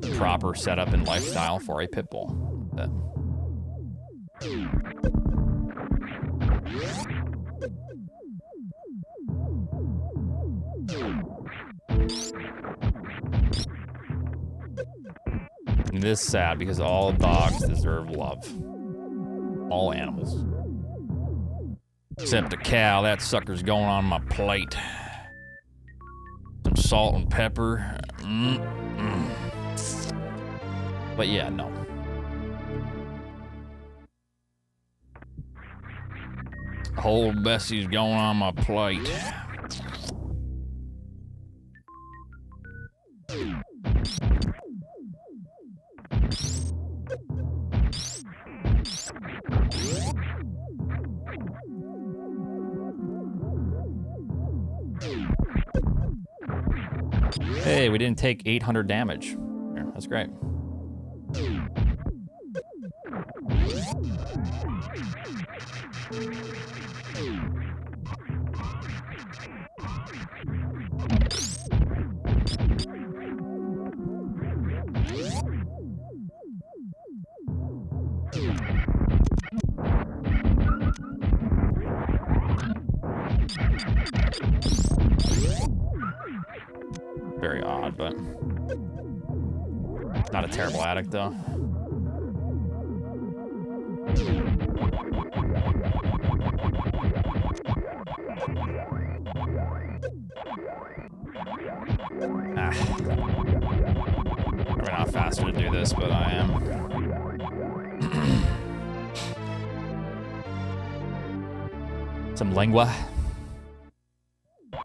the proper setup and lifestyle for a pit bull. And this is sad because all dogs deserve love. All animals. Except a cow, that sucker's going on my plate. Some salt and pepper. But yeah, no. Whole Bessie's going on my plate. Hey, we didn't take 800 damage. Yeah, that's great. Very odd, but not a terrible addict, though. Probably not faster to do this, but I am. Some lingua.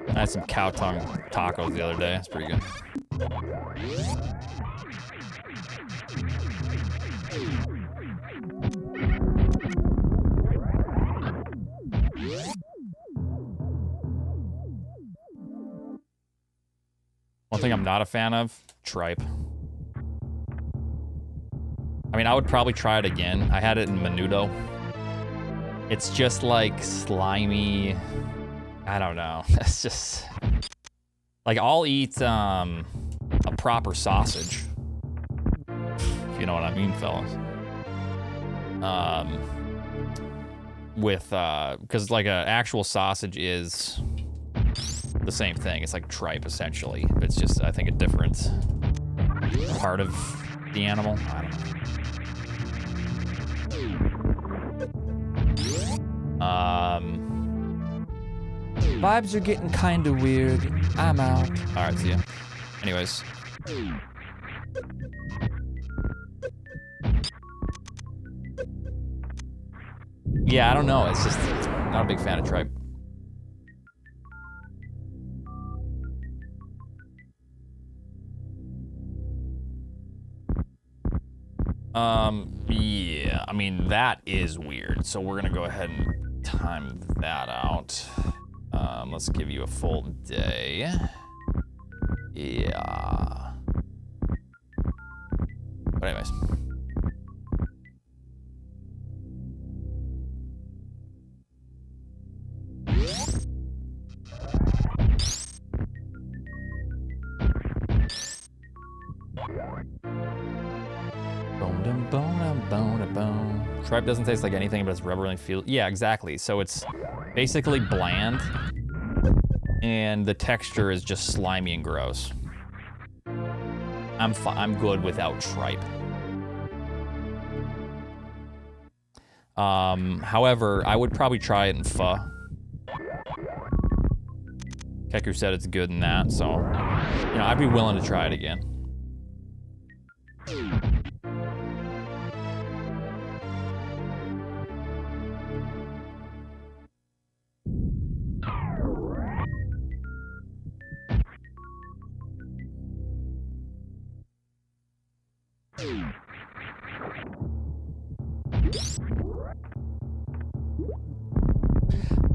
I had some cow tongue tacos the other day. That's pretty good. One thing I'm not a fan of, tripe. I mean, I would probably try it again. I had it in Menudo. It's just like slimy. I don't know. It's just like I'll eat a proper sausage, if you know what I mean, fellas. With because like an actual sausage is the same thing. It's like tripe essentially. It's just I think a different part of the animal. I don't know. Vibes are getting kind of weird. I'm out. All right, see ya. Anyways. Yeah, I don't know. It's just not a big fan of tripe. Yeah, I mean, that is weird. So we're gonna go ahead and time that out. Let's give you a full day. Yeah. But anyways. Tripe doesn't taste like anything, but it's rubbery feel. Yeah, exactly. So it's basically bland, and the texture is just slimy and gross. I'm good without tripe. However, I would probably try it in pho. Keku said it's good in that, so you know, I'd be willing to try it again.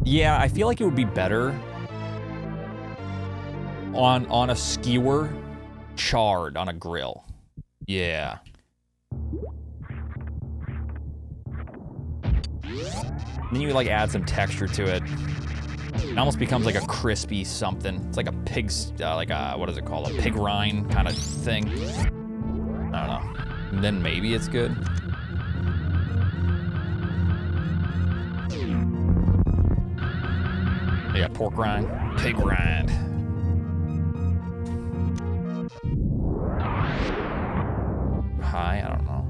Yeah, I feel like it would be better on a skewer, charred on a grill. Yeah. Then you like add some texture to it. It almost becomes like a crispy something. It's like a pig's, like a, what is it called? A pig rind kind of thing. I don't know. And then maybe it's good. Yeah, pork rind, pig rind. Hi, I don't know.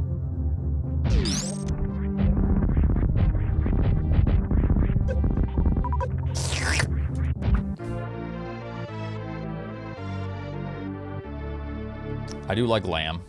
I do like lamb.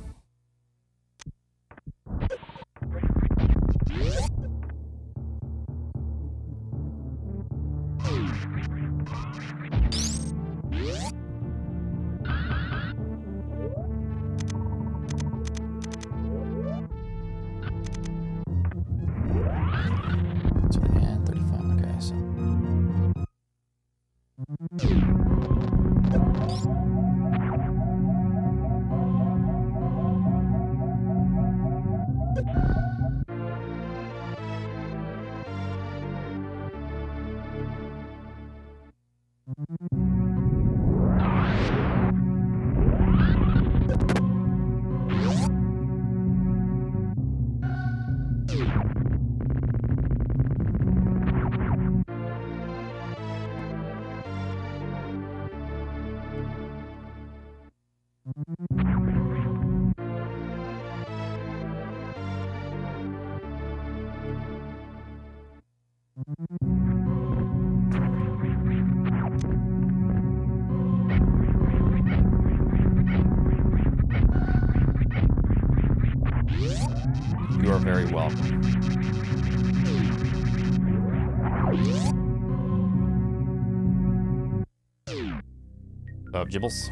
You are very welcome. Gibbles.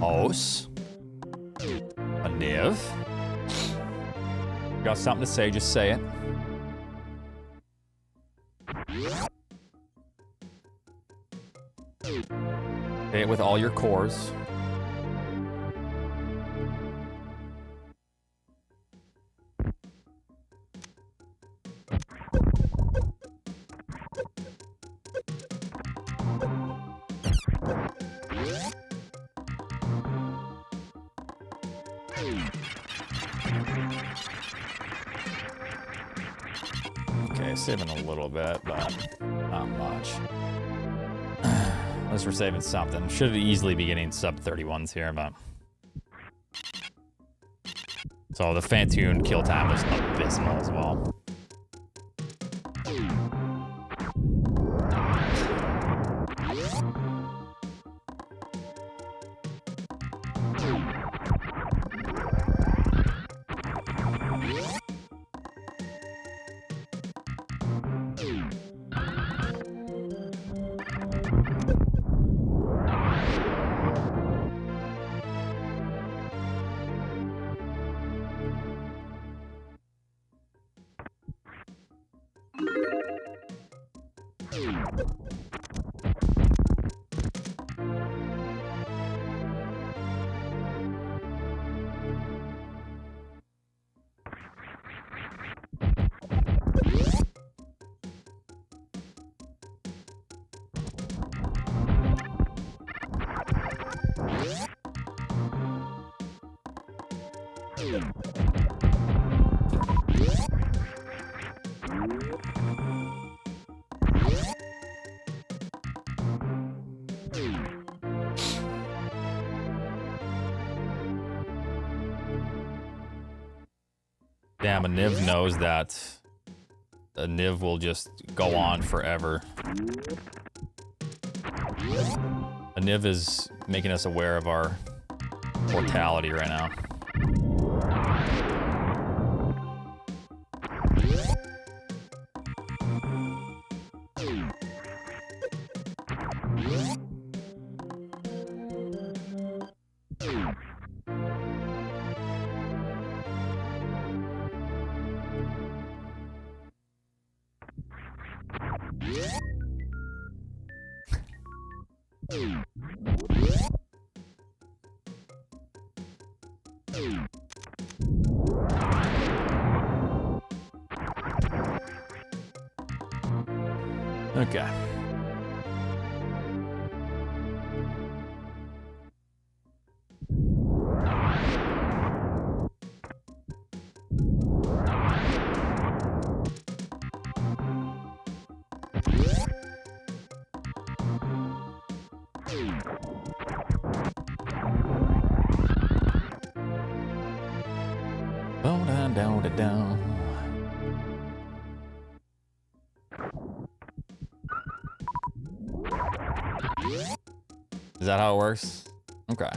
Os. A Niv. Got something to say, just say it. Say it with all your cores. Okay, saving a little bit, but not much. Unless we're saving something. Should easily be getting sub 31s here, but... So the Fantoon kill time was abysmal as well. Damn, a Niv knows that a Niv will just go on forever. A Niv is making us aware of our mortality right now. Okay. Down. Is that how it works? Okay.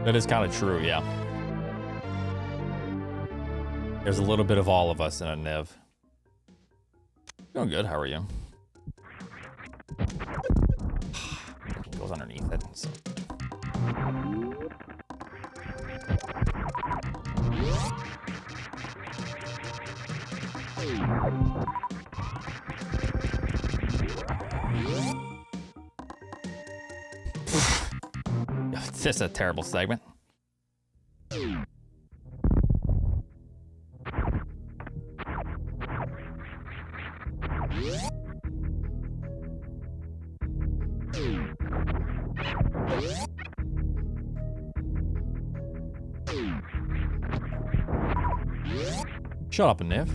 That is kind of true, yeah. There's a little bit of all of us in a Niv. Doing good, how are you? Goes underneath it. So. It's just a terrible segment. Shut up, Niv.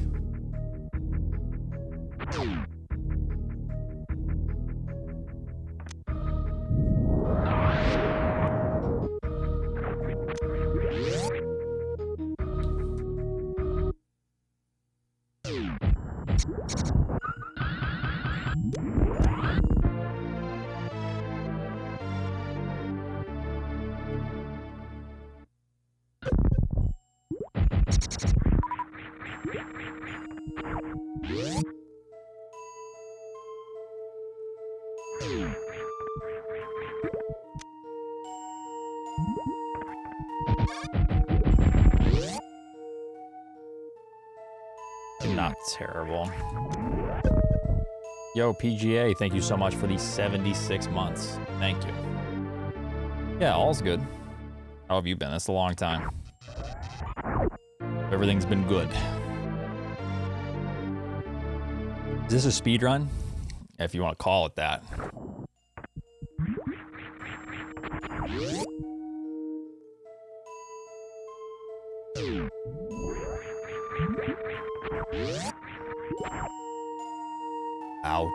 Not terrible. Yo, PGA, thank you so much for the 76 months. Thank you. Yeah, all's good. How have you been? That's a long time. Everything's been good. Is this a speed run? If you want to call it that. Ouch.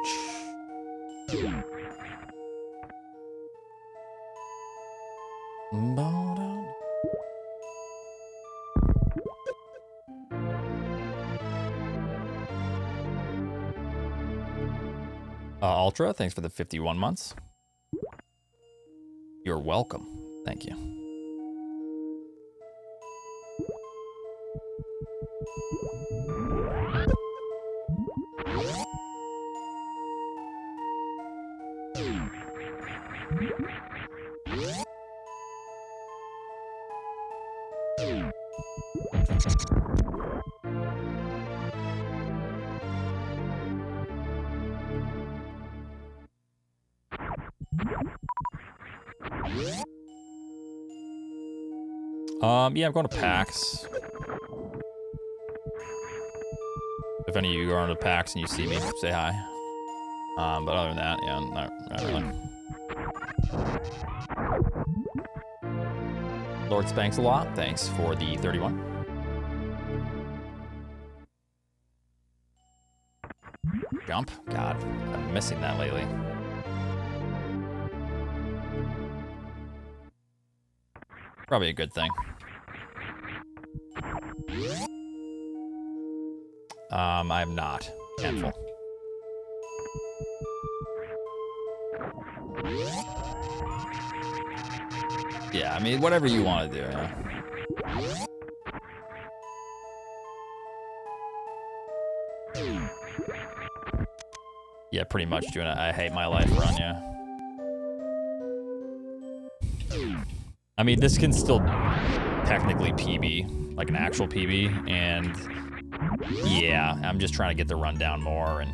Ultra, thanks for the 51 months. You're welcome. Thank you. Yeah, I'm going to PAX. If any of you are on the PAX and you see me, say hi. But other than that, yeah, not really. Lord Spanks a lot. Thanks for the 31. Jump? God, I'm missing that lately. Probably a good thing. I am not. Handful. Yeah, I mean, whatever you want to do, yeah. Yeah, pretty much doing it. I hate my life run, yeah. I mean, this can still technically PB, like an actual PB, and yeah, I'm just trying to get the rundown more and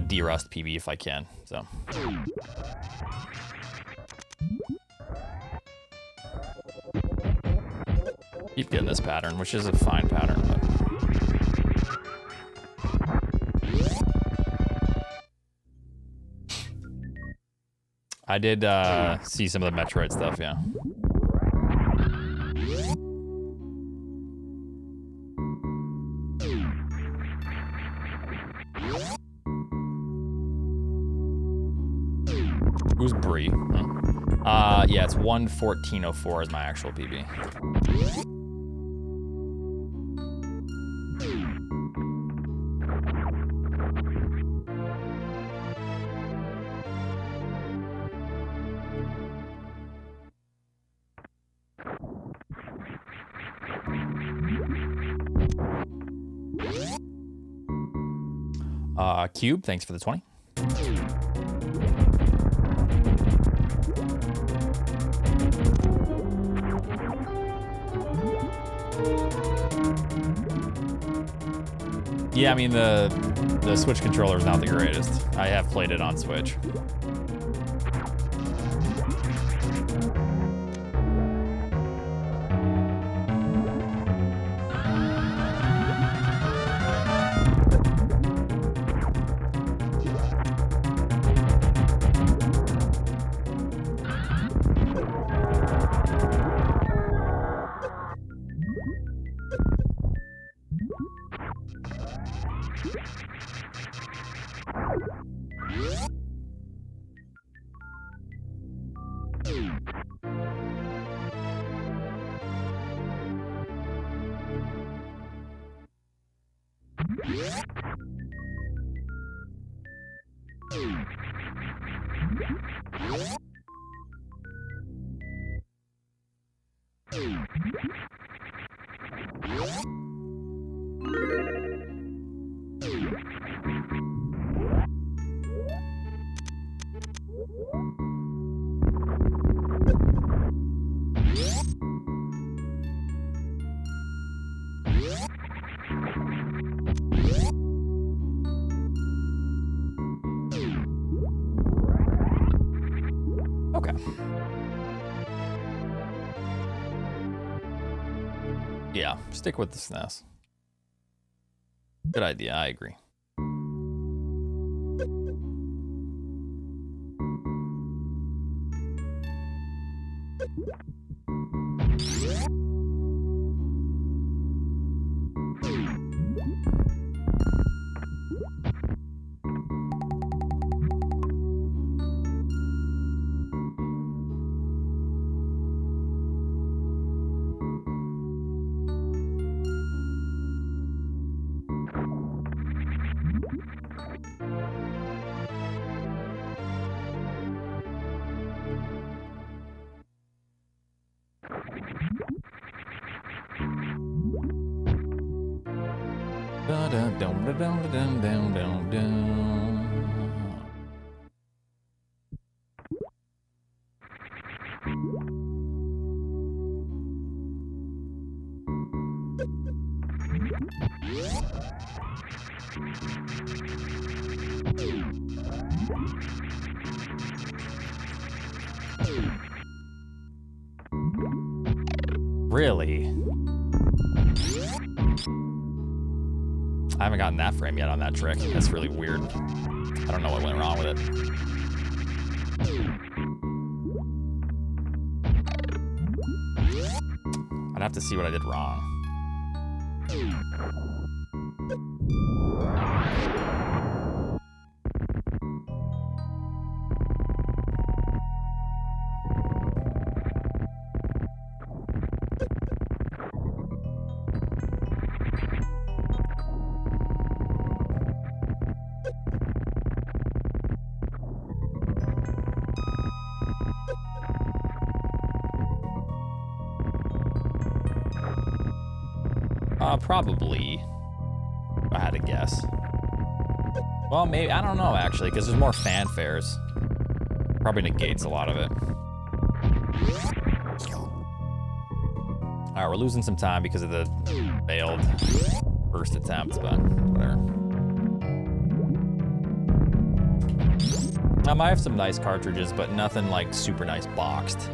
de-rust PB if I can, so. Keep getting this pattern, which is a fine pattern, but. I did see some of the Metroid stuff, yeah. Who's Bree? Huh? Yeah, it's 1:14:04 is my actual PB. Cube, thanks for the 20. Yeah, I mean, the Switch controller is not the greatest. I have played it on Switch. Okay. Yeah, stick with the SNES. Good idea, I agree. Really? I haven't gotten that frame yet on that trick. That's really weird. I don't know what went wrong with it. I'd have to see what I did wrong. Probably, if I had to guess. Well, maybe, I don't know actually, because there's more fanfares. Probably negates a lot of it. All right, we're losing some time because of the failed first attempt, but whatever. I might have some nice cartridges, but nothing like super nice boxed.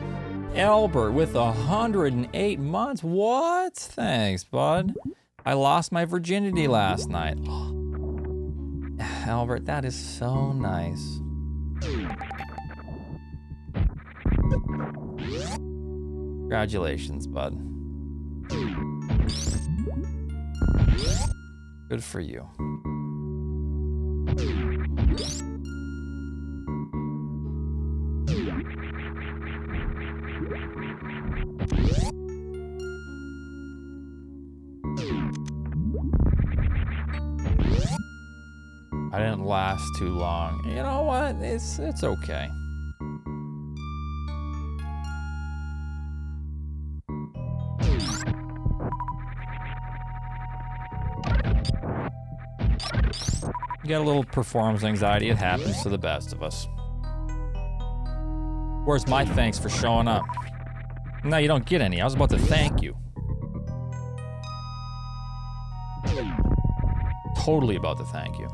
Albert with 108 months. What? Thanks, bud. I lost my virginity last night. Albert, that is so nice. Congratulations, bud. Good for you. I didn't last too long. You know what? It's okay. You got a little performance anxiety. It happens to the best of us. Where's my thanks for showing up? No, you don't get any. I was about to thank you. Totally about to thank you.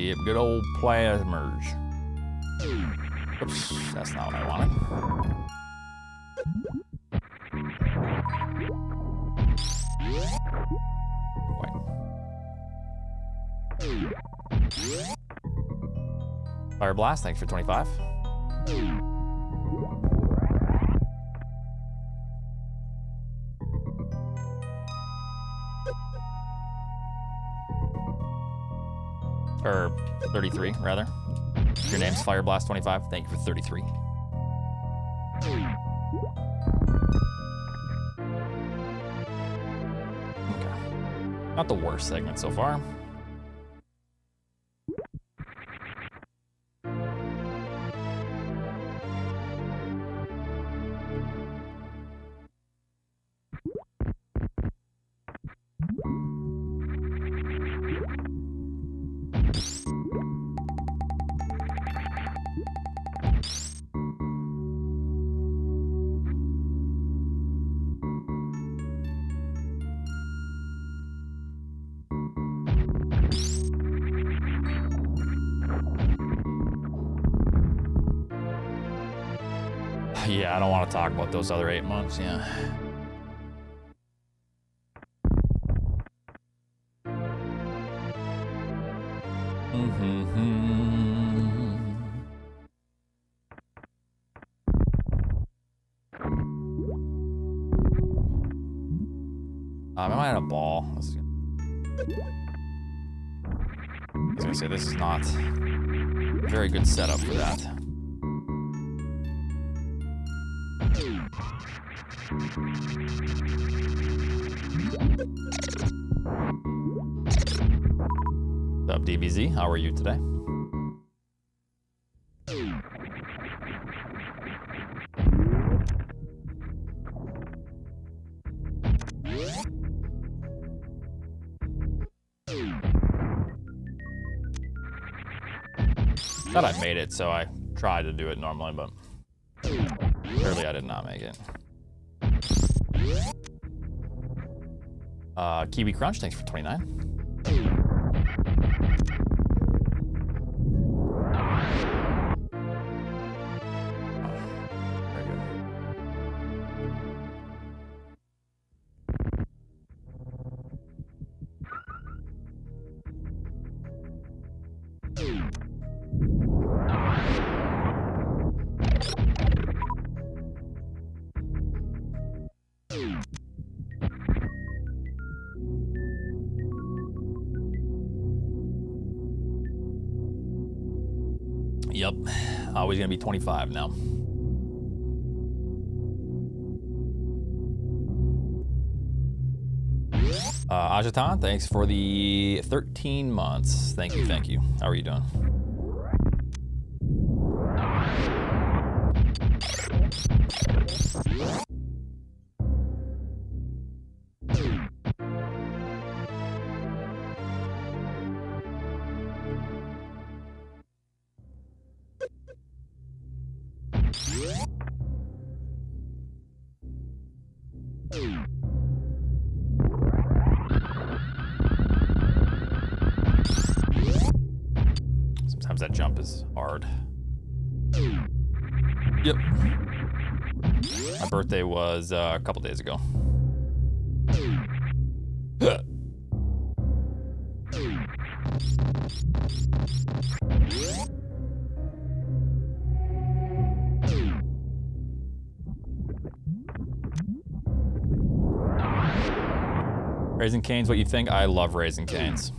Yep, good old player merge. Oops, that's not what I wanted. Wait. Fire Blast, thanks for 25. Or 33, rather. Your name's Fire Blast 25. Thank you for 33. Okay. Not the worst segment so far. Yeah, I don't want to talk about those other 8 months, yeah. I might have a ball. I was gonna say, this is not a very good setup for that. What's up, DBZ? How are you today? Thought I made it, so I tried to do it normally, but clearly I did not make it. Kiwi Crunch, thanks for 29. Yep, always gonna be 25 now. Ajatan, thanks for the 13 months. Thank you, thank you. How are you doing? Sometimes that jump is hard. Yep. My birthday was a couple days ago. Raising Cane's what you think? I love Raising Cane's.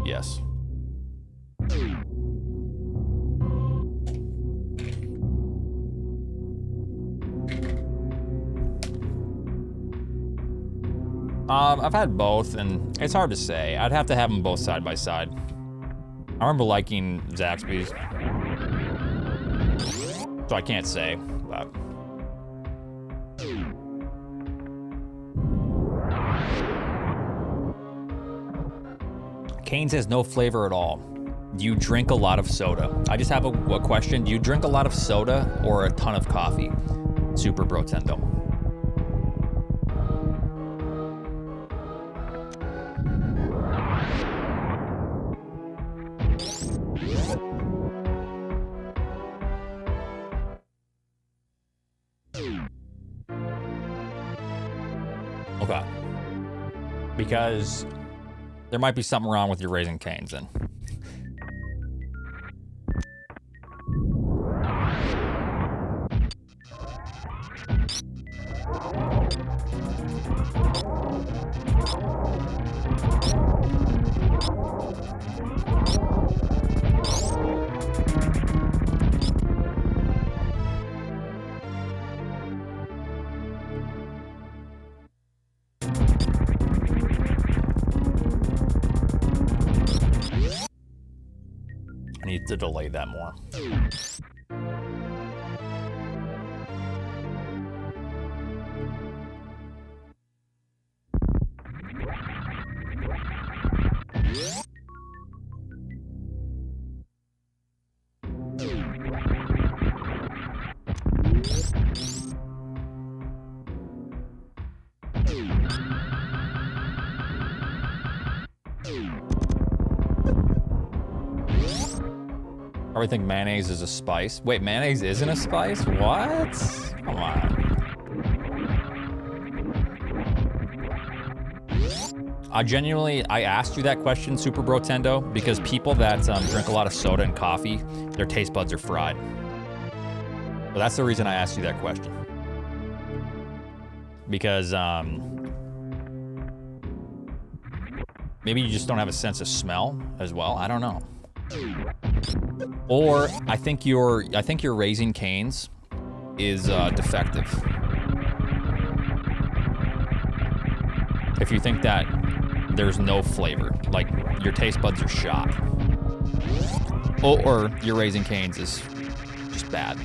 Yes. I've had both, and it's hard to say. I'd have to have them both side by side. I remember liking Zaxby's, so I can't say, but. Cane's has no flavor at all. Do you drink a lot of soda? I just have a question. Do you drink a lot of soda or a ton of coffee? Super Brotendo. Okay. Because there might be something wrong with your Raising Cane's then. I need to delay that more. I think mayonnaise is a spice. Wait, mayonnaise isn't a spice? What? Come on. I asked you that question, Super Brotendo, because people that drink a lot of soda and coffee, their taste buds are fried. So that's the reason I asked you that question. Because maybe you just don't have a sense of smell as well. I don't know. Or I think your Raising Cane's is defective. If you think that there's no flavor, like your taste buds are shot, or your Raising Cane's is just bad.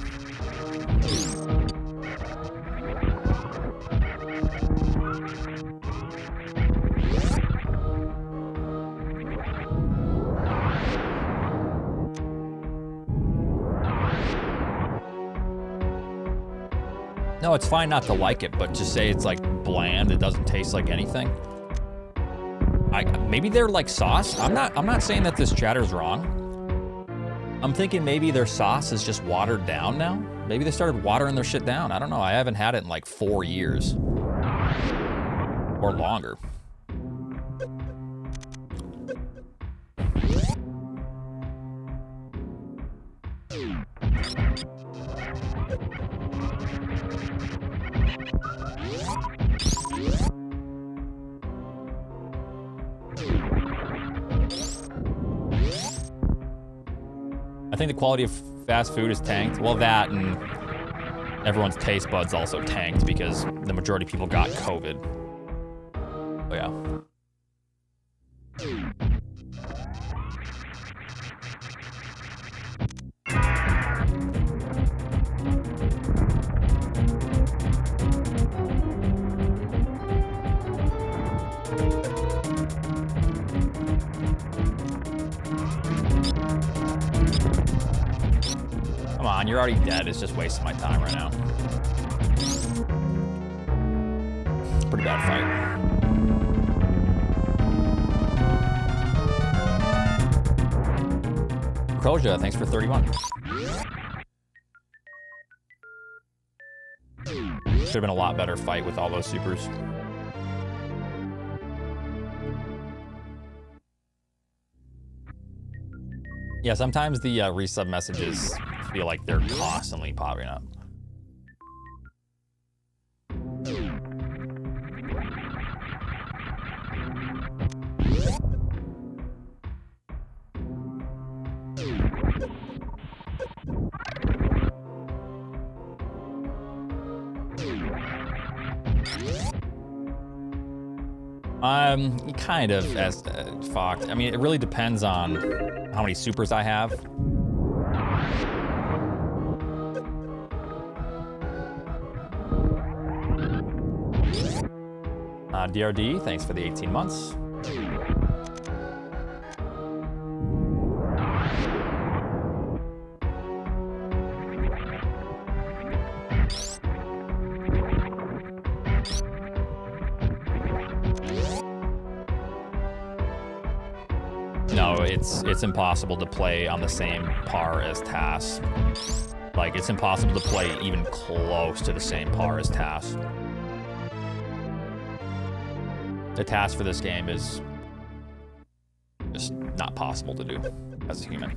No, it's fine not to like it, but to say it's like bland, it doesn't taste like anything. Maybe they're like sauce. I'm not saying that this chatter's wrong. I'm thinking maybe their sauce is just watered down now. Maybe they started watering their shit down. I don't know. I haven't had it in like 4 years or longer. I think the quality of fast food is tanked. Well, that and everyone's taste buds also tanked because the majority of people got COVID. Oh, yeah. Come on, you're already dead. It's just wasting my time right now. Pretty bad fight. Kroja, thanks for 31. Should have been a lot better fight with all those supers. Yeah, sometimes the resub messages feel like they're constantly popping up. Kind of as fucked. I mean, it really depends on how many supers I have. DRD, thanks for the 18 months. No, it's impossible to play on the same par as TAS. Like, it's impossible to play even close to the same par as TAS. the task for this game is just not possible to do as a human.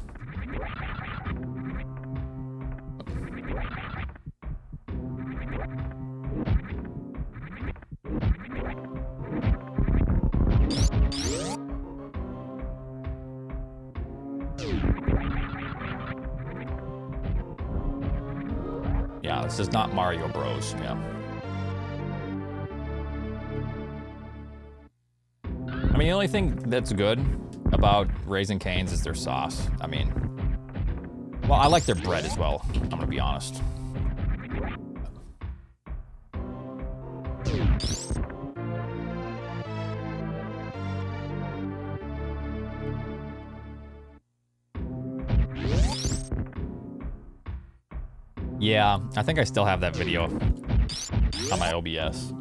Yeah, this is not Mario Bros. Yeah. I mean, the only thing that's good about Raising Cane's is their sauce. I mean, well, I like their bread as well, I'm gonna be honest. Yeah, I think I still have that video on my OBS.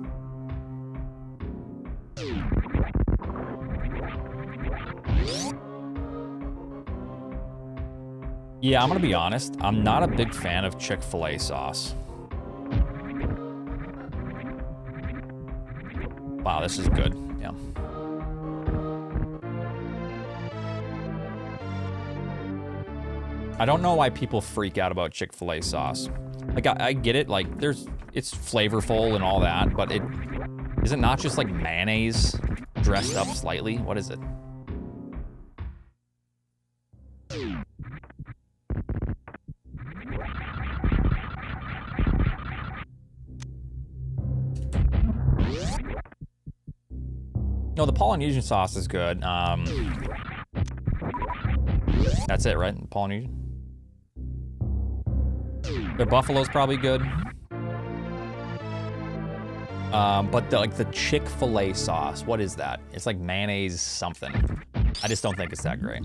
Yeah, I'm gonna be honest. I'm not a big fan of Chick-fil-A sauce. Wow, this is good. Yeah. I don't know why people freak out about Chick-fil-A sauce. Like, I get it. Like, it's flavorful and all that, but is it not just like mayonnaise dressed up slightly? What is it? No, the Polynesian sauce is good. That's it, right? Polynesian. Their buffalo's probably good. But the Chick-fil-A sauce, what is that? It's like mayonnaise something. I just don't think it's that great.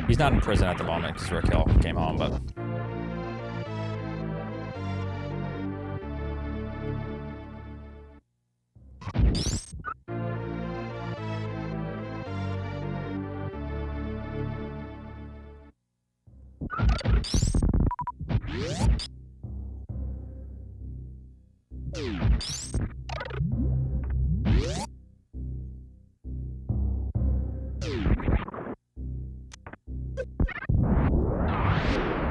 He's not in prison at the moment because Rick Hill came home, but.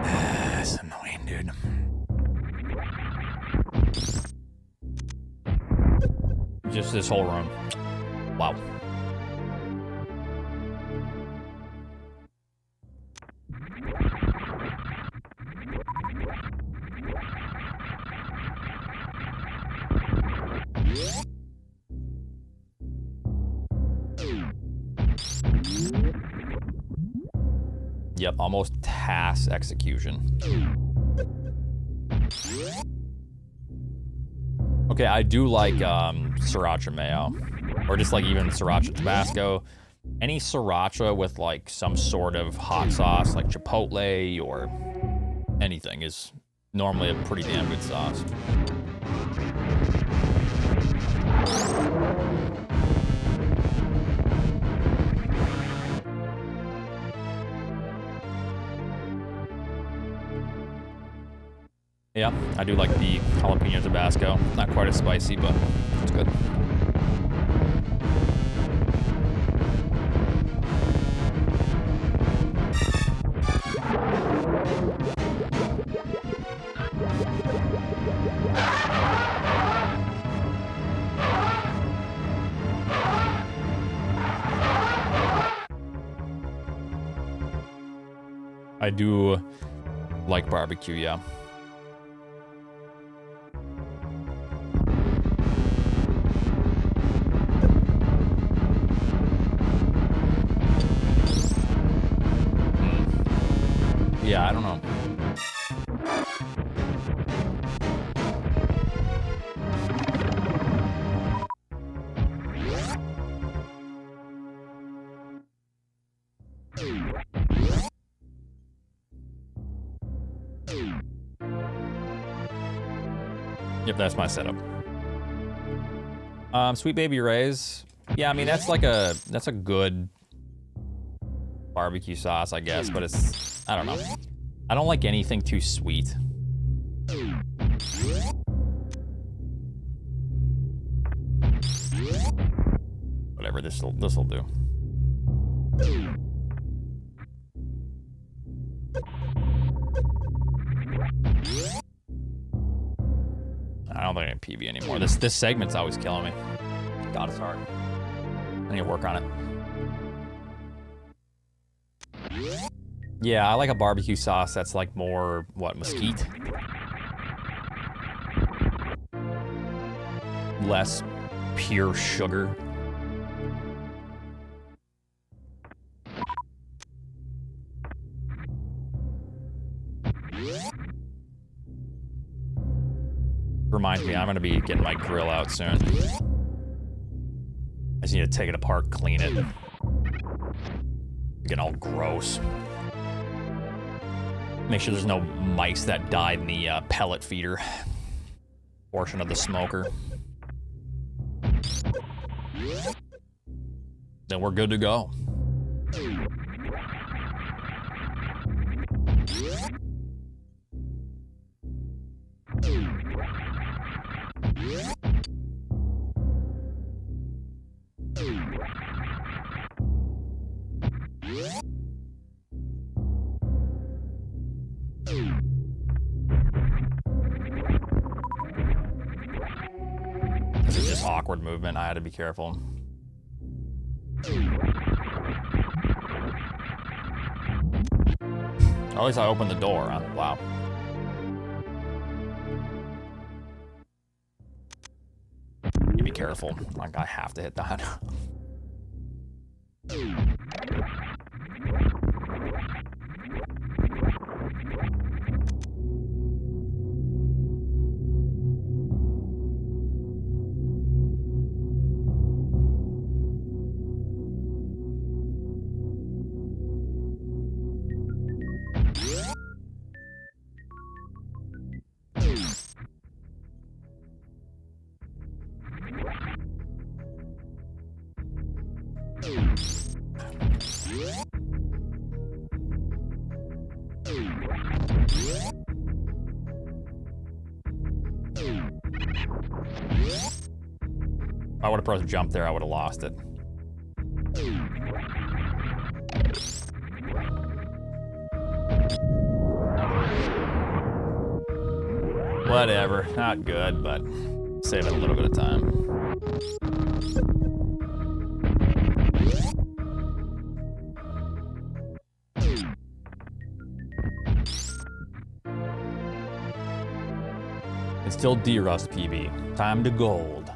That's annoying, dude. Just this whole room. Wow. Yep, almost task execution. Okay, I do like sriracha mayo, or just like even sriracha Tabasco. Any sriracha with like some sort of hot sauce, like Chipotle or anything, is normally a pretty damn good sauce. Yeah, I do like the jalapeno Tabasco. Not quite as spicy, but it's good. I do like barbecue, yeah. Yeah, I don't know. Yep, that's my setup. Sweet Baby Ray's. Yeah, I mean that's a good barbecue sauce, I guess, but I don't know. I don't like anything too sweet. whatever. This'll do. I don't think I can PB anymore. This segment's always killing me. God, it's hard. I need to work on it. Yeah, I like a barbecue sauce that's like more, what, mesquite? Less pure sugar. Reminds me, I'm gonna be getting my grill out soon. I just need to take it apart, clean it. Getting all gross. Make sure there's no mice that died in the pellet feeder portion of the smoker. Then we're good to go. This is just awkward movement. I had to be careful. Or at least I opened the door, huh? Wow. You be careful. Like, I have to hit that. If I would have pressed jump there, I would have lost it. Whatever, not good, but saving a little bit of time. It's still D-Rust PB. Time to gold.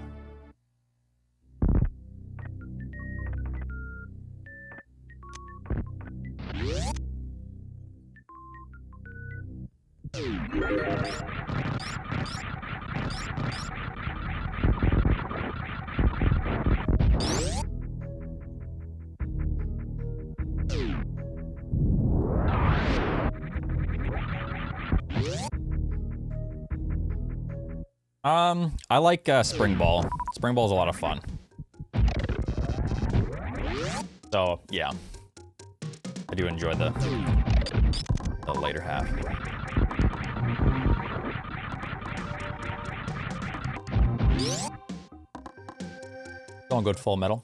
I like Spring Ball. Spring Ball is a lot of fun. So, yeah. I do enjoy the later half. Going good full metal.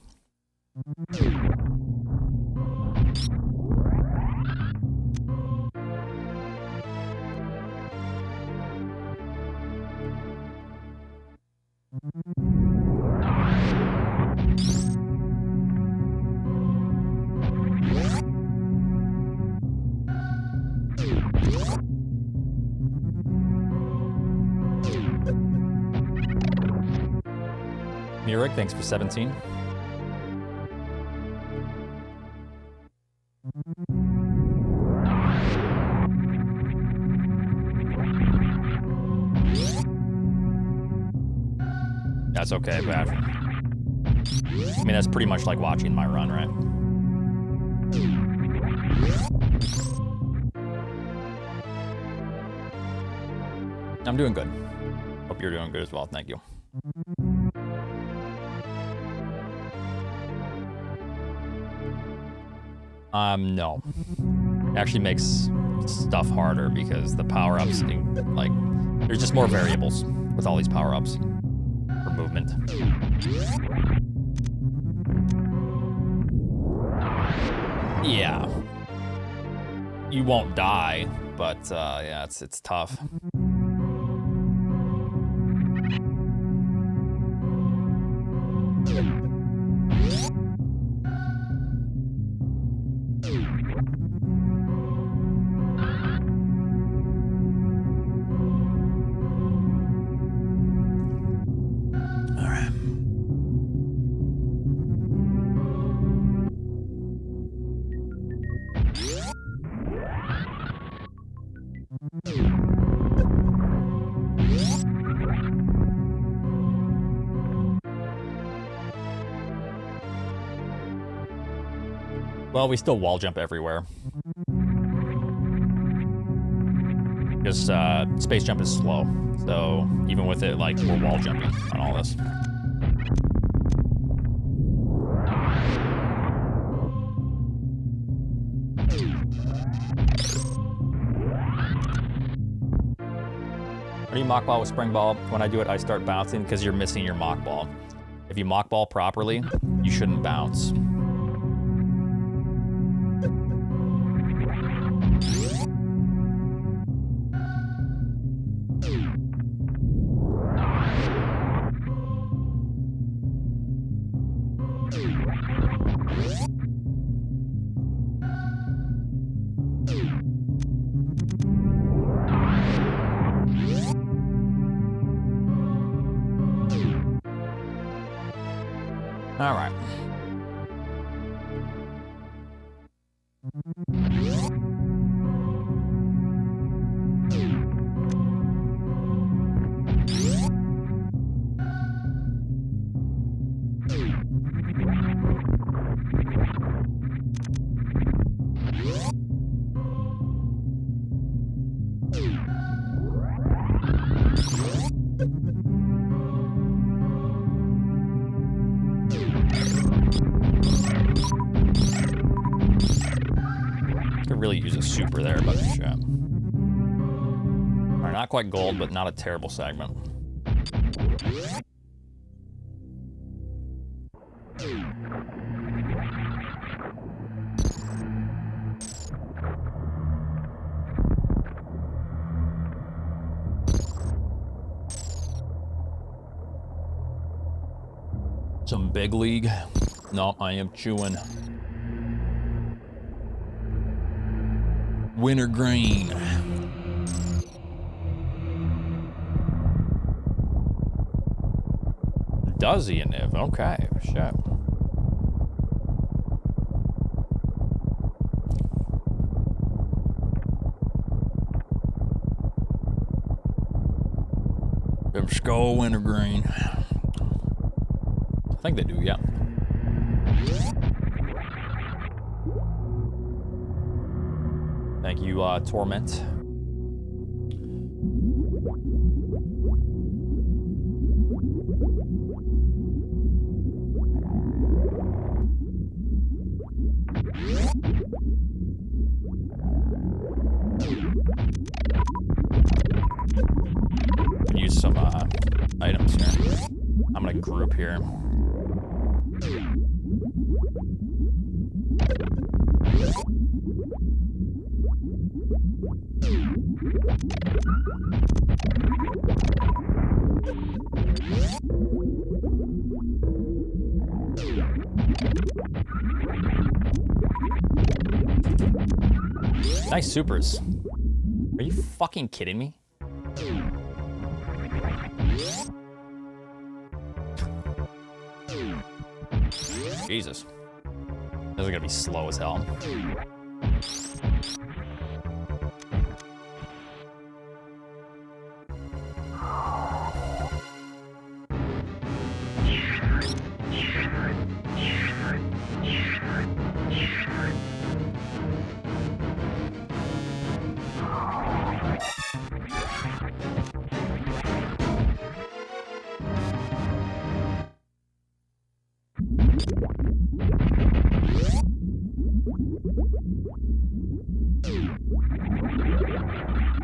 Rick, thanks for 17. That's okay, Patrick. I mean, that's pretty much like watching my run, right? I'm doing good. Hope you're doing good as well. Thank you. No. It actually makes stuff harder because the power-ups, like, there's just more variables with all these power-ups for movement. Yeah. You won't die, but yeah, it's tough. Well, we still wall jump everywhere. Because space jump is slow. So even with it, like, we're wall jumping on all this. How do you mock ball with spring ball? When I do it, I start bouncing because you're missing your mock ball. If you mock ball properly, you shouldn't bounce. All right. Could really use a super there, but shit. All right, not quite gold, but not a terrible segment. Some big league. No, I am chewing. Wintergreen. Does he, Niv? Okay, shit. Them skull wintergreen. I think they do, yeah. Thank you, Torment. Use some items here. I'm gonna group here. Nice supers. Are you fucking kidding me? Jesus. Those are gonna be slow as hell.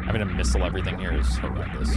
Having to missile everything here is horrendous.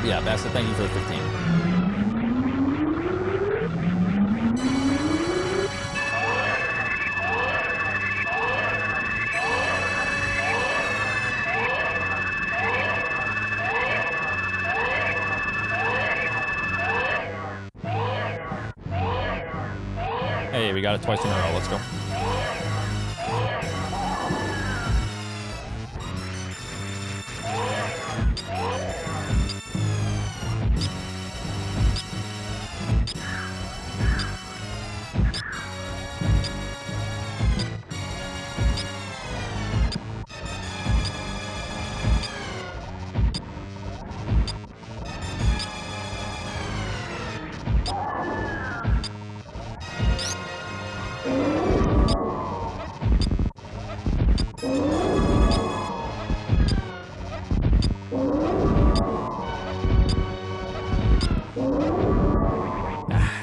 Yeah, Bassett, thank you for the 15. Hey, we got it twice in a row. Let's go.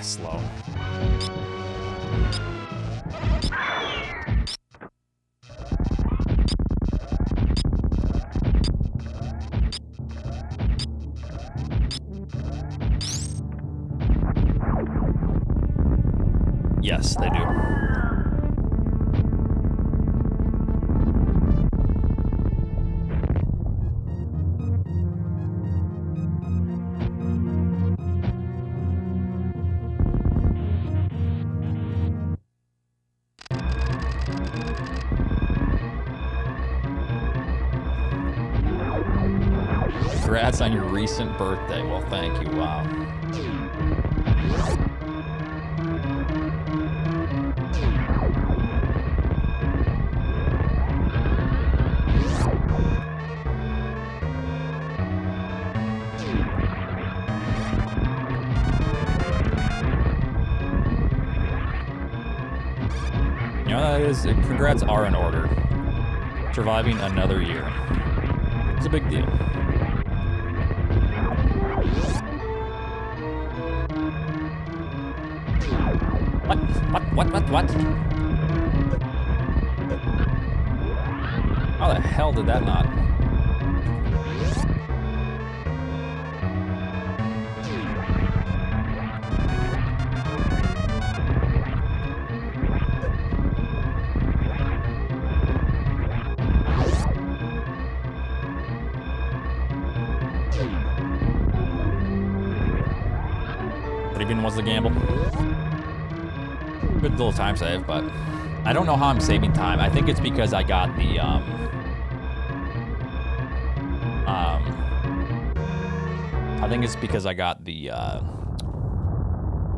Slow. Yes, they do. Congrats on your recent birthday. Well, thank you. Wow. You know, that is, congrats are in order. Surviving another year. It's a big deal. What? How the hell did that not? What even was the gamble? Good little time save, but I don't know how I'm saving time. I think it's because I got the I think it's because I got the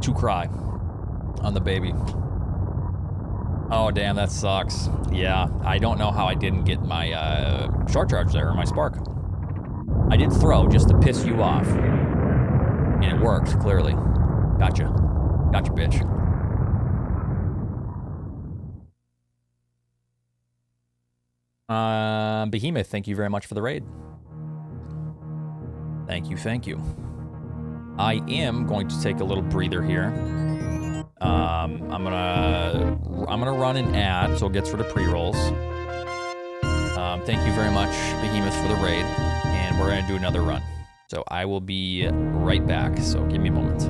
to cry on the baby. Oh damn, that sucks. Yeah, I don't know how I didn't get my short charge there, or my spark. I did throw just to piss you off, and it worked clearly. Gotcha, bitch. Behemoth, thank you very much for the raid. Thank you. I am going to take a little breather here. I'm gonna run an ad so it gets rid of pre-rolls. Thank you very much, Behemoth, for the raid, and we're gonna do another run. So I will be right back. So give me a moment.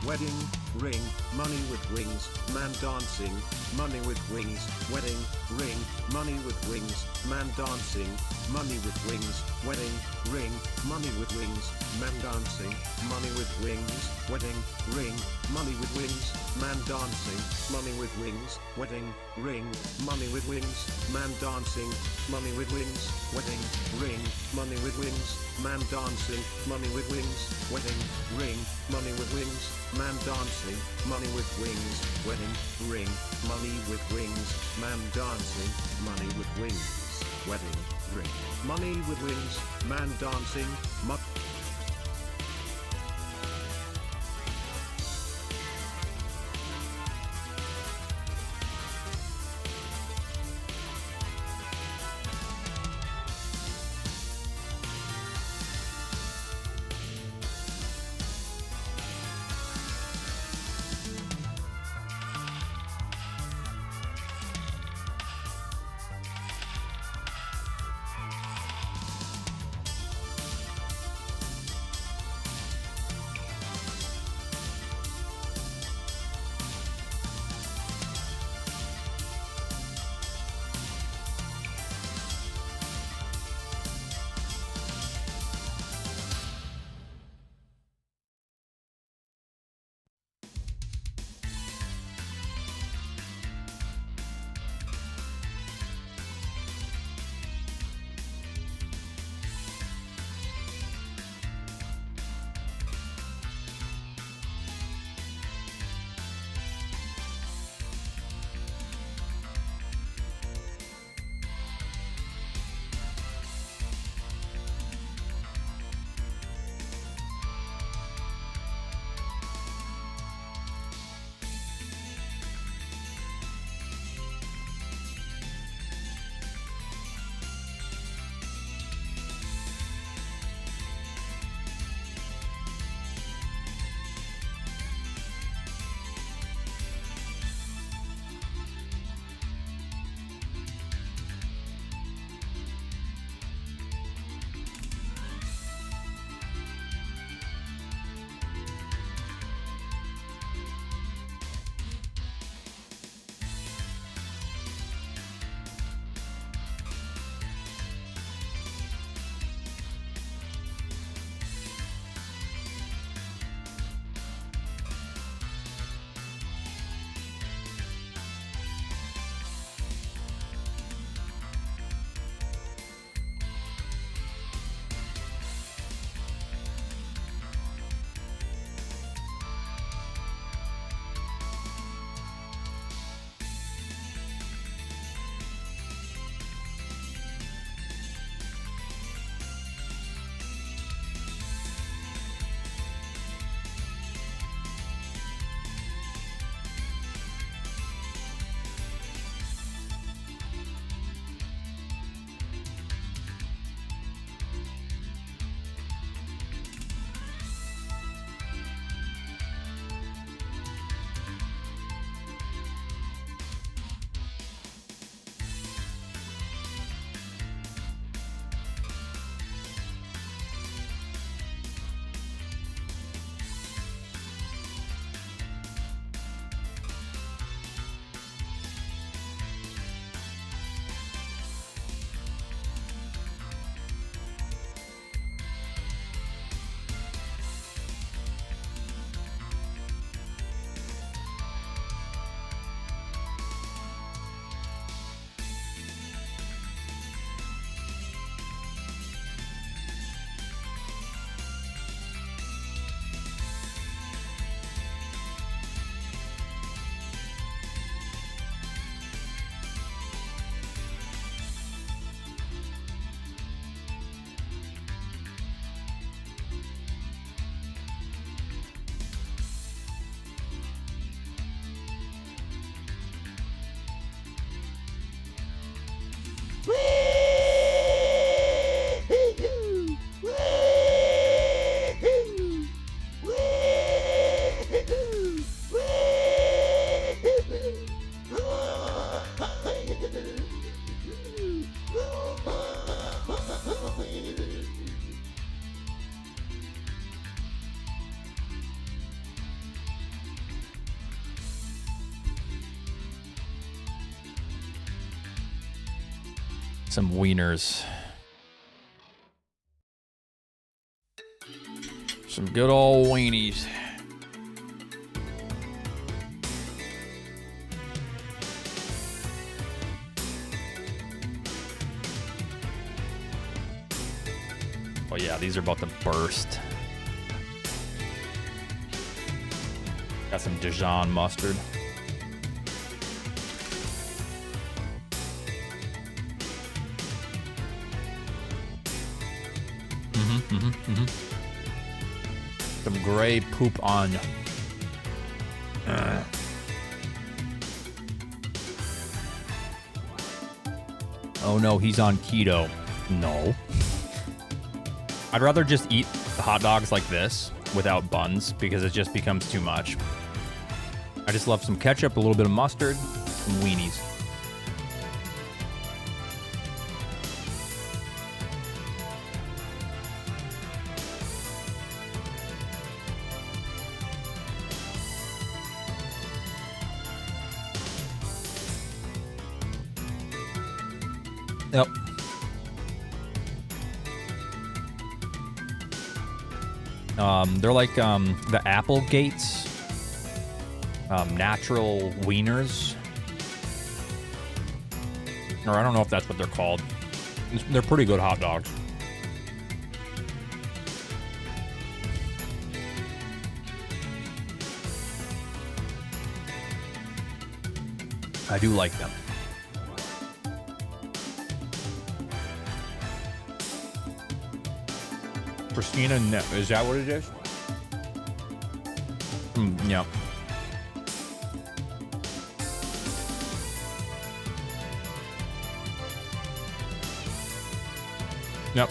wedding, ring, money with wings, man dancing, money with wings, wedding, ring, money with wings, man dancing, money with wings, wedding, ring, money with wings, man dancing, money with wings, wedding, ring, money with wings, man dancing, money with wings, wedding, ring, money with wings, man dancing, money with wings, wedding, ring, money with wings, man dancing, money with wings, wedding, ring, money with wings, man dancing, money with wings, wedding, ring, money with wings, man dancing, money with wings, wedding, ring, money with wings, man dancing, Some wieners. Some good old weenies. Oh yeah, these are about to burst. Got some Dijon mustard. Some gray poop onion. Oh no, he's on keto. No. I'd rather just eat the hot dogs like this without buns because it just becomes too much. I just love some ketchup, a little bit of mustard, some weenies. Yep. They're like the Applegates natural wieners, or I don't know if that's what they're called. They're pretty good hot dogs. I do like them. Christina, is that what it is? Yeah. Yep.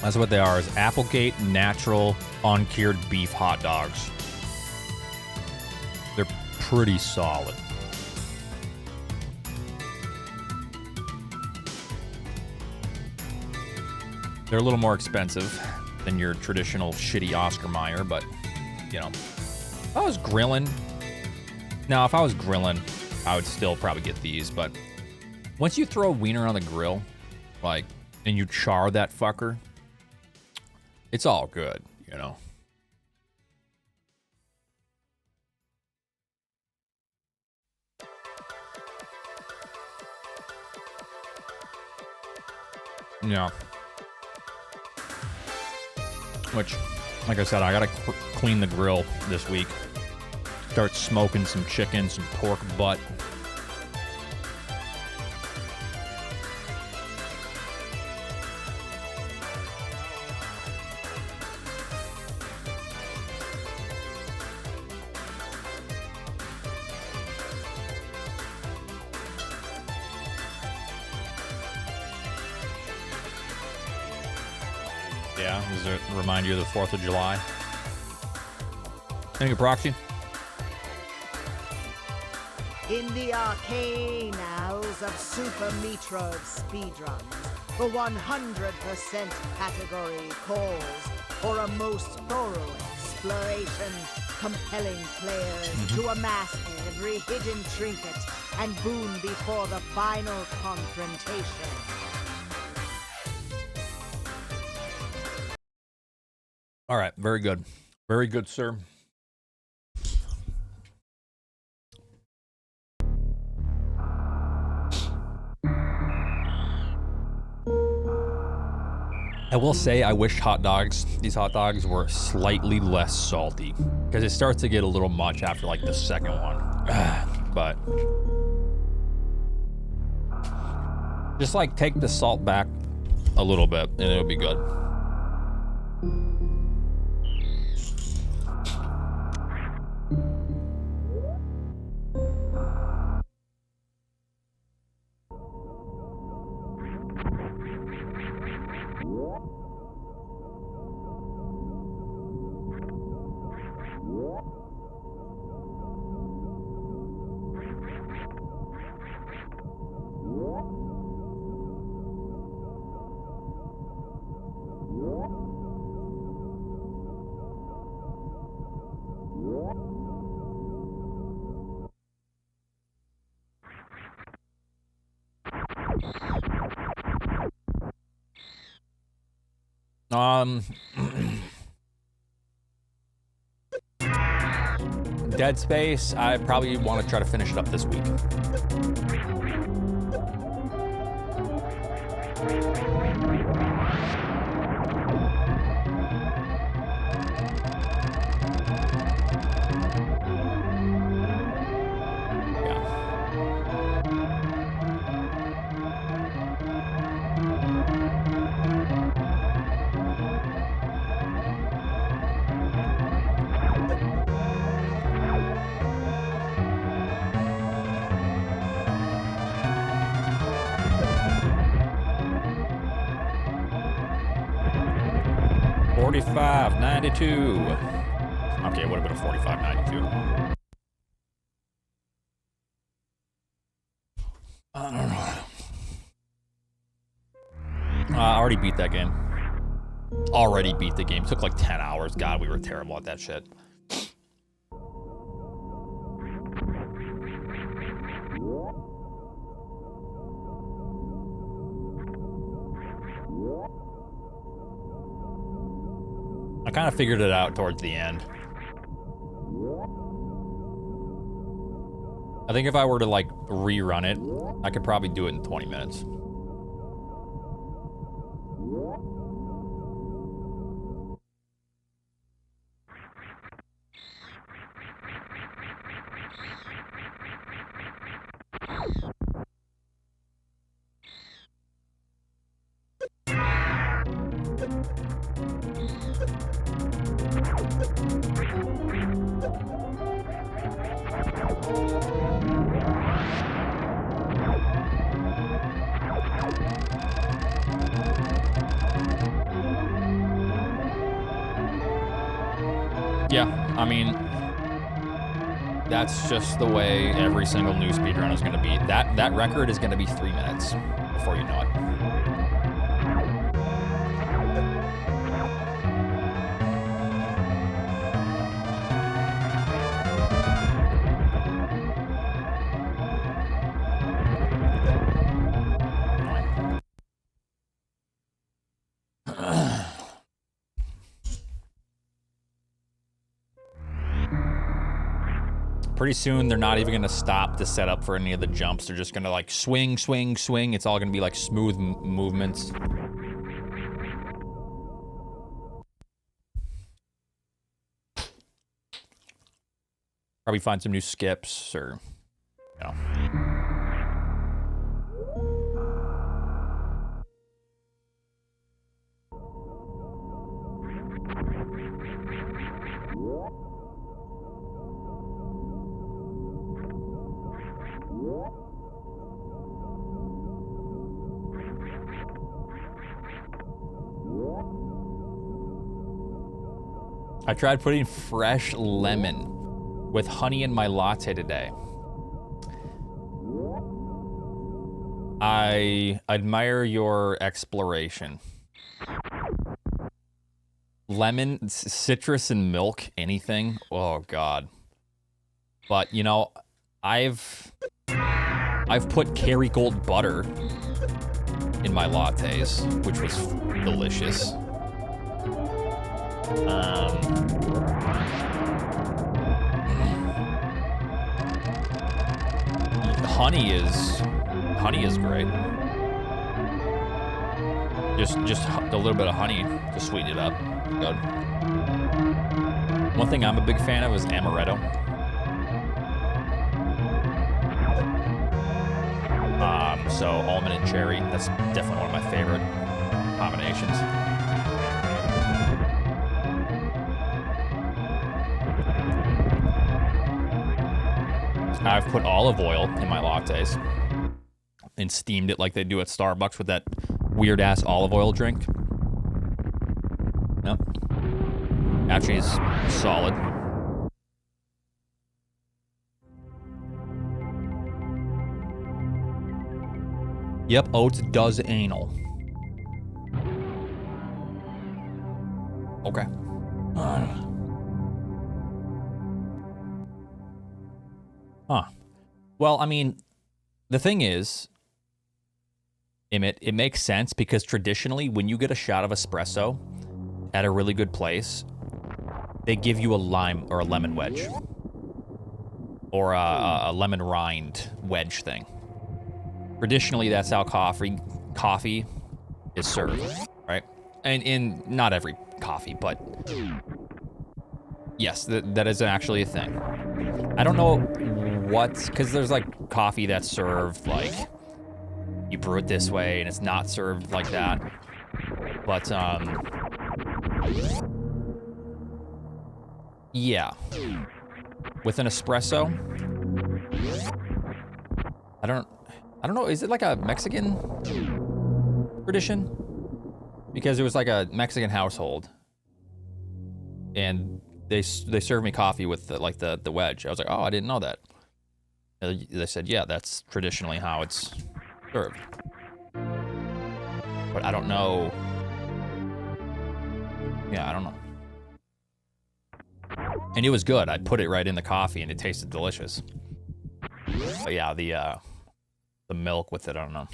That's what they are, is Applegate natural uncured beef hot dogs. They're pretty solid. They're a little more expensive than your traditional shitty Oscar Mayer, but, you know, if I was grilling, I would still probably get these, but once you throw a wiener on the grill, like, and you char that fucker, it's all good, you know? Yeah. Which, like I said, I gotta clean the grill this week. Start smoking some chicken, some pork butt. Yeah, does it remind you of the 4th of July? Thank you, Proxy. In the arcane hours of Super Metroid Speedruns, the 100% category calls for a most thorough exploration, compelling players to amass every hidden trinket and boon before the final confrontation. All right, very good. Very good, sir. I will say I wish these hot dogs were slightly less salty, because it starts to get a little much after like the second one. But just like take the salt back a little bit and it'll be good. Dead Space, I probably want to try to finish it up this week. $45.92. Okay, it would have been a $45.92. I don't know. I already beat that game. Already beat the game. Took like 10 hours. God, we were terrible at that shit. I kind of figured it out towards the end. I think if I were to like rerun it, I could probably do it in 20 minutes. Yeah, I mean, that's just the way every single new speedrun is going to be. That record is going to be 3 minutes before you know it. Pretty soon, they're not even going to stop to set up for any of the jumps. They're just going to like swing, swing, swing. It's all going to be like smooth movements. Probably find some new skips or, you know. I tried putting fresh lemon with honey in my latte today. I admire your exploration. Lemon, citrus, and milk, anything? Oh God. But you know, I've put Kerrygold butter in my lattes, which was delicious. Honey is great. Just a little bit of honey to sweeten it up. Good. One thing I'm a big fan of is amaretto. So almond and cherry, that's definitely one of my favorite combinations. I've put olive oil in my lattes and steamed it like they do at Starbucks with that weird ass olive oil drink. Yep. Actually, it's solid. Yep, Oats does anal. Okay. Huh. Well, I mean, the thing is, it makes sense because traditionally when you get a shot of espresso at a really good place, they give you a lime or a lemon wedge. Or a lemon rind wedge thing. Traditionally, that's how coffee is served, right? And in not every coffee, but yes, that is actually a thing. I don't know what, because there's like coffee that's served like you brew it this way and it's not served like that. But yeah, with an espresso, I don't know. Is it like a Mexican tradition? Because it was like a Mexican household, and they served me coffee with the wedge. I was like, oh, I didn't know that. And they said, yeah, that's traditionally how it's served. But I don't know. Yeah, I don't know. And it was good. I put it right in the coffee, and it tasted delicious. But yeah, the milk with it, I don't know.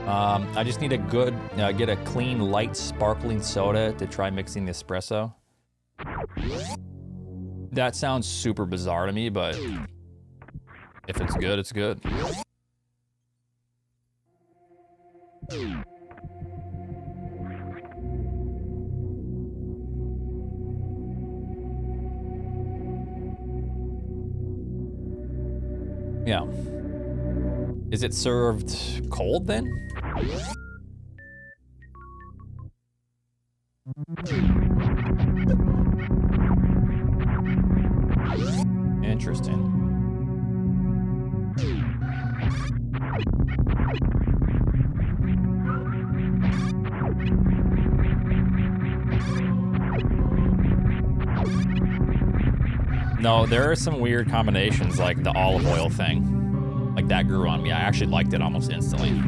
I just need a good, get a clean, light, sparkling soda to try mixing the espresso. That sounds super bizarre to me, but if it's good, it's good. Yeah. Is it served cold then? Interesting. No, there are some weird combinations like the olive oil thing. Like that grew on me. I actually liked it almost instantly.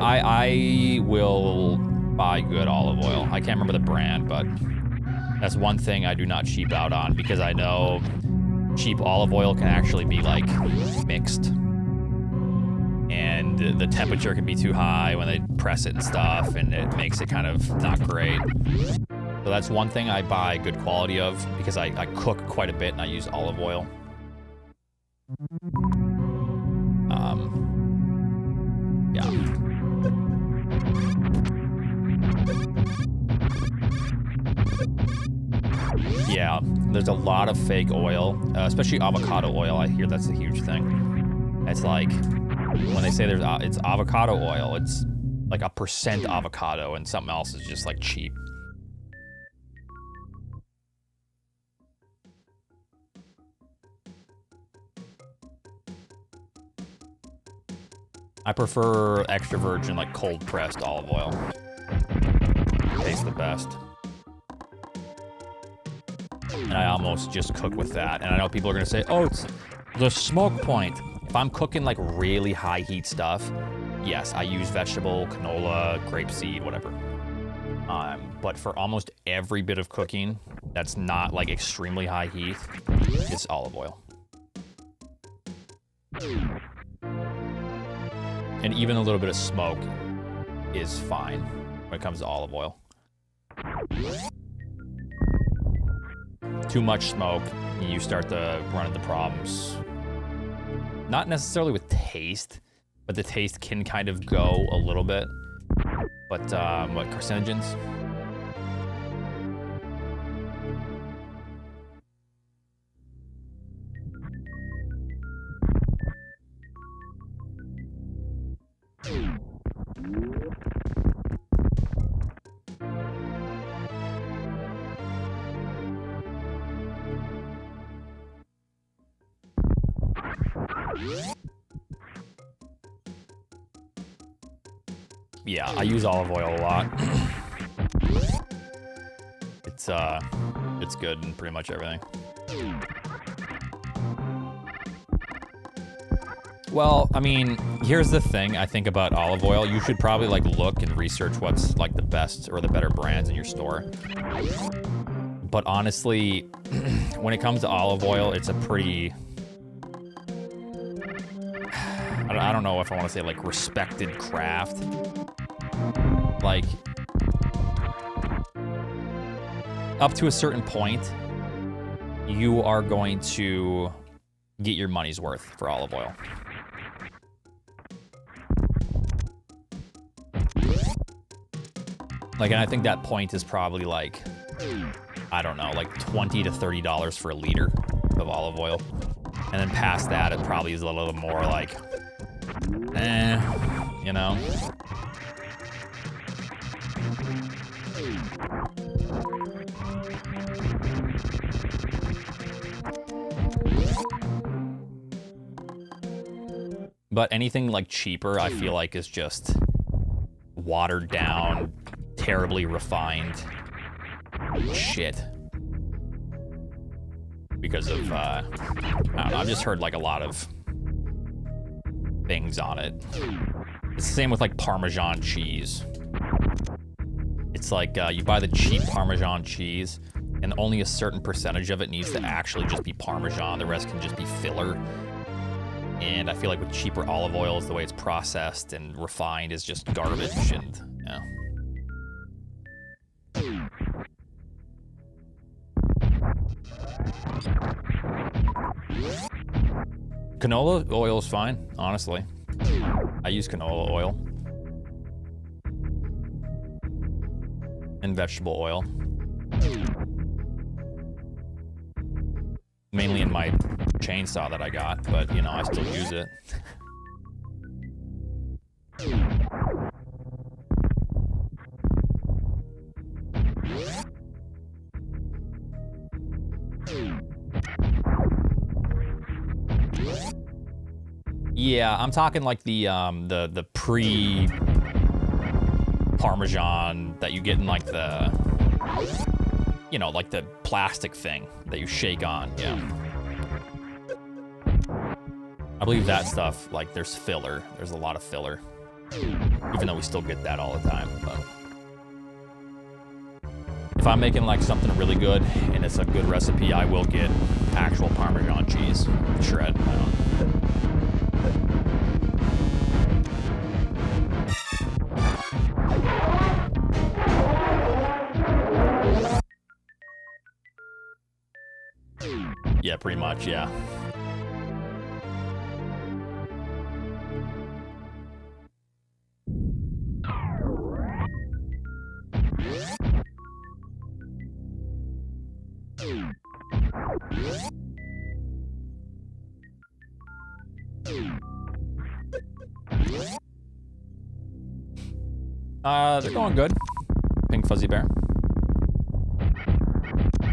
I will buy good olive oil. I can't remember the brand, but that's one thing I do not cheap out on because I know cheap olive oil can actually be like mixed. And the temperature can be too high when they press it and stuff, and it makes it kind of not great. So that's one thing I buy good quality of because I cook quite a bit and I use olive oil. Yeah. Yeah, there's a lot of fake oil, especially avocado oil. I hear that's a huge thing. It's like, when they say it's avocado oil, it's like 1% avocado and something else is just like cheap. I prefer extra virgin, like cold pressed olive oil. Tastes the best. And I almost just cook with that. And I know people are gonna say, oh, it's the smoke point. If I'm cooking like really high heat stuff, yes, I use vegetable, canola, grapeseed, whatever. But for almost every bit of cooking that's not like extremely high heat, it's olive oil. And even a little bit of smoke is fine when it comes to olive oil. Too much smoke, you start to run into problems Not necessarily with taste, but the taste can kind of go a little bit. But what, carcinogens? Yeah, I use olive oil a lot. It's good in pretty much everything. Well, I mean, here's the thing I think about olive oil. You should probably like look and research what's like the best or the better brands in your store. But honestly, when it comes to olive oil, it's a pretty, I don't know if I want to say like respected craft. Like, up to a certain point, you are going to get your money's worth for olive oil. Like, and I think that point is probably like, I don't know, like $20 to $30 for a liter of olive oil. And then past that, it probably is a little more like, you know? But anything like cheaper, I feel like is just watered down, terribly refined shit. Because of, I don't know, I've just heard like a lot of things on it. It's the same with like Parmesan cheese. It's like you buy the cheap Parmesan cheese and only a certain percentage of it needs to actually just be Parmesan. The rest can just be filler. And I feel like with cheaper olive oils, the way it's processed and refined is just garbage and, yeah. Canola oil is fine, honestly. I use canola oil. And vegetable oil. Mainly in my chainsaw that I got, but, you know, I still use it. Yeah, I'm talking like the pre-Parmesan that you get in like the, you know, like the plastic thing that you shake on, yeah. I believe that stuff, like there's filler. There's a lot of filler. Even though we still get that all the time, but. If I'm making like something really good and it's a good recipe, I will get actual Parmesan cheese shred. Yeah, pretty much, yeah. They're going good. Pink Fuzzy Bear.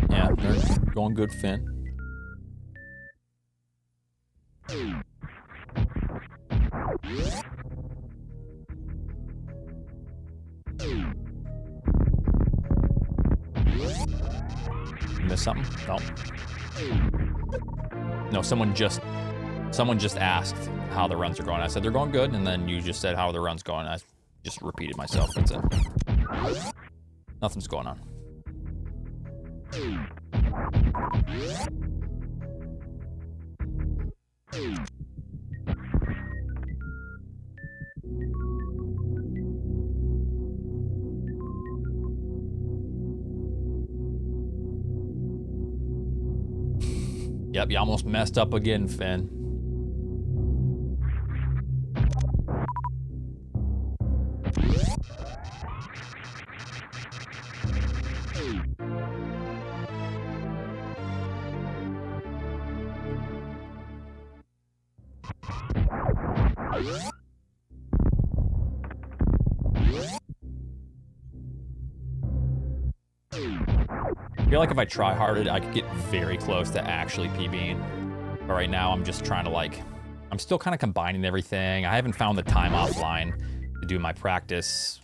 Yeah, they're going good, Finn. Miss something? No. No, someone just asked how the runs are going. I said they're going good, and then you just said how the run's going. I just repeated myself. That's it. Nothing's going on. Yep, you almost messed up again, Finn. I feel like if I try harded, I could get very close to actually PBing. But right now, I'm just trying to like, I'm still kind of combining everything. I haven't found the time offline to do my practice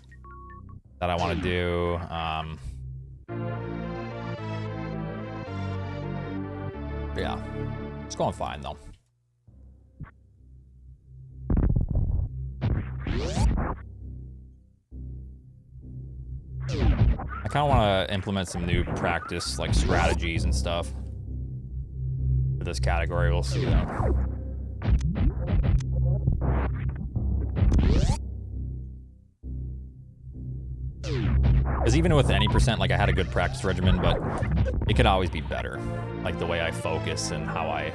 that I want to do. Yeah, it's going fine though. I kind of want to implement some new practice, like strategies and stuff for this category. We'll see though. Because even with any percent, like I had a good practice regimen, but it could always be better. Like the way I focus and how I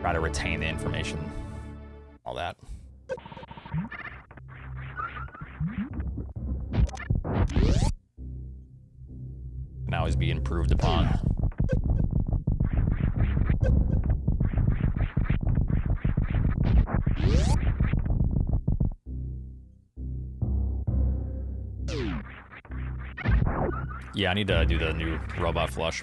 try to retain the information, all that. Can always be improved upon. Yeah, I need to do the new robot flush.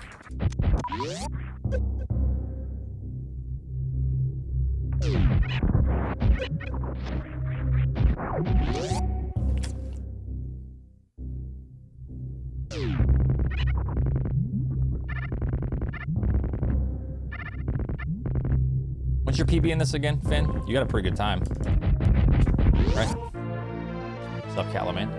What's your PB in this again, Finn? You got a pretty good time, right? What's up, Calamane?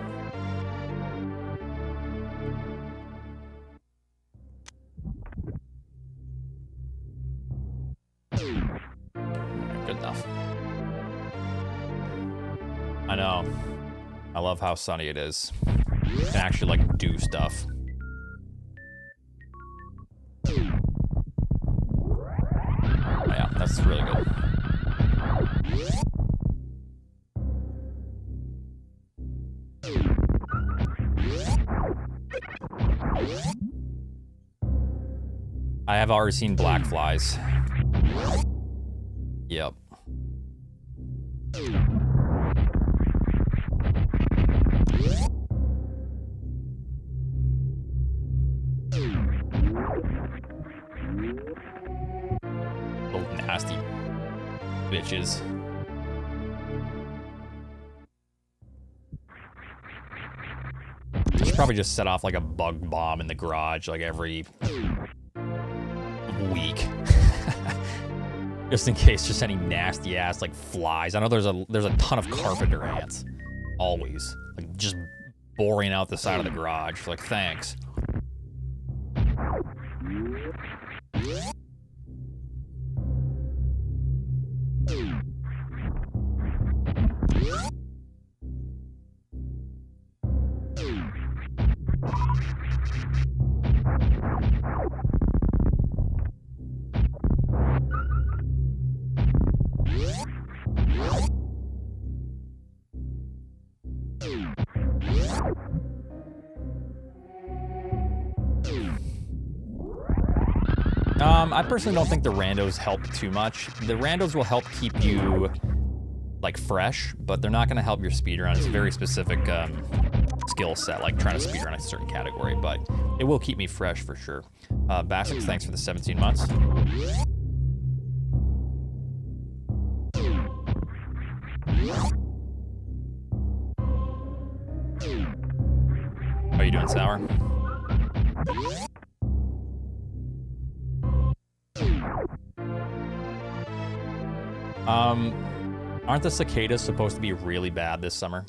Good enough. I know. I love how sunny it is. You can actually like do stuff. Oh, yeah, that's really good. I have already seen black flies. Yep. Little nasty bitches. I should probably just set off like a bug bomb in the garage like every week. Just in case just any nasty ass like flies. I know there's a ton of carpenter ants. Always. Like just boring out the side of the garage. Like thanks. I personally don't think the randos help too much. The randos will help keep you like fresh, but they're not going to help your speedrun. It's a very specific skill set, like trying to speedrun a certain category, but it will keep me fresh for sure. Basix, thanks for the 17 months. How are you doing, Sour? Aren't the cicadas supposed to be really bad this summer?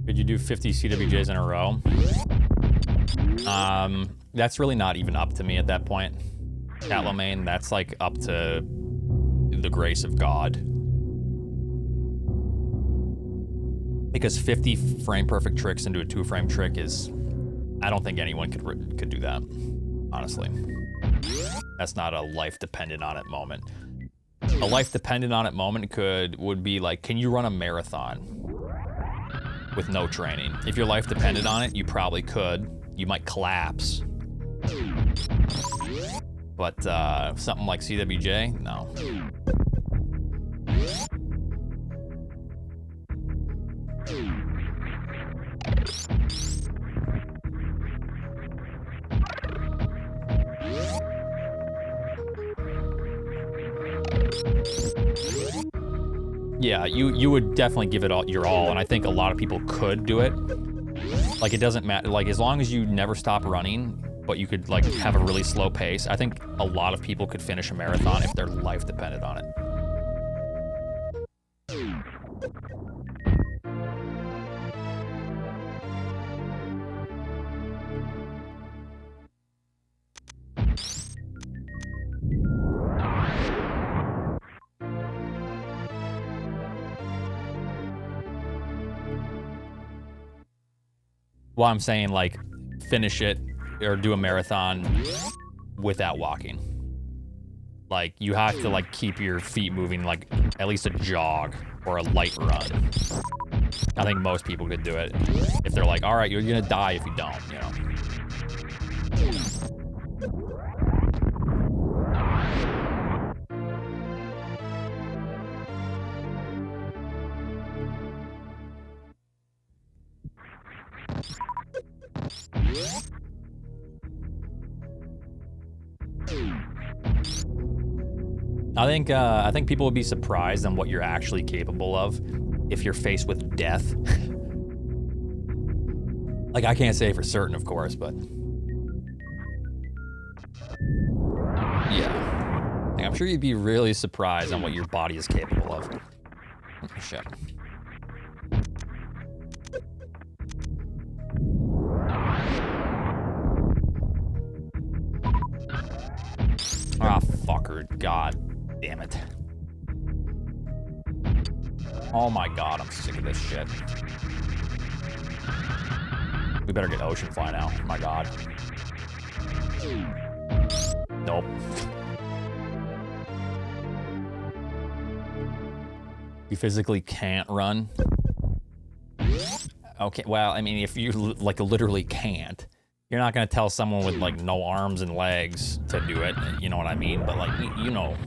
Could you do 50 CWJs in a row? That's really not even up to me at that point. Catlomain, that's like up to the grace of God. Because 50 frame perfect tricks into a 2-frame trick is, I don't think anyone could do that, honestly. That's not a life dependent on it moment. A life dependent on it moment would be like, can you run a marathon with no training? If your life depended on it, you probably could. you might collapse. But something like CWJ, no. Yeah, you would definitely give it all your all, and I think a lot of people could do it. Like, it doesn't matter, like, as long as you never stop running, but you could, like, have a really slow pace, I think a lot of people could finish a marathon if their life depended on it. Well, I'm saying, like, finish it or do a marathon without walking. Like, you have to, like, keep your feet moving, like, at least a jog or a light run. I think most people could do it if they're like, all right, you're gonna die if you don't, you know? I think people would be surprised on what you're actually capable of if you're faced with death. Like, I can't say for certain, of course, but yeah. Like, I'm sure you'd be really surprised on what your body is capable of. Oh, shit. Ah, fucker. God damn it. Oh my god, I'm sick of this shit. We better get ocean fly now. Oh my god. Nope. You physically can't run? Okay, well, I mean, if you, like, literally can't, you're not gonna tell someone with, like, no arms and legs to do it, you know what I mean? But, like, you know.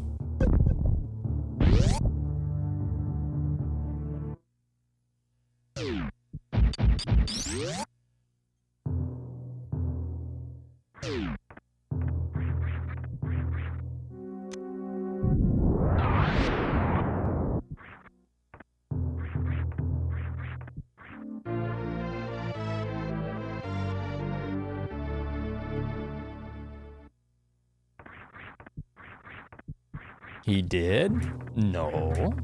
He did? No.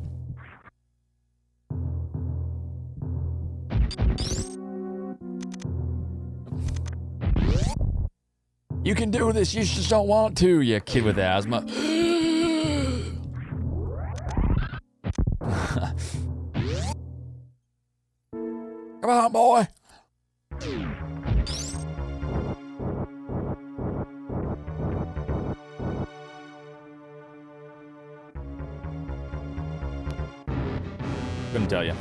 You can do this, you just don't want to, you kid with asthma. Come on, boy. Couldn't tell you.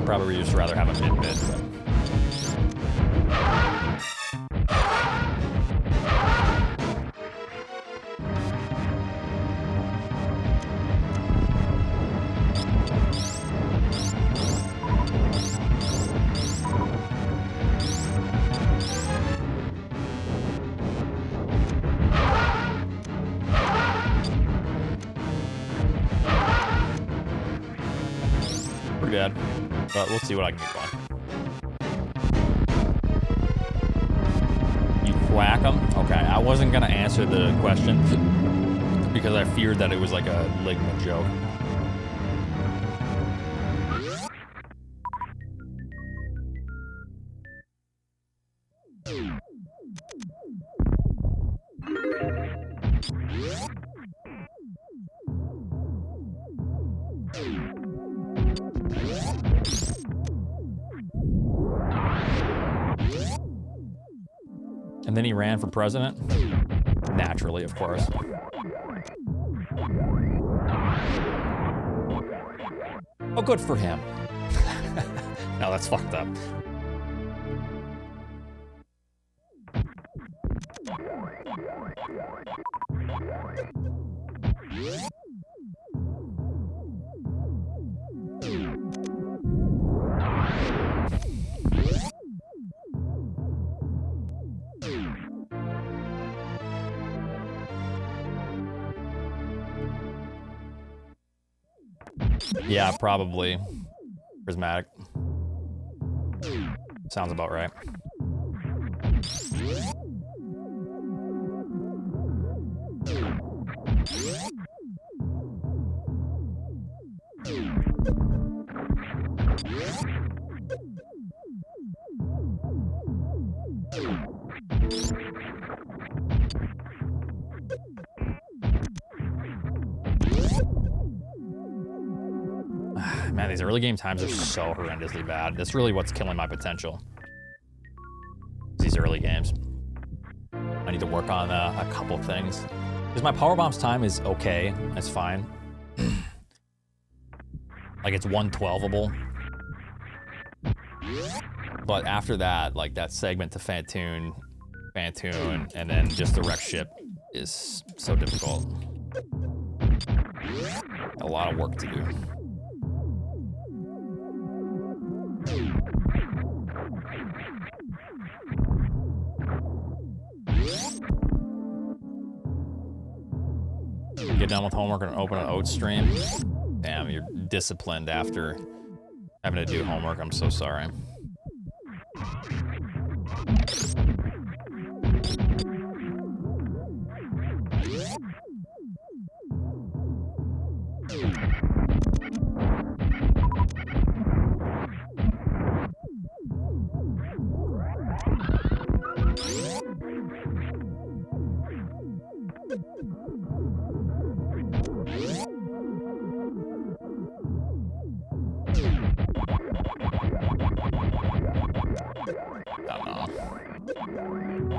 Probably just rather have a mid-mid. Pretty bad, but we'll see what I can get going. You whack them? Okay, I wasn't gonna answer the question because I feared that it was like a ligma joke. And then he ran for president? Naturally, of course. Oh, good for him. No, that's fucked up. Yeah, probably. Prismatic. Sounds about right. Man, these early game times are so horrendously bad. That's really what's killing my potential. These early games. I need to work on a couple things. Because my power bombs time is okay. It's fine. Like it's 112able. But after that, like that segment to Fantoon, and then just the wreck ship is so difficult. A lot of work to do. Get done with homework and open an Oats stream. Damn, you're disciplined after having to do homework. I'm so sorry.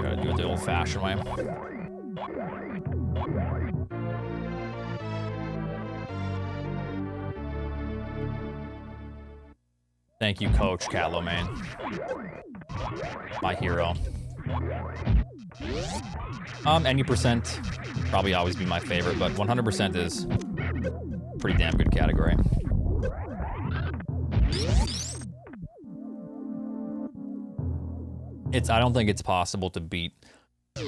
Gotta do it the old-fashioned way. Thank you, Coach Catlow, man. My hero. Any percent probably always be my favorite, but 100% is pretty damn good category. I don't think it's possible to beat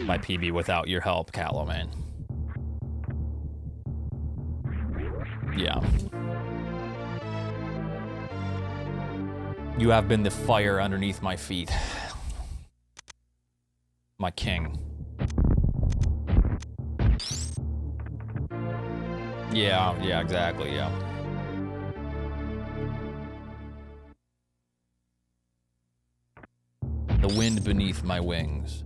my PB without your help, Catlow, man. Yeah. You have been the fire underneath my feet. My king. Yeah, exactly, yeah. The wind beneath my wings.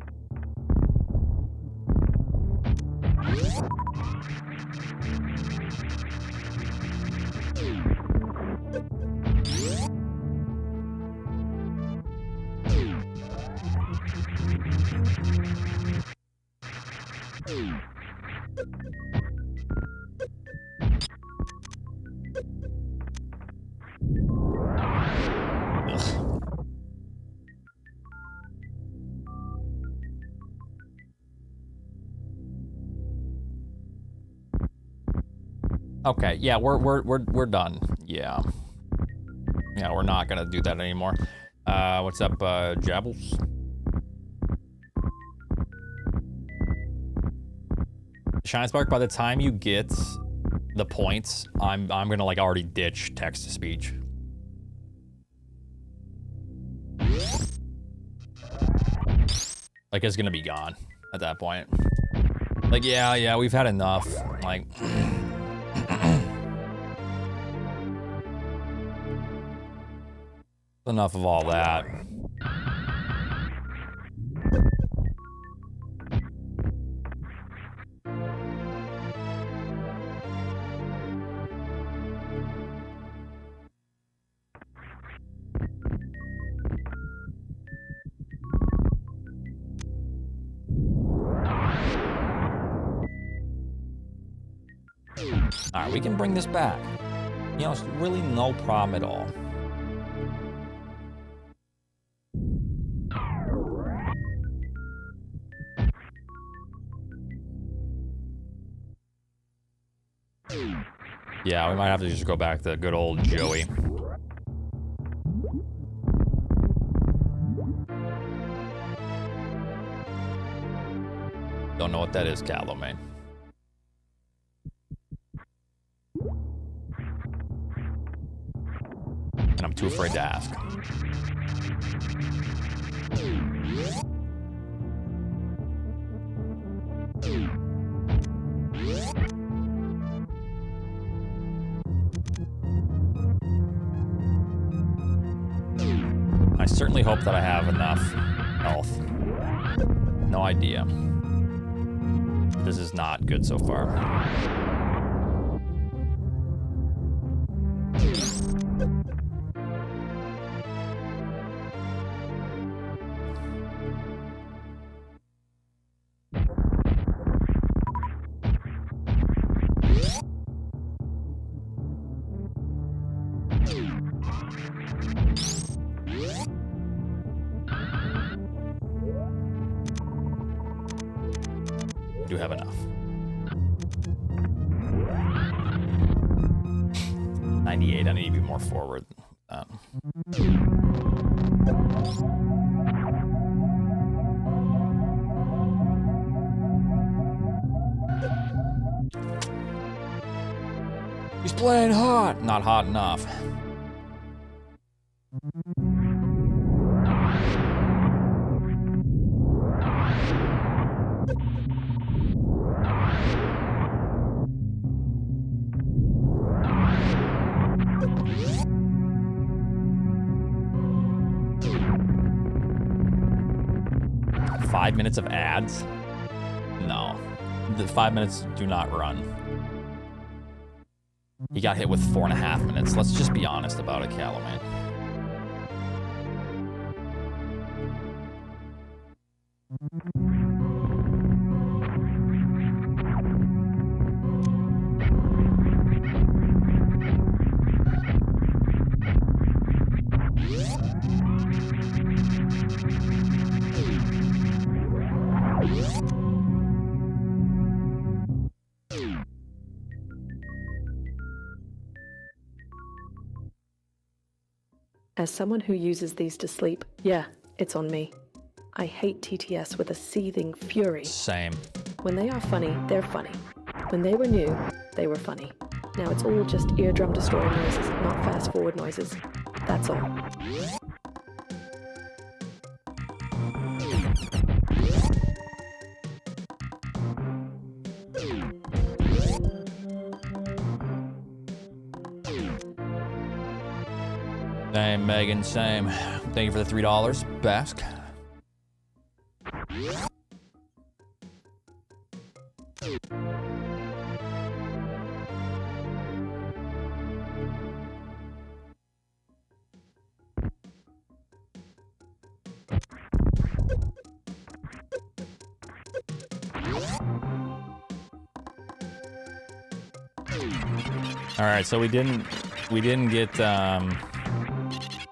Okay, yeah, we're done. Yeah, we're not gonna do that anymore. What's up, Jabbles? Shine Spark, by the time you get the points, I'm gonna like already ditch text to speech. Like it's gonna be gone at that point. Like yeah, we've had enough. Like enough of all that. All right, we can bring this back. You know, it's really no problem at all. Yeah, we might have to just go back to good old Joey. Don't know what that is, Calomane. And I'm too afraid to ask. I certainly hope that I have enough health. No idea. This is not good so far. Do have enough. 98, I need to be more forward. He's playing hot. Not hot enough. Five minutes of ads? No. The 5 minutes do not run. He got hit with 4.5 minutes. Let's just be honest about it, Calomane. As someone who uses these to sleep, yeah, it's on me. I hate TTS with a seething fury. Same. When they are funny, they're funny. When they were new, they were funny. Now it's all just eardrum destroying noises, not fast forward noises. That's all. Same, Megan, same. Thank you for the $3, Bask. All right, so we didn't get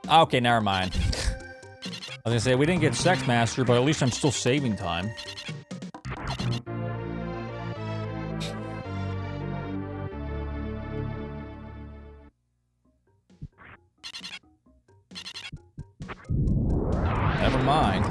okay, never mind. I was gonna say we didn't get Sex Master, but at least I'm still saving time. Never mind.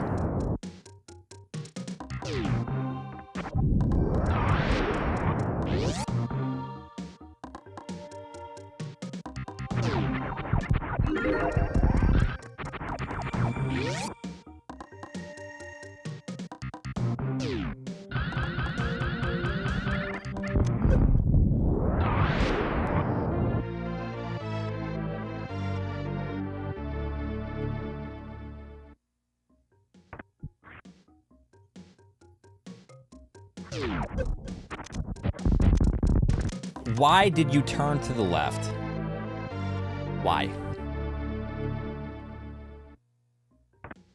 Why did you turn to the left? Why?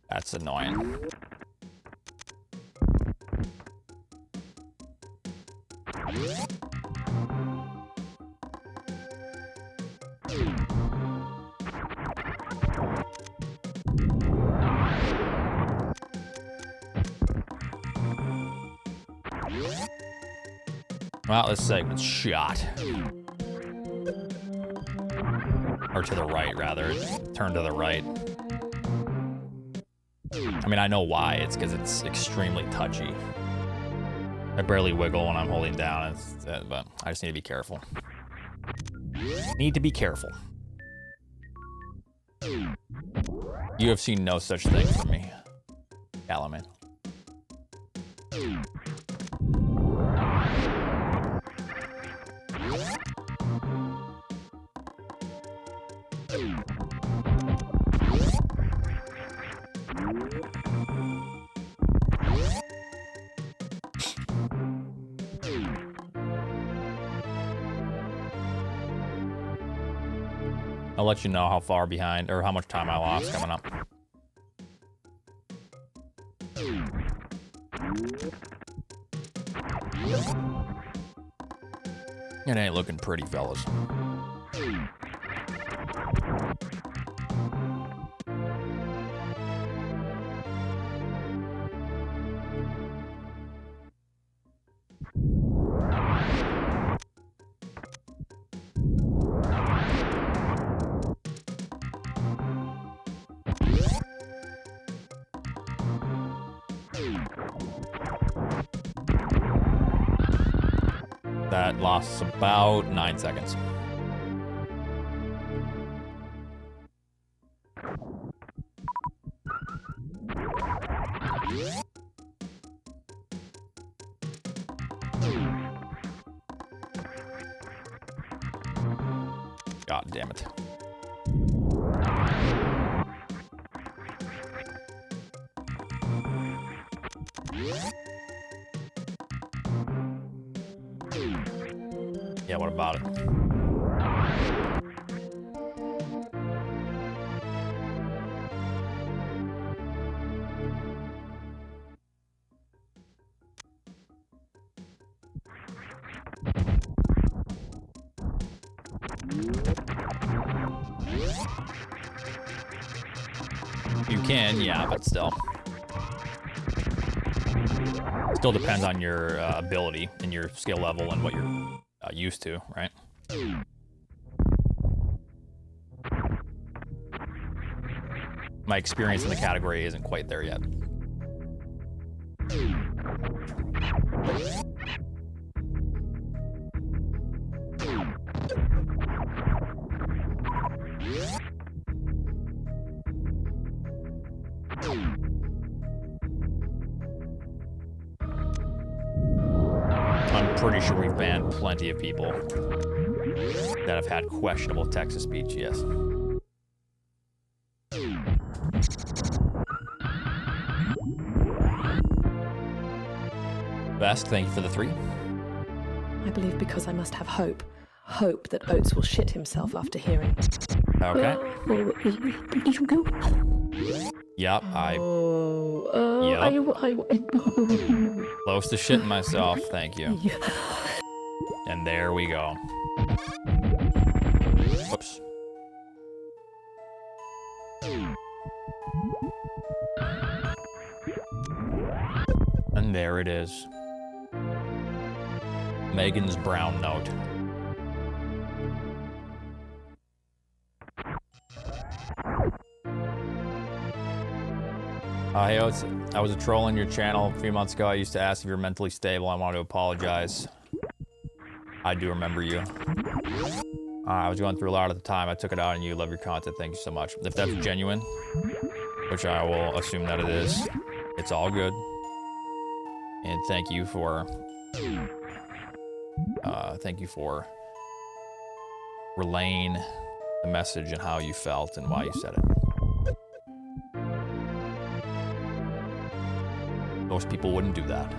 That's annoying. Well, this segment's shot. Or to the right, rather. Turn to the right. I mean, I know why. It's because it's extremely touchy. I barely wiggle when I'm holding down, but I just need to be careful. Need to be careful. You have seen no such thing from me, Calaman. I'll let you know how far behind or how much time I lost coming up. It ain't looking pretty, fellas. That lost about 9 seconds. God damn it. Yeah, what about it? You can, yeah, but still. Still depends on your ability and your skill level and what you're used to, right? My experience in the category isn't quite there yet. I'm pretty sure we've banned plenty of people that have had questionable text-to-speech, yes. Best, thank you for the 3. I believe because I must have hope. Hope that Oats will shit himself after hearing. Okay. Yep, close to shitting myself, thank you. And there we go. Whoops. And there it is. Megan's brown note. Hey Oats, I was a troll on your channel a few months ago. I used to ask if you're mentally stable. I want to apologize. I do remember you. I was going through a lot at the time. I took it out on you. Love your content. Thank you so much. If that's genuine, which I will assume that it is, it's all good. And thank you for relaying the message and how you felt and why you said it. Most people wouldn't do that.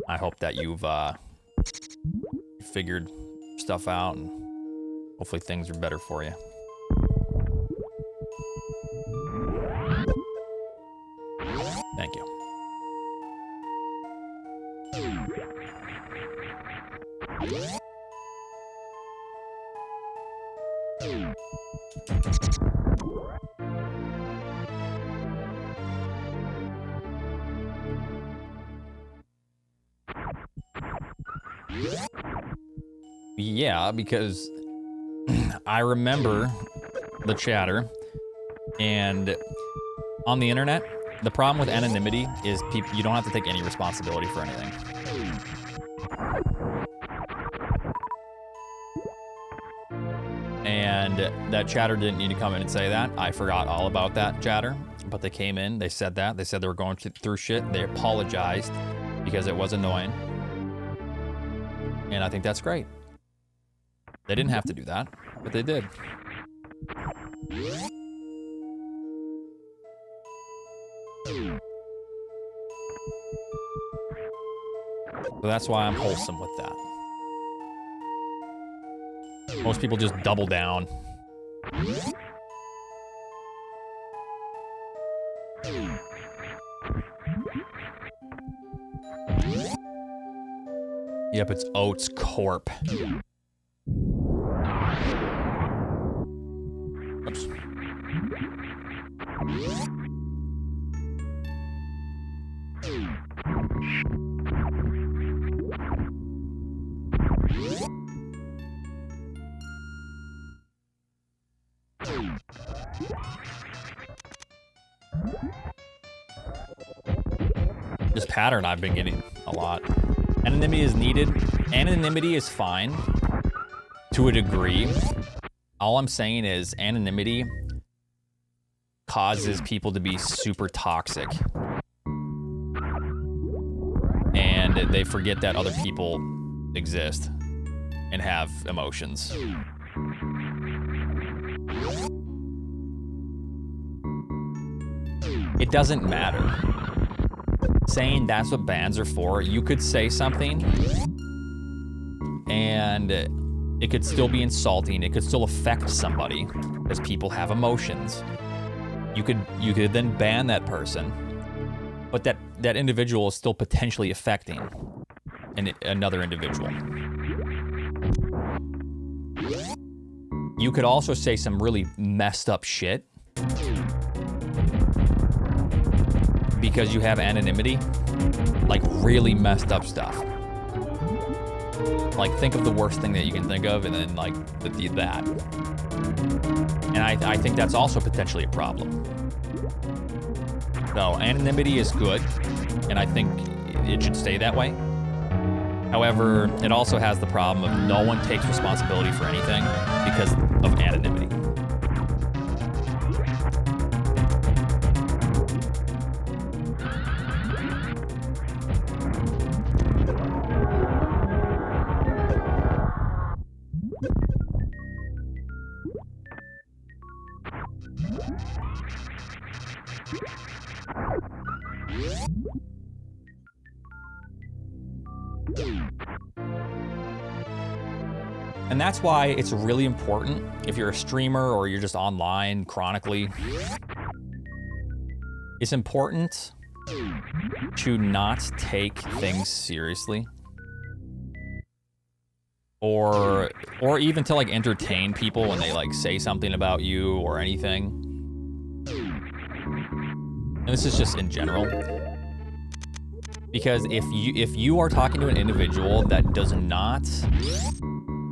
I hope that you've figured stuff out and hopefully things are better for you. Thank you. Yeah, because I remember the chatter, and on the internet, the problem with anonymity is you don't have to take any responsibility for anything. And that chatter didn't need to come in and say that. I forgot all about that chatter, but they came in, they said that. They said they were going through shit. They apologized because it was annoying. And I think that's great. They didn't have to do that, but they did. So that's why I'm wholesome with that. Most people just double down. Yep, it's Oats Corp. Oops. This pattern I've been getting a lot. Anonymity is needed. Anonymity is fine to a degree. All I'm saying is anonymity causes people to be super toxic. And they forget that other people exist and have emotions. It doesn't matter. Saying that's what bans are for, you could say something and it could still be insulting. It could still affect somebody because people have emotions. You could then ban that person, but that individual is still potentially affecting another individual. You could also say some really messed up shit because you have anonymity, like really messed up stuff. Like think of the worst thing that you can think of and then like that. And I think that's also potentially a problem. So anonymity is good, and I think it should stay that way. However, it also has the problem of no one takes responsibility for anything because of anonymity. And that's why it's really important if you're a streamer or you're just online chronically. It's important to not take things seriously. Or even to like entertain people when they like say something about you or anything. And this is just in general. Because if you are talking to an individual that does not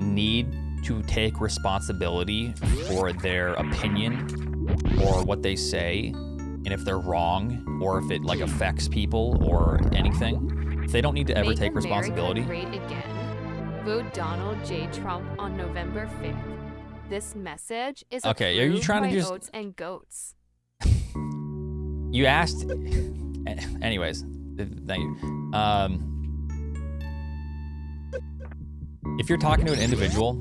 need to take responsibility for their opinion or what they say, and if they're wrong or if it like affects people or anything, if they don't need to ever take responsibility. Great again. Vote Donald J. Trump on November 5th. This message is okay. Are you trying to just Oatsngoats? You asked. Anyways, thank you. If you're talking to an individual,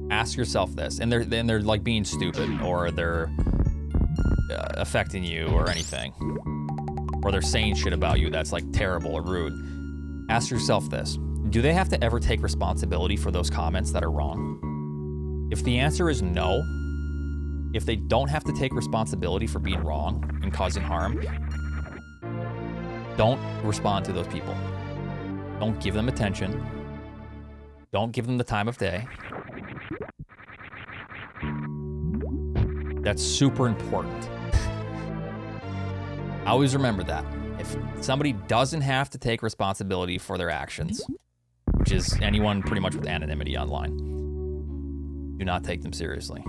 ask yourself this, and they're like being stupid, or they're affecting you or anything, or they're saying shit about you that's like terrible or rude. Ask yourself this: do they have to ever take responsibility for those comments that are wrong? If the answer is no, if they don't have to take responsibility for being wrong and causing harm, don't respond to those people. Don't give them attention. Don't give them the time of day. That's super important. Always remember that. If somebody doesn't have to take responsibility for their actions, which is anyone pretty much with anonymity online, Do not take them seriously.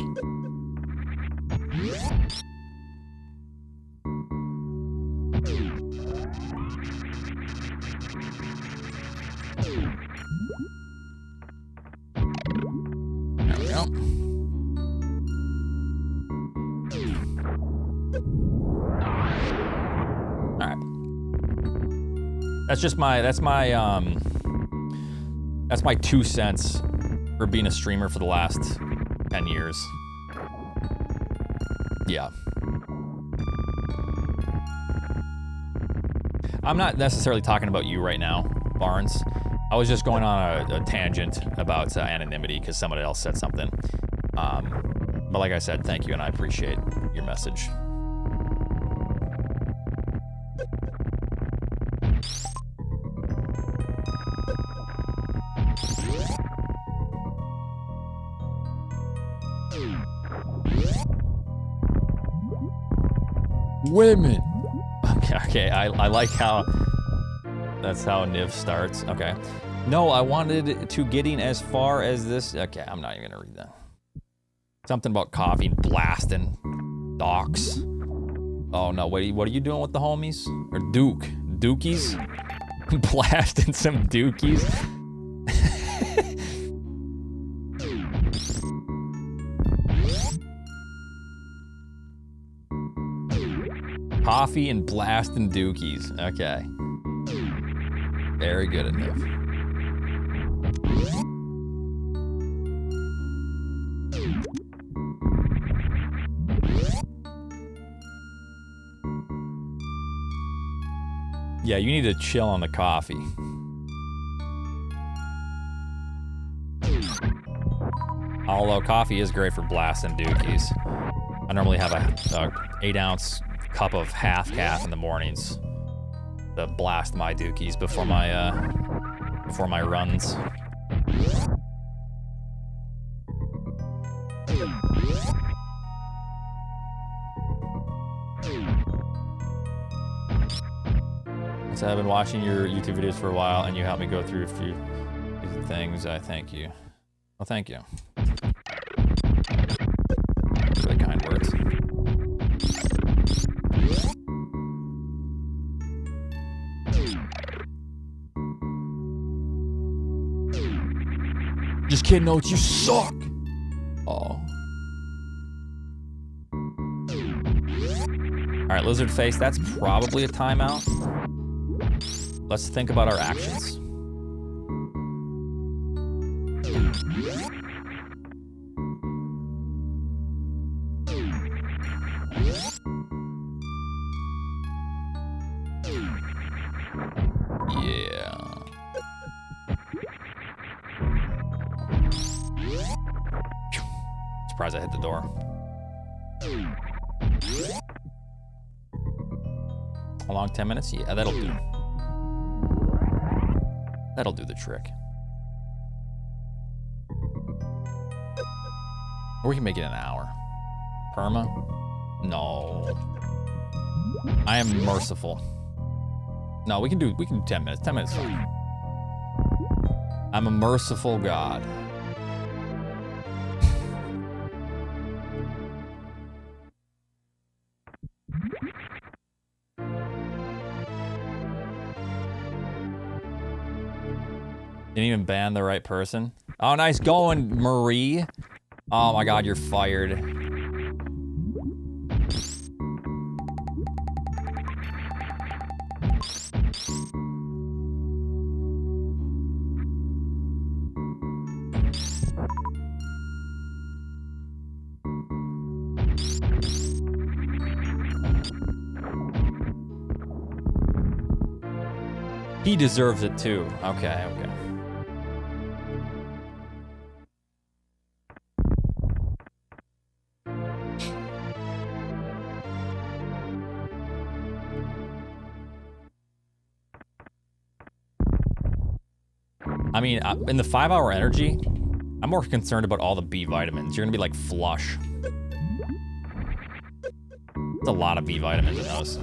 There we go. All right. That's my 2 cents for being a streamer for the last 10 years. Yeah. I'm not necessarily talking about you right now, Barnes. I was just going on a tangent about anonymity because somebody else said something. But like I said, thank you, and I appreciate your message. Women. Okay, I like how that's how Niv starts. Okay. No, I wanted to getting as far as this. Okay, I'm not even gonna read that. Something about coffee blasting docks. Oh no, what are you doing with the homies? Or dookies? Blasting some dookies. Coffee and blasting dookies. Okay. Very good enough. Yeah, you need to chill on the coffee. Although coffee is great for blasting dookies. I normally have a 8-ounce cup of half calf in the mornings to blast my dookies before my runs. So I've been watching your YouTube videos for a while, and you helped me go through a few things. I thank you. Well, thank you. Really kind words. Just kidding, Oats, you suck! Oh. Alright, Lizard Face, that's probably a timeout. Let's think about our actions. Yeah. Surprised I hit the door. How long? 10 minutes? Yeah, that'll do. That'll do the trick. Or we can make it an hour. Perma? No. I am merciful. No, we can do 10 minutes. 10 minutes is fine. I'm a merciful God. Didn't even ban the right person. Oh, nice going, Marie. Oh my God, you're fired. He deserves it too. Okay, okay. I mean, in the 5-hour energy, I'm more concerned about all the B vitamins. You're gonna be like flush. There's a lot of B vitamins in those.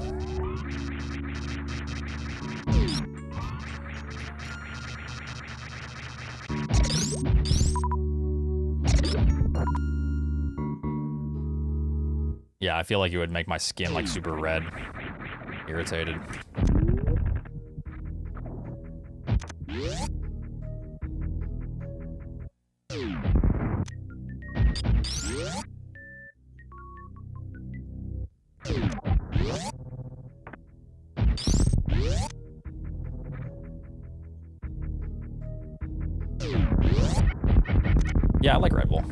Yeah, I feel like it would make my skin like super red. Irritated. Yeah, I like Red Bull.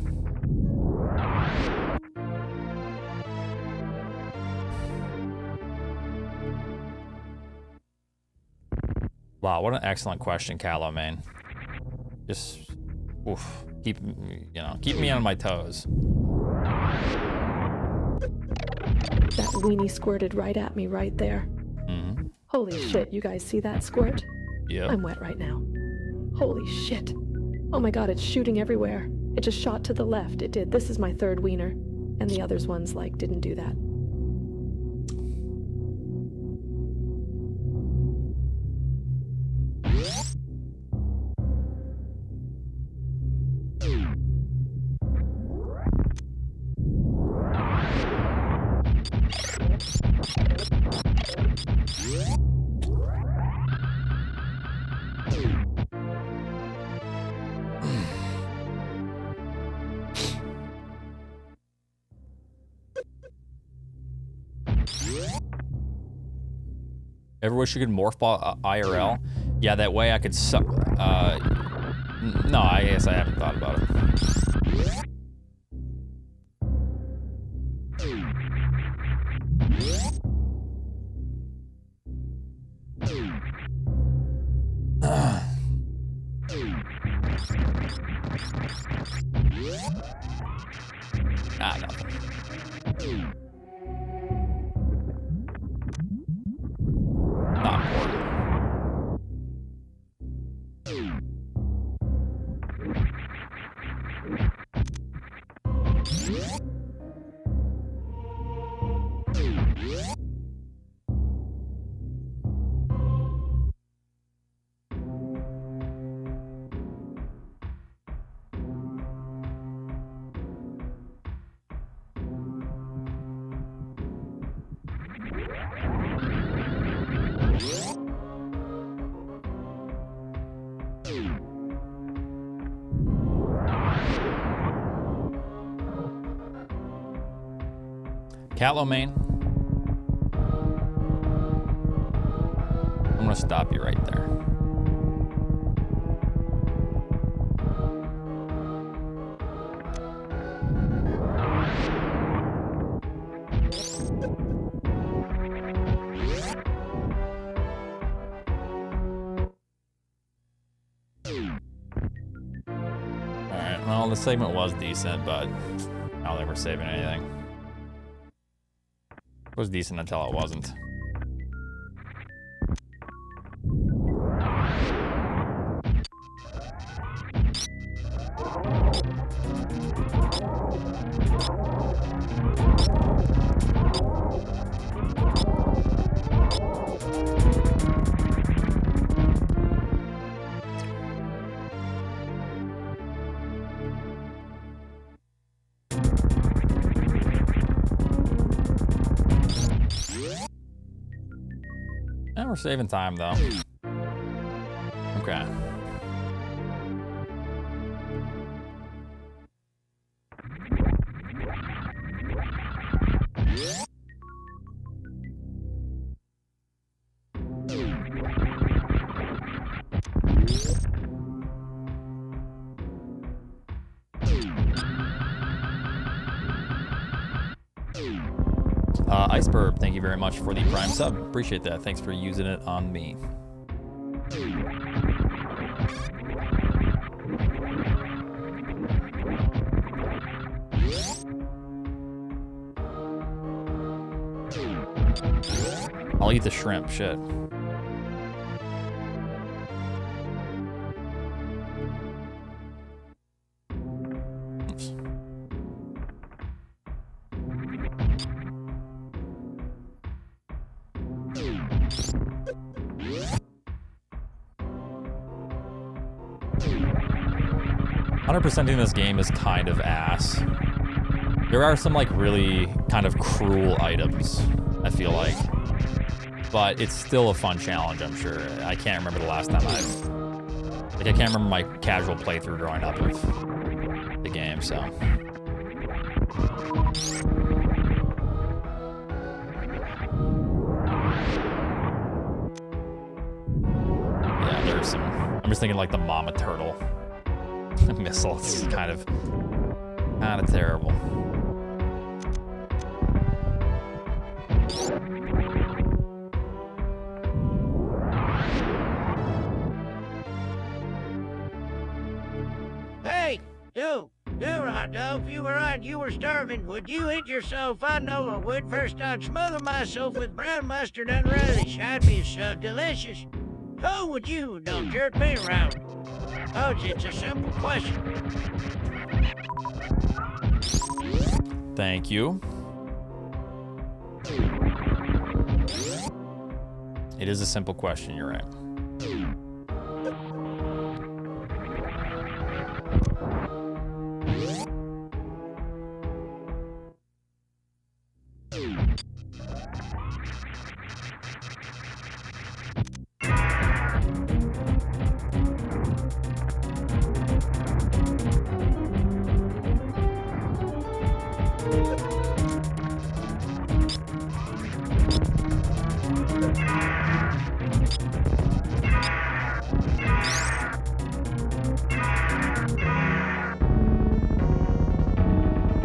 Wow, what an excellent question, Callow, man. Just, oof, keep me on my toes. That weenie squirted right at me right there. Mm-hmm. Holy shit, you guys see that squirt? Yeah. I'm wet right now. Holy shit. Oh my god, it's shooting everywhere. It just shot to the left, it did. This is my third wiener. And the others ones, like, didn't do that. Ever wish you could morph IRL? Yeah, that way I could no, I guess I haven't thought about it. Nothing. Not important. Catlow main. I'm gonna stop you right there. Alright, well, the segment was decent, but I don't think we're saving anything. It was decent until it wasn't. 'em. We're saving time though. Okay. 'Iceberg, thank you very much for the Prime sub. Appreciate that. Thanks for using it on me. I'll eat the shrimp, shit. Oops. %ing this game is kind of ass. There are some like really kind of cruel items, I feel like. But it's still a fun challenge, I'm sure. I can't remember the last time I can't remember my casual playthrough growing up of the game, so. Yeah, there's some, I'm just thinking like the mama turtle missile. It's kind of terrible. Hey, you Rondo, if you were on, you were starving, would you eat yourself? I know I would. First I'd smother myself with brown mustard and relish. I'd be so delicious. How would you? Don't jerk me around. Oh, it's a simple question. Thank you. It is a simple question, you're right.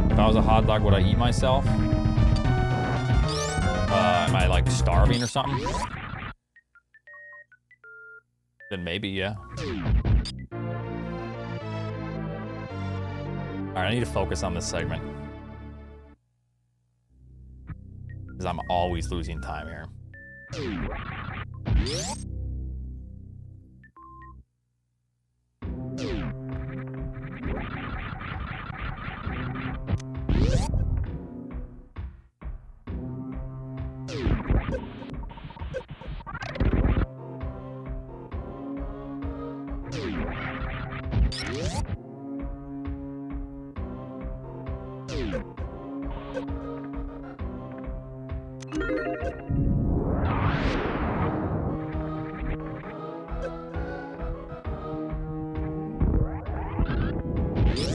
If I was a hot dog, would I eat myself? Am I like starving or something? Then maybe, yeah. Alright, I need to focus on this segment. Because I'm always losing time here.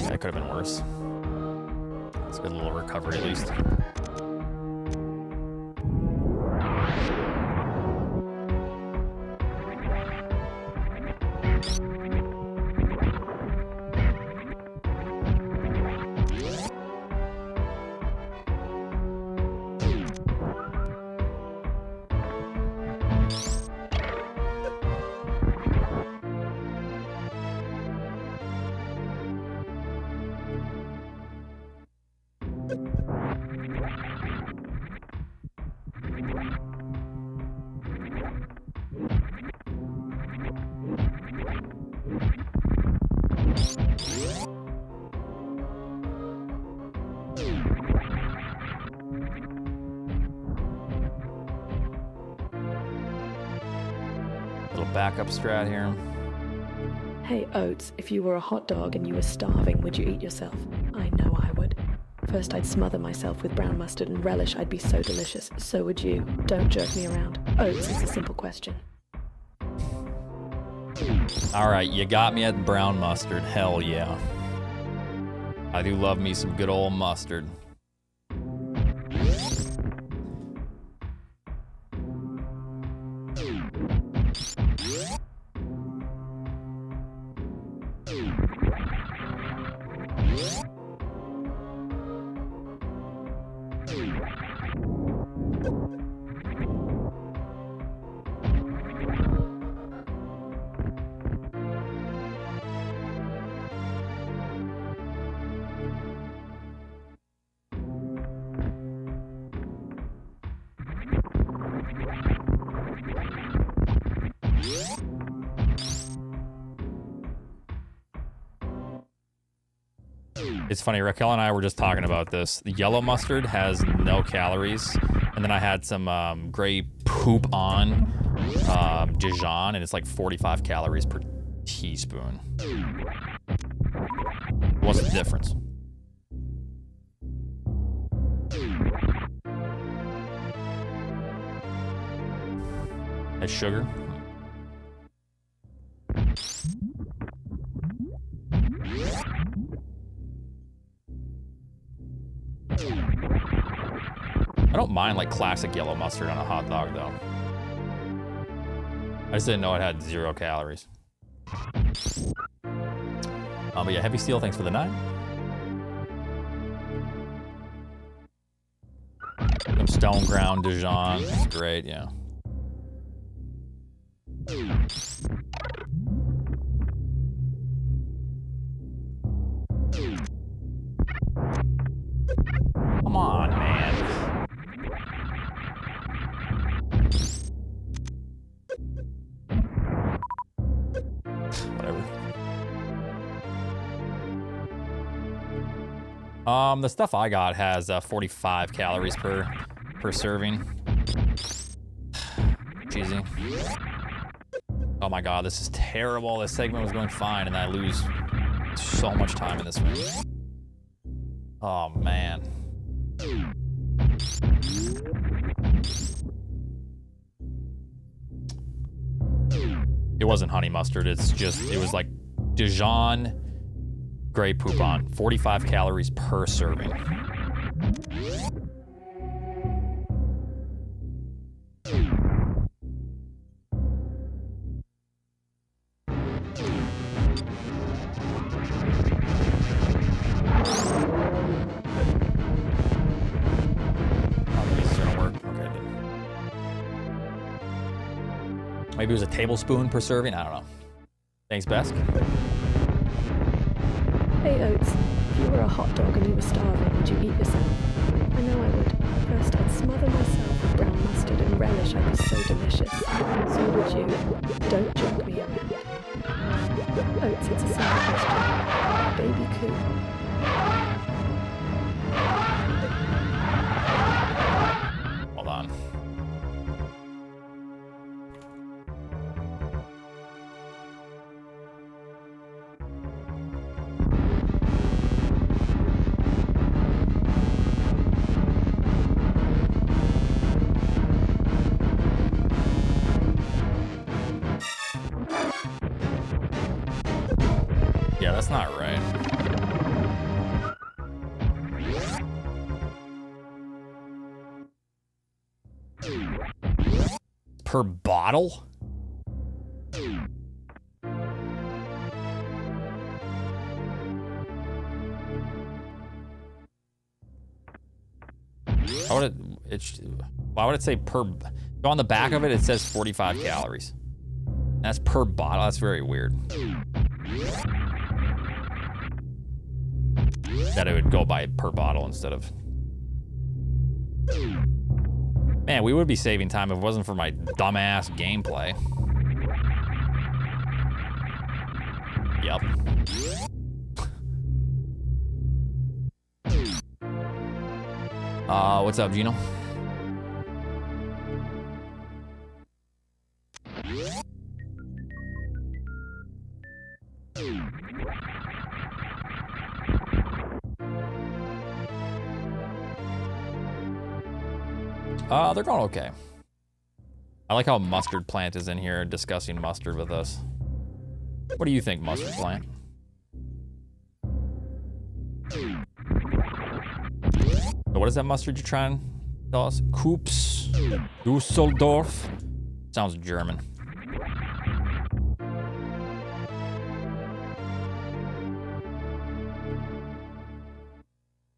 That could have been worse. Let's get a little recovery at least. Backup strat here. Hey, Oats, if you were a hot dog and you were starving, would you eat yourself? I know I would. First I'd smother myself with brown mustard and relish. I'd be so delicious. So would you. Don't jerk me around. Oats, it's a simple question. Alright, you got me at brown mustard. Hell yeah. I do love me some good old mustard. It's funny, Raquel and I were just talking about this. The yellow mustard has no calories, and then I had some gray poop on Dijon, and it's like 45 calories per teaspoon. What's the difference? As sugar. I don't mind like classic yellow mustard on a hot dog though. I just didn't know it had 0 calories. But yeah, Heavy Steel, thanks for the 9. Some stone ground Dijon, that's great, yeah. Come on, man. Whatever. The stuff I got has 45 calories per serving. Cheesy. Oh my god, this is terrible. This segment was going fine, and I lose so much time in this one. Oh man. It wasn't honey mustard. It was like Dijon Grey Poupon. 45 calories per serving. Maybe it was a tablespoon per serving. I don't know. Thanks, Besk. Hey, Oats. If you were a hot dog and you were starving, would you eat yourself? I know I would. First, I'd smother myself with brown mustard and relish. I'd be so delicious. So would you. Don't jerk me around. Oats, it's a simple question. Baby coo. Hold on. Yeah, that's not right. Per bottle? Why would it say per? Go on the back of it, it says 45 calories. That's per bottle. That's very weird. That it would go by per bottle instead of. Man, we would be saving time if it wasn't for my dumbass gameplay. Yep. What's up, Gino? They're going okay. I like how Mustard Plant is in here discussing mustard with us. What do you think, Mustard Plant? So what is that mustard you're trying to tell us? Koops Dusseldorf? Sounds German.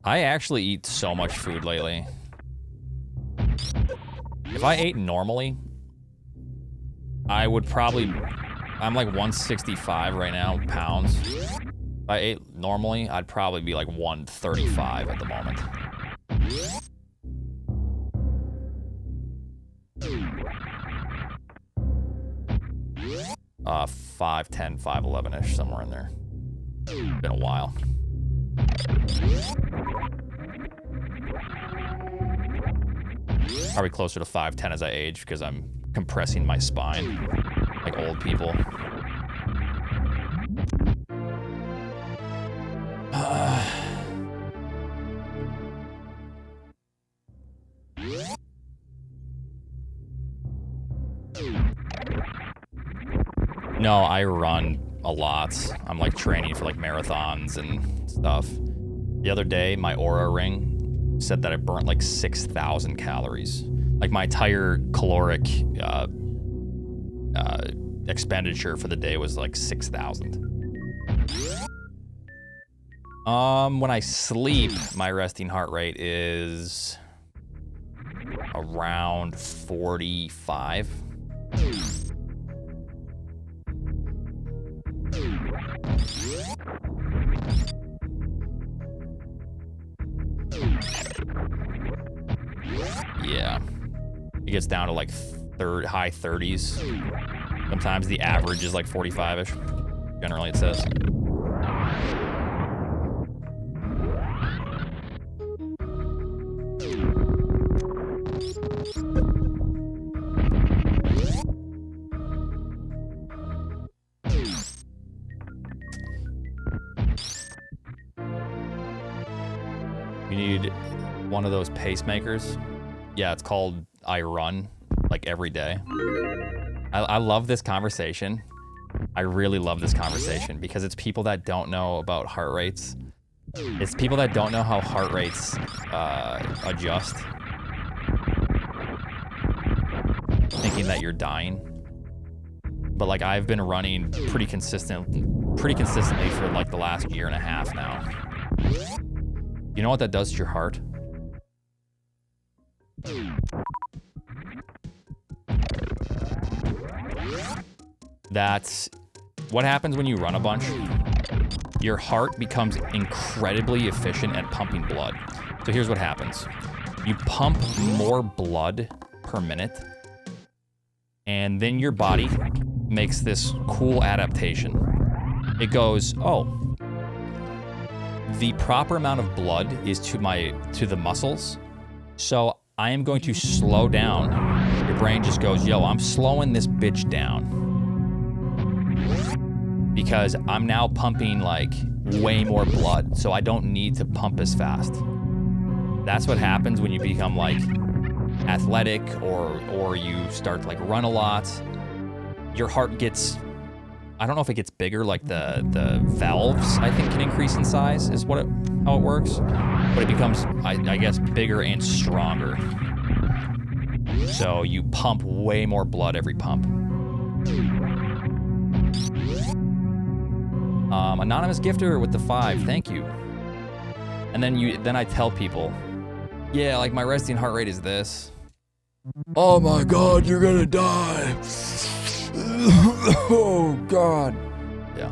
I actually eat so much food lately. If I ate normally, I would probably, I'm like 165 right now, pounds. If I ate normally, I'd probably be like 135 at the moment. 5'10", 5'11"-ish, somewhere in there. Been a while. Probably closer to 5'10" as I age because I'm compressing my spine like old people. No, I run a lot. I'm like training for like marathons and stuff. The other day, my Aura ring said that I burnt like 6,000 calories. Like my entire caloric expenditure for the day was like 6,000. When I sleep, my resting heart rate is around 45. Yeah. It gets down to like high 30s. Sometimes the average is like 45-ish. Generally, it says. You need one of those pacemakers. Yeah, it's called I Run, like every day. I love this conversation. I really love this conversation because it's people that don't know about heart rates. It's people that don't know how heart rates adjust. Thinking that you're dying. But like I've been running pretty consistently for like the last year and a half now. You know what that does to your heart? That's what happens when you run a bunch. Your heart becomes incredibly efficient at pumping blood. So here's what happens. You pump more blood per minute, and then your body makes this cool adaptation. It goes, oh, the proper amount of blood is to the muscles, so I am going to slow down. Your brain just goes, yo, I'm slowing this bitch down. Because I'm now pumping like way more blood, so I don't need to pump as fast. That's what happens when you become like athletic or you start to like run a lot. Your heart gets, I don't know if it gets bigger, like the valves I think can increase in size is how it works. But it becomes, I guess, bigger and stronger. So you pump way more blood every pump. Anonymous gifter with the 5, thank you. And then I tell people, yeah, like my resting heart rate is this. Oh my God, you're gonna die. Oh God. Yeah.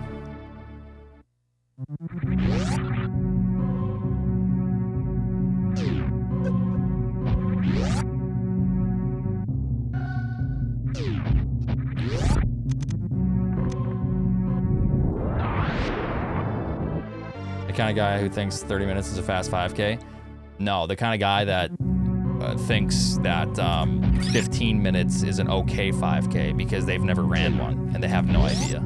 The kind of guy who thinks 30 minutes is a fast 5K? No, the kind of guy that thinks that 15 minutes is an okay 5K because they've never ran one and they have no idea.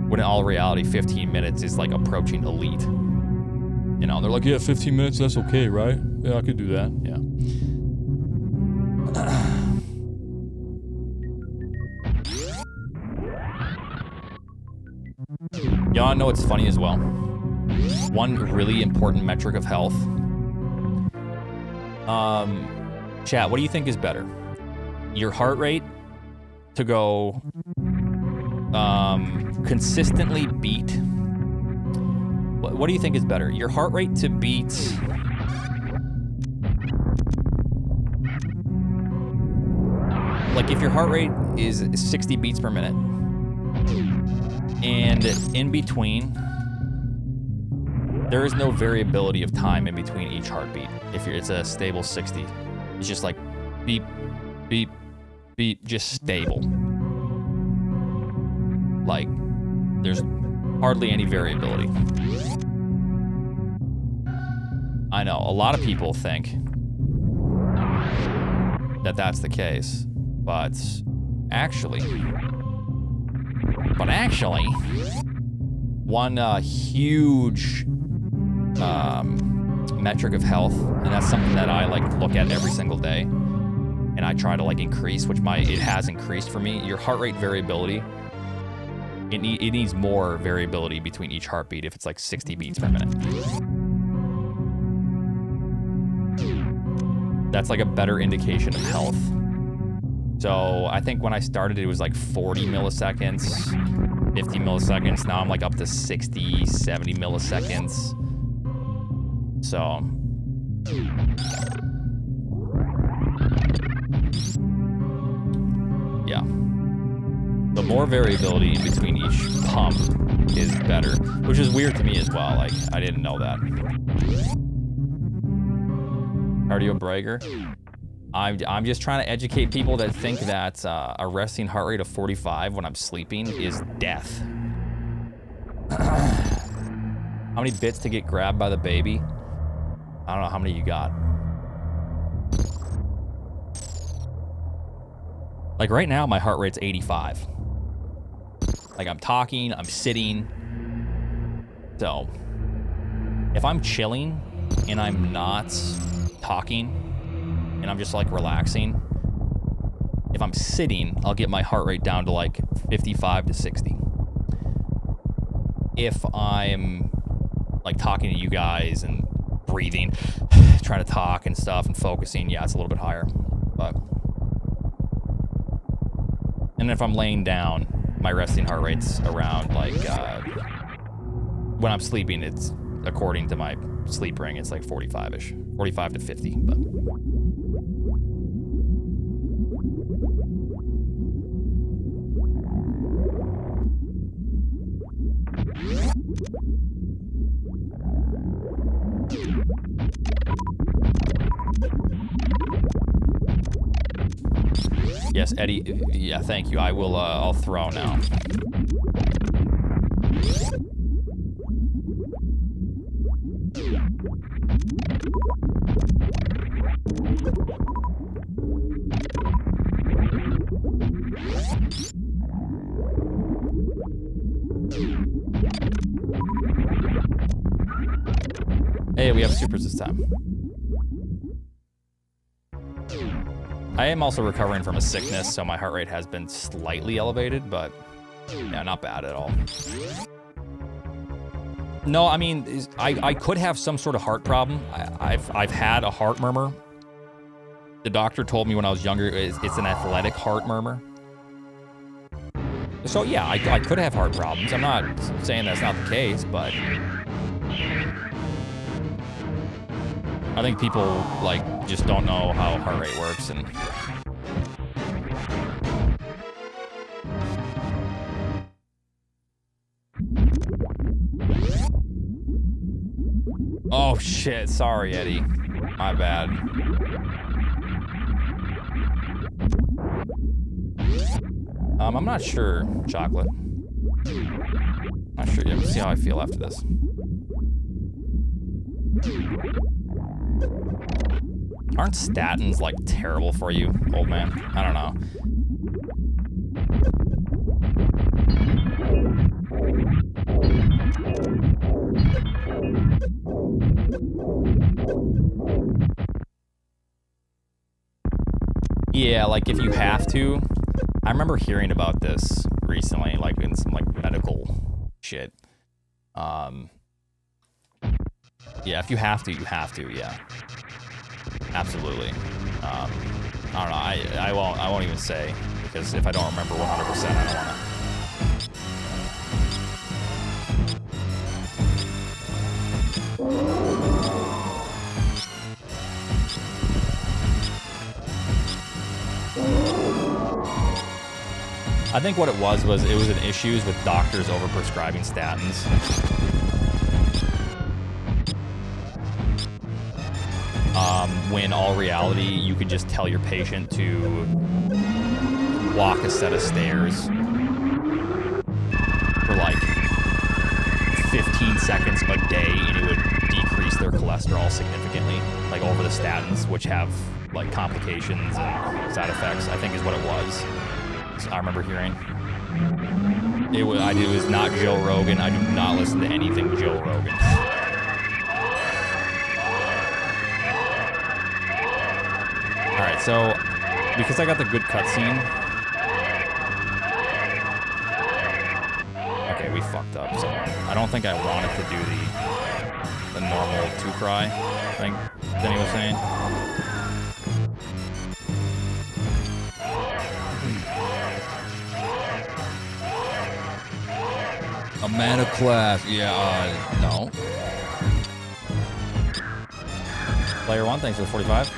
When in all reality, 15 minutes is like approaching elite. You know, they're like, yeah, 15 minutes, that's okay, right? Yeah, I could do that, yeah. Y'all know what's funny as well? One really important metric of health. Chat, what do you think is better? Your heart rate to go consistently beat. What do you think is better? Your heart rate to beat like if your heart rate is 60 beats per minute and in between there is no variability of time in between each heartbeat. It's a stable 60. It's just like beep, beep, beep, just stable. Like there's hardly any variability. I know a lot of people think that that's the case, but actually, one huge metric of health, and that's something that I like look at every single day, and I try to like increase, which it has increased for me, your heart rate variability, it needs more variability between each heartbeat if it's like 60 beats per minute. That's like a better indication of health. So I think when I started, it was like 40 milliseconds, 50 milliseconds. Now I'm like up to 60, 70 milliseconds. So. Yeah. The more variability in between each pump is better, which is weird to me as well. Like, I didn't know that. Cardio bragger. I'm just trying to educate people that think that a resting heart rate of 45 when I'm sleeping is death. How many bits to get grabbed by the baby? I don't know how many you got. Like right now, my heart rate's 85. Like I'm talking, I'm sitting. So if I'm chilling and I'm not talking, and I'm just like relaxing, if I'm sitting, I'll get my heart rate down to like 55 to 60. If I'm like talking to you guys and breathing, trying to talk and stuff and focusing, yeah, it's a little bit higher. But and if I'm laying down, my resting heart rate's around like when I'm sleeping, it's according to my sleep ring, it's like 45-ish, 45 to 50. But yes, Eddie. Yeah, thank you. I will. I'll throw now. Hey, we have supers this time. I am also recovering from a sickness, so my heart rate has been slightly elevated, but yeah, not bad at all. No, I mean, I could have some sort of heart problem. I've had a heart murmur. The doctor told me when I was younger it's an athletic heart murmur. So yeah, I could have heart problems. I'm not saying that's not the case, but I think people like just don't know how heart rate works and oh shit, sorry Eddie. My bad. I'm not sure, Chocolate. Not sure yet. We'll see how I feel after this. Aren't statins like terrible for you, old man? I don't know. Yeah, like if you have to. I remember hearing about this recently, like in some like medical shit. Yeah, if you have to, you have to. Yeah, absolutely. I don't know. I won't even say because if I don't remember 100%, I don't want to. I think what it was an issues with doctors overprescribing statins. When all reality, you could just tell your patient to walk a set of stairs for like 15 seconds a day, and it would decrease their cholesterol significantly, like over the statins, which have like complications and side effects, I think is what it was. I remember hearing. It was not Joe Rogan. I do not listen to anything Joe Rogan. All right, so because I got the good cutscene. Okay, we fucked up. So I don't think I wanted to do the normal 2 cry. I think Denny was saying. A mana class, yeah, no. Player 1, thanks for the 45.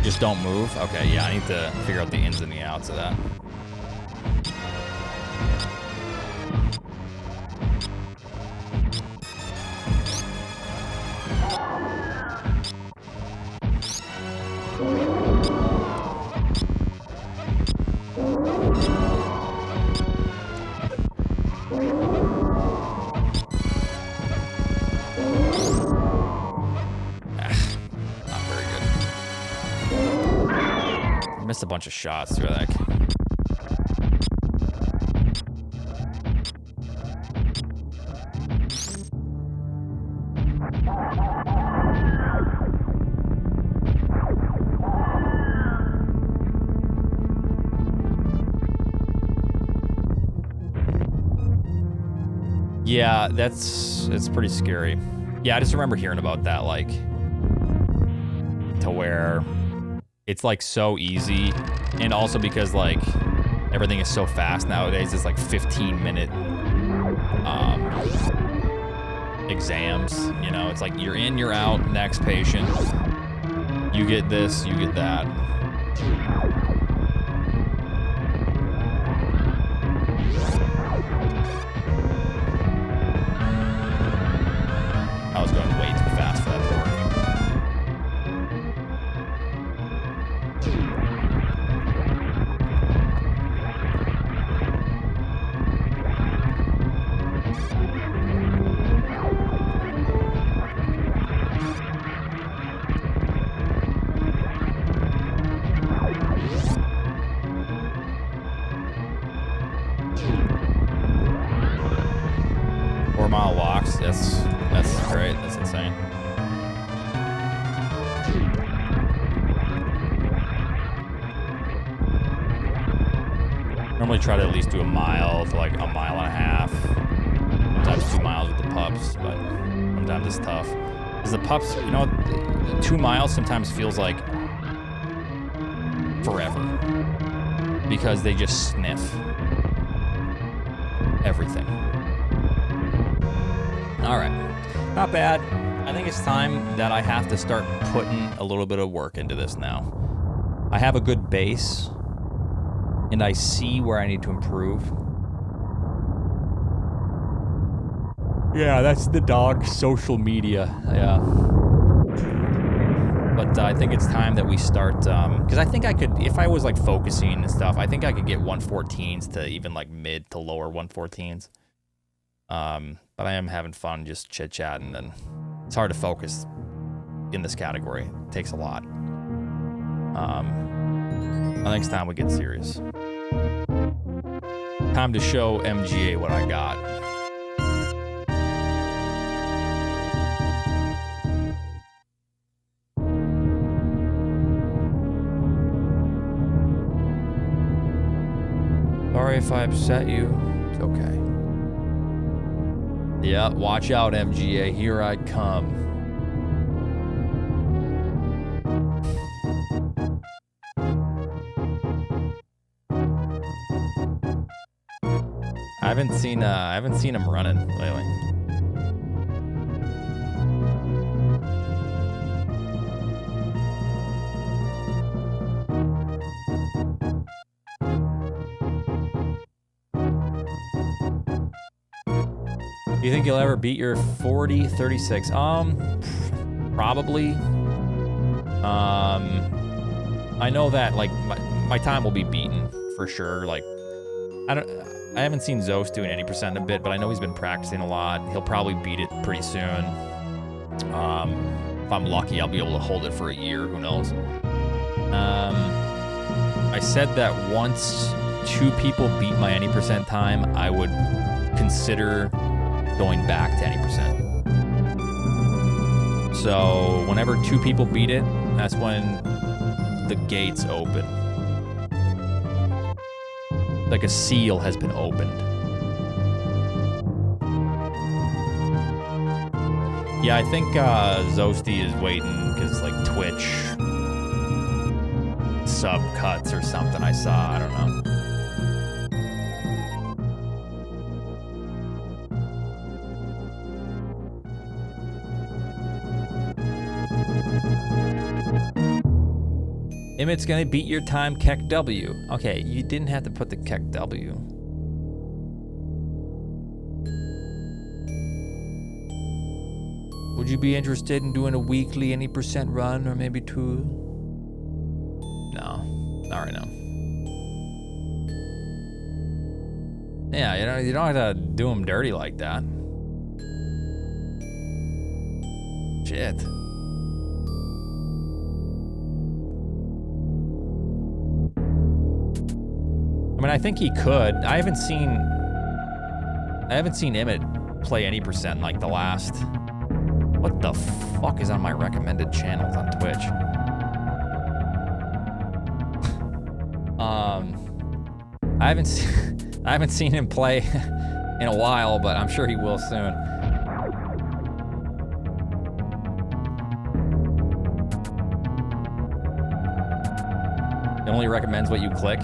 Just don't move? Okay, yeah, I need to figure out the ins and the outs of that. Missed a bunch of shots through that. Yeah, it's pretty scary. Yeah, I just remember hearing about that, like, to where it's like so easy, and also because like everything is so fast nowadays, it's like 15-minute exams, you know. It's like you're in, you're out, next patient, you get this, you get that. I was going way too fast for that to work. Mile walks, that's great, that's insane. Normally try to at least do a mile to like a mile and a half. Sometimes 2 miles with the pups, but sometimes it's tough. Because the pups, you know, 2 miles sometimes feels like forever. Because they just sniff everything. All right, not bad. I think it's time that I have to start putting a little bit of work into this now. I have a good base, and I see where I need to improve. Yeah, that's the dog's social media, yeah. But I think it's time that we start, because I think I could, if I was like focusing and stuff, I think I could get 114s to even like mid to lower 114s. But I am having fun just chit-chatting, and it's hard to focus in this category. It takes a lot. I think it's time we get serious. Time to show MGA what I got. Sorry if I upset you. It's okay. Yeah, watch out, MGA. Here I come. I haven't seen him running lately. Do you think you'll ever beat your 40-36? Probably. I know that like my time will be beaten for sure. Like I haven't seen Zos doing any percent in a bit, but I know he's been practicing a lot. He'll probably beat it pretty soon. If I'm lucky, I'll be able to hold it for a year. Who knows? I said that once 2 people beat my any percent time, I would consider going back to any percent. So whenever 2 people beat it, that's when the gates open. Like a seal has been opened. Yeah, I think Zosty is waiting because like Twitch sub cuts or something I saw. I don't know. Emmett's gonna beat your time, Keck W. Okay, you didn't have to put the Keck W. Would you be interested in doing a weekly any % run or maybe 2? No, not right now. Yeah, you don't have to do them dirty like that. Shit. I mean, I think he could. I haven't seen Emmett play any % in like the last. What the fuck is on my recommended channels on Twitch? I haven't seen him play in a while, but I'm sure he will soon. It only recommends what you click.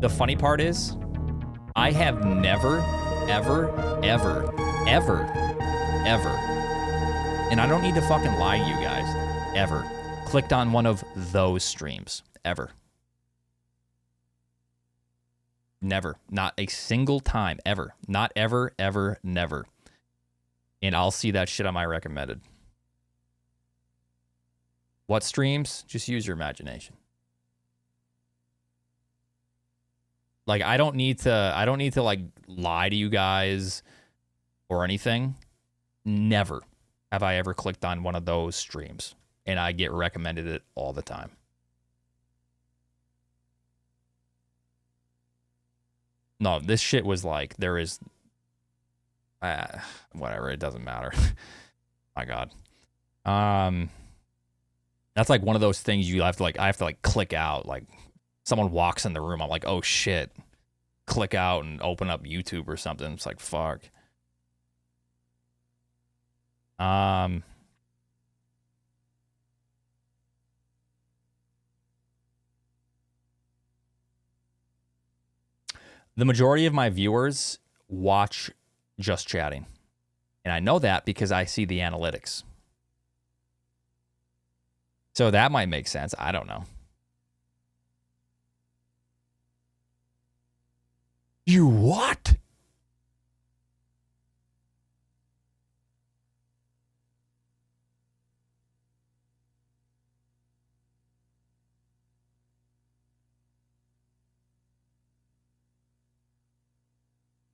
The funny part is, I have never, ever, and I don't need to fucking lie to you guys, ever, clicked on one of those streams, ever. Never. Not a single time, ever. Not ever, ever, never. And I'll see that shit on my recommended. What streams? Just use your imagination. Like, I don't need to like lie to you guys or anything. Never have I ever clicked on one of those streams, and I get recommended it all the time. No, this shit was like, there is, whatever, it doesn't matter. My God. That's like one of those things you have to like, I have to like click out, like someone walks in the room, I'm like, oh shit, click out and open up YouTube or something. It's like, fuck. The majority of my viewers watch Just Chatting. And I know that because I see the analytics. So that might make sense. I don't know. You what?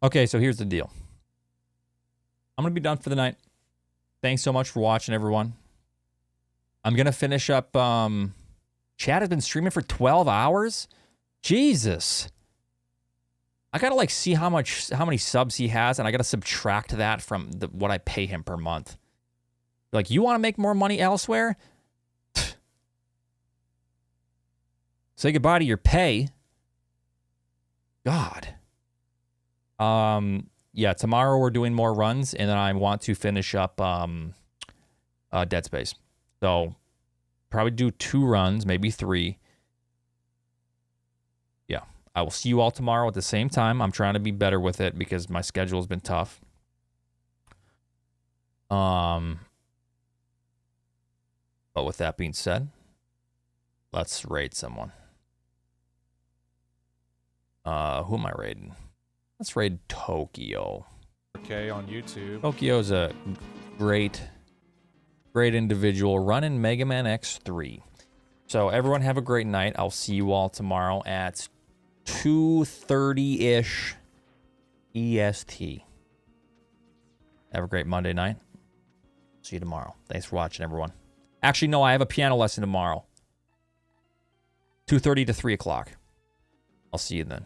Okay, so here's the deal. I'm going to be done for the night. Thanks so much for watching, everyone. I'm going to finish up. Chad has been streaming for 12 hours? Jesus. I got to like see how many subs he has, and I got to subtract that from what I pay him per month. Like, you want to make more money elsewhere? Say goodbye to your pay. God. Yeah, tomorrow we're doing more runs, and then I want to finish up Dead Space. So probably do 2 runs, maybe 3. Yeah, I will see you all tomorrow at the same time. I'm trying to be better with it because my schedule has been tough. But with that being said, let's raid someone. Who am I raiding? Let's raid Tokyo. Okay, on YouTube. Tokyo's a great individual running Mega Man X3. So everyone have a great night. I'll see you all tomorrow at 2:30-ish EST. Have a great Monday night. See you tomorrow. Thanks for watching, everyone. Actually, no, I have a piano lesson tomorrow. 2:30 to 3 o'clock. I'll see you then.